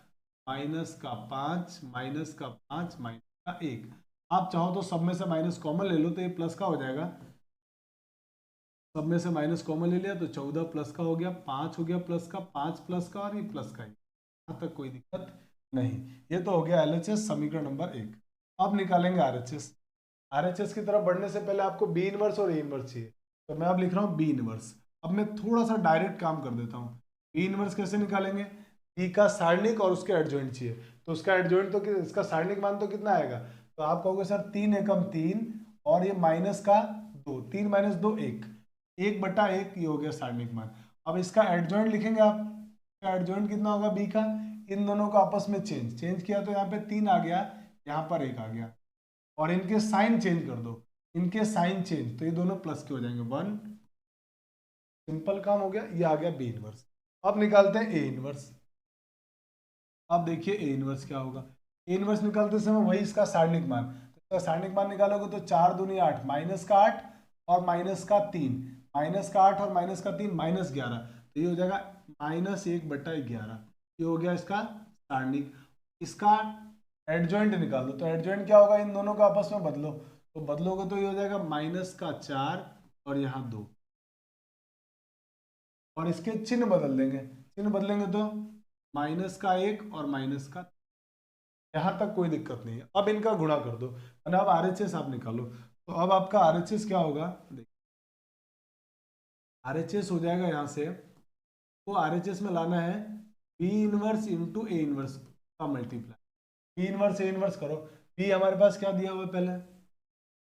-5 -5 आप चाहो तो सब में से माइनस कॉमन ले लो, तो ये प्लस का हो जाएगा। सब में से माइनस कॉमन ले लिया तो 14 प्लस का हो गया, 5 हो गया प्लस का, 5 प्लस का, और ये प्लस का ही। यहाँ तक कोई दिक्कत नहीं। ये तो हो गया एलएचएस समीकरण नंबर 1। अब निकालेंगे आरएचएस। आरएचएस की तरफ बढ़ने से पहले आपको बी इनवर्स और ए इनवर्स चाहिए, तो मैं अब लिख रहा हूँ बी इनवर्स। अब मैं थोड़ा सा डायरेक्ट काम कर देता हूँ। बी इनवर्स कैसे निकालेंगे, बी का सारणिक और उसके एडजॉइंट चाहिए, तो उसका एडजॉइंट तो इसका सारणिक मान तो कितना आएगा, तो आप कहोगे सर 3 एकम 3, और ये माइनस का 2, 3 - 2 1, 1/1, ये हो गया सारणिक मान। अब इसका एडजॉइंट लिखेंगे आप, एडजॉइंट कितना होगा बी का, इन दोनों को आपस में चेंज किया तो यहाँ पे 3 आ गया, यहाँ पर 1 आ गया, और इनके साइन चेंज कर दो, इनके साइन चेंज, तो ये दोनों प्लस के हो जाएंगे 1। सिंपल काम हो गया, ये आ गया बी इनवर्स। अब निकालते हैं ए इनवर्स। अब देखिए ए इनवर्स क्या होगा। ए इनवर्स निकालते समय वही इसका सारणिक मान, तो इसका सारणिक मान निकालोगे तो 4 दूनी 8, -8 और -3, -8 और -3 -11, तो ये हो जाएगा -1/11। ये हो गया इसका सारणिक। इसका एडजॉइंट निकाल दो, तो एडजॉइंट क्या होगा, इन दोनों को आपस में बदलो, तो बदलोगे तो ये हो जाएगा -4 और यहाँ 2, और इसके चिन्ह बदल देंगे। चिन्ह बदलेंगे तो -1 और -, यहां तक कोई दिक्कत नहीं है। अब इनका गुणा कर दो, और अब आरएचएस आप निकालो। तो अब आपका आरएचएस क्या होगा, देखिए आरएचएस हो जाएगा यहाँ से, तो आरएचएस में लाना है B inverse into A inverse का multiply. B inverse A inverse करो। बी हमारे पास क्या दिया हुआ है, पहले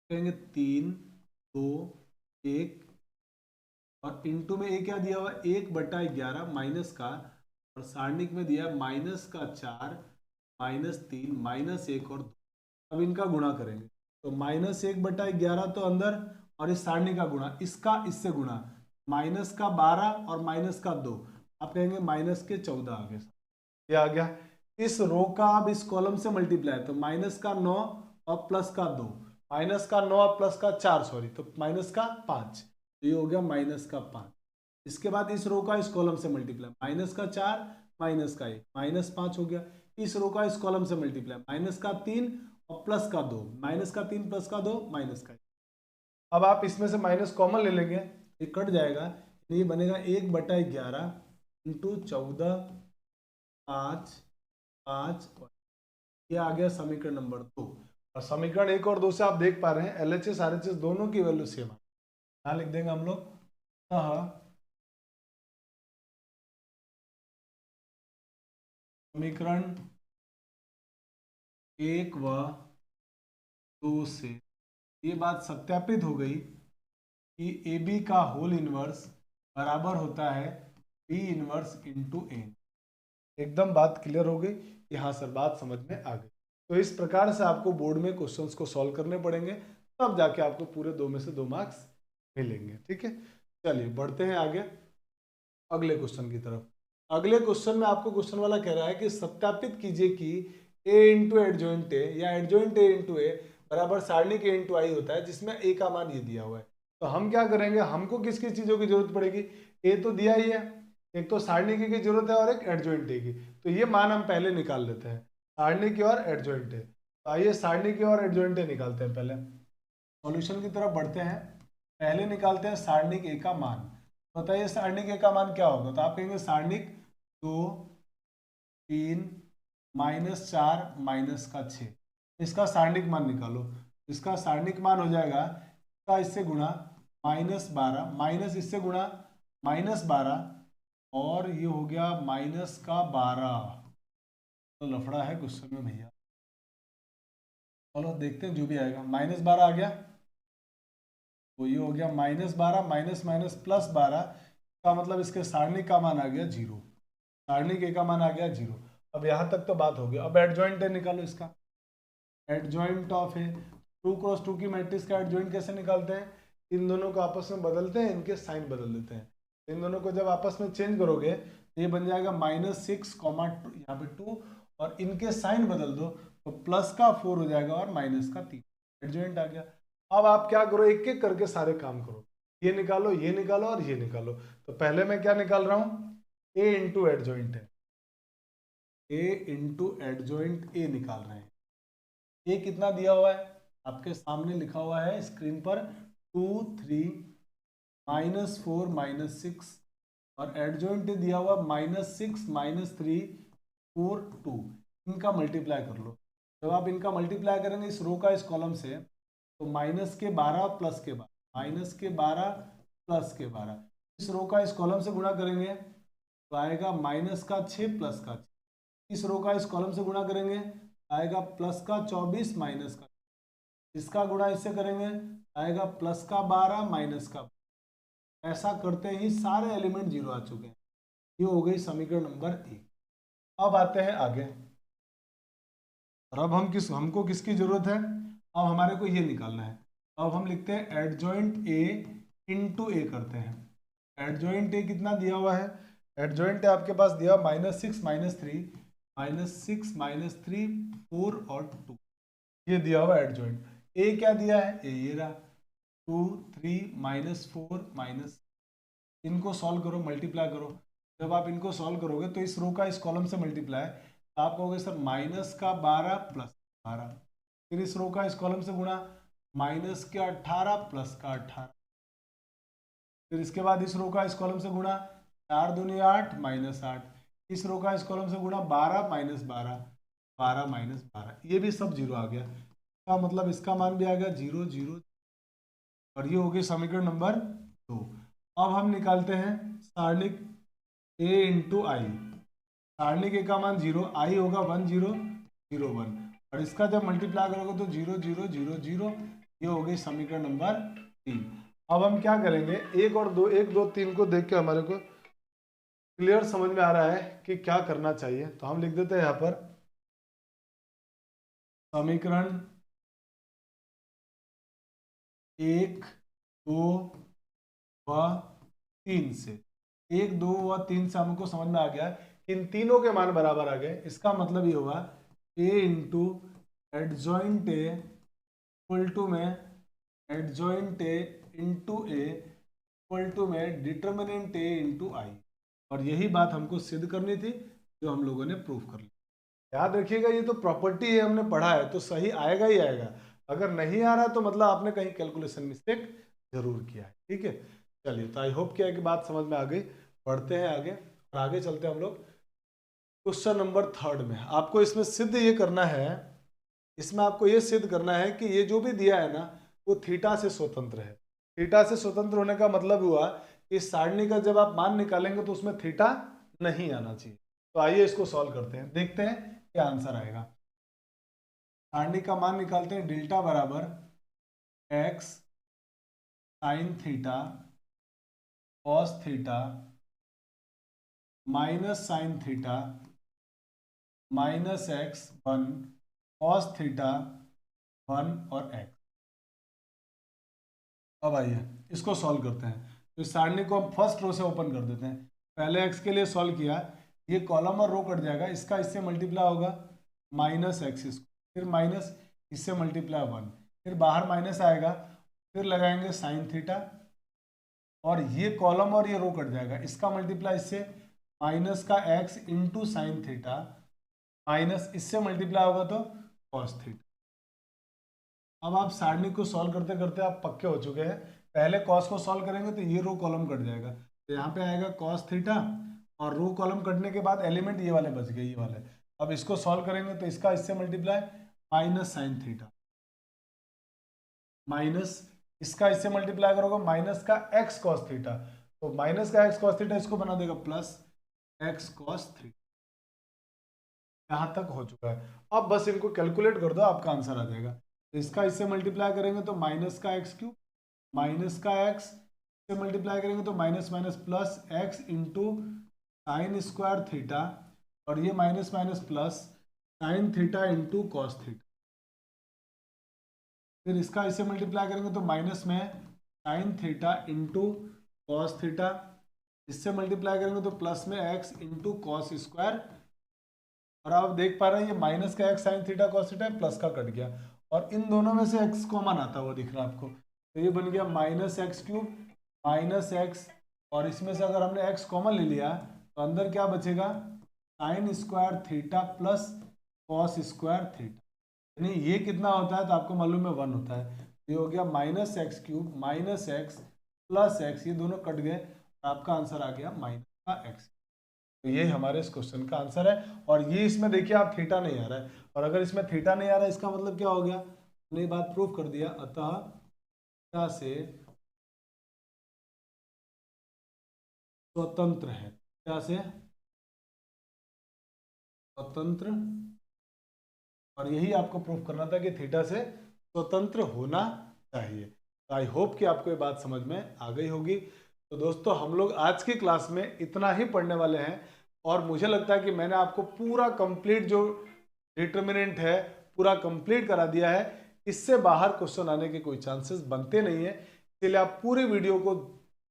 कहेंगे 3 2 1 और इनटू में ए क्या दिया हुआ है 1/11 माइनस का, और सारणिक में दिया -4 -3 -1 और 2। अब इनका गुणा करेंगे तो -1/11 तो अंदर, और इस सारणी का गुणा, इसका इससे गुणा, -12 और -2, आप कहेंगे -14 आ गया, ये आ गया। इस रो का अब इस कॉलम से मल्टीप्लाई, तो -9 और +2, -9 और +4 सॉरी, तो -5, तो ये हो गया -5। इसके बाद इस रो का इस कॉलम से मल्टीप्लाई, -4 -1 -5 हो गया। इस रो का इस कॉलम से मल्टीप्लाई, -3 और +2, -3 +2 -1। अब आप इसमें से माइनस कॉमन ले लेंगे, ये कट जाएगा, ये बनेगा 1/11 इंटू 14 5 5, ये आ गया समीकरण नंबर 2। और समीकरण 1 और 2 से आप देख पा रहे हैं LHS RHS दोनों की वैल्यू सेम है। यहाँ लिख देंगे हम लोग, समीकरण 1 व 2 से ये बात सत्यापित हो गई कि AB का होल इनवर्स बराबर होता है B इनवर्स इंटू ए। एकदम बात क्लियर हो गई, यहाँ सर बात समझ में आ गई। तो इस प्रकार से आपको बोर्ड में क्वेश्चंस को सॉल्व करने पड़ेंगे, तब जाके आपको पूरे 2 में से 2 मार्क्स मिलेंगे। ठीक है, चलिए बढ़ते हैं आगे अगले क्वेश्चन की तरफ। अगले क्वेश्चन में आपको क्वेश्चन वाला कह रहा है कि सत्यापित कीजिए कि a इंटू एडजॉइंट ए या एडजॉइंट ए इंटू ए बराबर सारणी के इंटू आई होता है, जिसमें a का मान ये दिया हुआ है। तो हम क्या करेंगे, हमको किस किस चीजों की जरूरत पड़ेगी, a तो दिया ही है, एक तो सारणी की जरूरत है और एक एडजॉइंट ए की। तो ये मान हम पहले निकाल लेते हैं, सारणी की और एडजॉइंट ए। तो आइए सारणी की और एडजॉइंट ए निकालते हैं। पहले सॉल्यूशन की तरफ बढ़ते हैं, पहले निकालते हैं सारणिक ए का मान। बताइए सारणिक ए का मान क्या होगा, तो आप कहेंगे सारणिक 2 3 -4 -6, इसका सारणिक मान निकालो। इसका सारणिक मान हो जाएगा, इसका इससे गुणा -12 माइनस इससे गुणा -12 और ये हो गया -12। तो लफड़ा है क्वेश्चन में भैया, चलो देखते हैं जो भी आएगा। -12 आ गया, तो ये हो गया -12 माइनस माइनस +12 का मतलब इसके सारणिक का मान आ गया 0, सारणिक ए का मान आ गया 0। अब यहाँ तक तो बात हो गई। अब एडजॉइंट ए निकालो इसका, एडजॉइंट ऑफ ए 2 क्रॉस 2 की मैट्रिक्स का एडजॉइंट कैसे निकालते हैं, इन दोनों को आपस में बदलते हैं, इनके साइन बदल देते हैं। इन दोनों को जब आपस में चेंज करोगे तो ये बन जाएगा -6, यहाँ पे 2 और इनके साइन बदल दो तो +4 हो जाएगा और -3, एडजॉइंट आ गया। अब आप क्या करो, एक एक करके सारे काम करो, ये निकालो ये निकालो और ये निकालो। तो पहले मैं क्या निकाल रहा हूँ, ए इंटू एडजॉइंट है, ए इंटू एडजॉइंट ए निकाल रहे हैं। ए कितना दिया हुआ है, आपके सामने लिखा हुआ है स्क्रीन पर 2 3 -4 -6 और एडजॉइंट दिया हुआ -6 -3 4 2। इनका मल्टीप्लाई कर लो। जब आप इनका मल्टीप्लाई करेंगे इस रो का इस कॉलम से, तो -12 प्लस के 12 -12 प्लस के 12, इस रो का इस कॉलम से गुणा करेंगे तो आएगा -6 प्लस का 6, इस रो का इस कॉलम से गुणा करेंगे आएगा +24 माइनस का, इसका गुणा इससे करेंगे आएगा +12 माइनस का। ऐसा करते ही सारे एलिमेंट 0 आ चुके हैं। ये हो गई समीकरण नंबर 1। अब आते हैं आगे, और अब हमको किसकी जरूरत है, अब हमारे को ये निकालना है। अब हम लिखते हैं एडजॉइंट ए इंटू ए करते हैं। एडजॉइंट ए कितना दिया हुआ है, एडजॉइंट ए आपके पास दिया हुआ -6 -3 4 और 2, ये दिया हुआ एडजॉइंट। ए क्या दिया है, ए ये रहा 2 3 -4 इनको सॉल्व करो, मल्टीप्लाई करो। जब आप इनको सॉल्व करोगे तो इस रो का इस कॉलम से मल्टीप्लाई, तो आप कहोगे सर -12 प्लस 12, फिर इस रो का इस कॉलम से गुणा -18 प्लस का 18, फिर इसके बाद इस रो का इस कॉलम से गुणा 4 दूनी 8 -8, इस रो का इस कॉलम से गुणा 12 -12 12 -12, ये भी सब 0 आ गया। का मतलब इसका मान भी आ गया 0 0, और ये हो गई समीकरण नंबर 2। अब हम निकालते हैं सारणिक a इंटू आई। सारणिक ए का मान 0, आई होगा 1 0 0 1, और इसका जब मल्टीप्लाई करोगे तो 0 0 0 0, ये हो गई समीकरण नंबर 3। अब हम क्या करेंगे, 1 और 2, 1 2 3 को देख के हमारे को क्लियर समझ में आ रहा है कि क्या करना चाहिए, तो हम लिख देते हैं यहाँ पर समीकरण 1 2 व 3 से, 1 2 व 3 से हमको समझ में आ गया कि इन तीनों के मान बराबर आ गए। इसका मतलब ये होगा a into adjoint A equal to में adjoint A into A equal to में डिटर्मिनेंट ए इंटू आई। और यही बात हमको सिद्ध करनी थी, जो हम लोगों ने प्रूफ कर लिया। याद रखिएगा, ये तो प्रॉपर्टी है, हमने पढ़ा है तो सही आएगा ही आएगा। अगर नहीं आ रहा तो मतलब आपने कहीं कैलकुलेशन मिस्टेक जरूर किया है। ठीक है, चलिए, तो आई होप क्या है कि बात समझ में आ गई। पढ़ते हैं आगे, और आगे चलते हैं हम लोग क्वेश्चन नंबर 3 में। आपको इसमें सिद्ध ये करना है, इसमें आपको ये सिद्ध करना है कि ये जो भी दिया है ना वो थीटा से स्वतंत्र है। थीटा से स्वतंत्र होने का मतलब हुआ कि सारणी का जब आप मान निकालेंगे तो उसमें थीटा नहीं आना चाहिए। तो आइए इसको सॉल्व करते हैं, देखते हैं क्या आंसर आएगा। सारणी का मान निकालते हैं, डेल्टा बराबर x sine theta cos theta minus sine theta minus x 1 cos theta 1 और x। अब आइए इसको सॉल्व करते हैं। तो इस सारणी को हम फर्स्ट रो से ओपन कर देते हैं। पहले x के लिए सॉल्व किया, ये कॉलम और रो कट जाएगा, इसका इससे मल्टीप्लाई होगा माइनस एक्स स्क्वायर, फिर माइनस इससे मल्टीप्लाई 1, फिर बाहर माइनस आएगा, फिर लगाएंगे साइन थीटा, और ये कॉलम और ये रो कट जाएगा, इसका मल्टीप्लाई इससे माइनस का x into sine theta minus इससे मल्टीप्लाई होगा तो कॉस थीटा। अब आप सारणी को सॉल्व करते करते आप पक्के हो चुके हैं। पहले कॉस को सॉल्व करेंगे तो ये रो कॉलम कट जाएगा, तो यहाँ पे आएगा कॉस थीटा, और रो कॉलम कटने के बाद एलिमेंट ये वाले बच गए, ये वाले। अब इसको सॉल्व करेंगे तो इसका इससे multiply minus sine theta minus इसका इससे मल्टीप्लाई करोगे माइनस का एक्स कॉस थीटा, तो माइनस का एक्स कॉस थीटा इसको बना देगा प्लस एक्स कॉस थीटा। यहाँ तक हो चुका है। अब बस इनको कैलकुलेट कर दो, आपका आंसर आ जाएगा। तो इसका इससे मल्टीप्लाई करेंगे तो माइनस का एक्स क्यूब माइनस का एक्स से मल्टीप्लाई करेंगे तो minus minus plus x into sine square theta, और ये minus minus plus sine theta into cos theta. फिर इसका इससे मल्टीप्लाई करेंगे तो माइनस में sine theta into cos theta, इससे मल्टीप्लाई करेंगे तो प्लस में एक्स इंटू कॉस स्क्वायर। और आप देख पा रहे हैं ये माइनस का x sine theta cos theta plus का कट गया, और इन दोनों में से एक्स कॉमन आता हुआ दिख रहा है आपको, तो ये बन गया minus x cube minus x, और इसमें से अगर हमने एक्स कॉमन ले लिया तो अंदर क्या बचेगा, sign square theta plus cos square theta. यानी ये कितना होता है तो आपको मालूम है 1 होता है। ये हो गया minus x cube minus x plus x, ये दोनों कट गए, आपका आंसर आ गया माइनस का एक्स। तो ये हमारे इस क्वेश्चन का आंसर है। और ये इसमें देखिए आप थीटा नहीं आ रहा है, और अगर इसमें थीटा नहीं आ रहा है इसका मतलब क्या हो गया, हमने ये बात प्रूफ कर दिया, अतः थीटा से स्वतंत्र है, थीटा से स्वतंत्र। और यही आपको प्रूफ करना था कि थीटा से स्वतंत्र होना चाहिए। तो आई होप कि आपको ये बात समझ में आ गई होगी। तो दोस्तों हम लोग आज की क्लास में इतना ही पढ़ने वाले हैं, और मुझे लगता है कि मैंने आपको पूरा कंप्लीट जो डिटर्मिनेंट है पूरा कंप्लीट करा दिया है। इससे बाहर क्वेश्चन आने के कोई चांसेस बनते नहीं है। इसलिए आप पूरी वीडियो को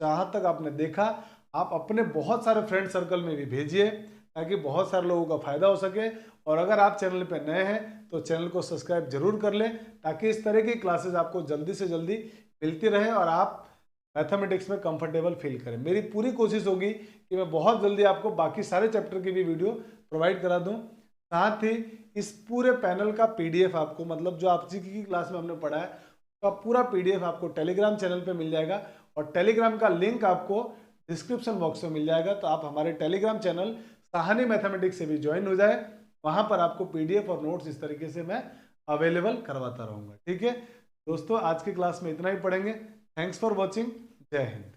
जहाँ तक आपने देखा आप अपने बहुत सारे फ्रेंड सर्कल में भी भेजिए, ताकि बहुत सारे लोगों का फायदा हो सके। और अगर आप चैनल पर नए हैं तो चैनल को सब्सक्राइब जरूर कर लें, ताकि इस तरह की क्लासेस आपको जल्दी से जल्दी मिलती रहे और आप मैथमेटिक्स में कंफर्टेबल फील करें। मेरी पूरी कोशिश होगी कि मैं बहुत जल्दी आपको बाकी सारे चैप्टर की भी वीडियो प्रोवाइड करा दूं। साथ ही इस पूरे पैनल का पीडीएफ आपको, मतलब जो आज की क्लास में हमने पढ़ा है उसका पूरा पीडीएफ आपको टेलीग्राम चैनल पे मिल जाएगा, और टेलीग्राम का लिंक आपको डिस्क्रिप्शन बॉक्स में मिल जाएगा। तो आप हमारे टेलीग्राम चैनल साहनी मैथमेटिक्स से भी ज्वाइन हो जाए, वहां पर आपको पीडीएफ और नोट्स इस तरीके से मैं अवेलेबल करवाता रहूंगा। ठीक है दोस्तों, आज की क्लास में इतना ही पढ़ेंगे। Thanks for watching. जय हिंद।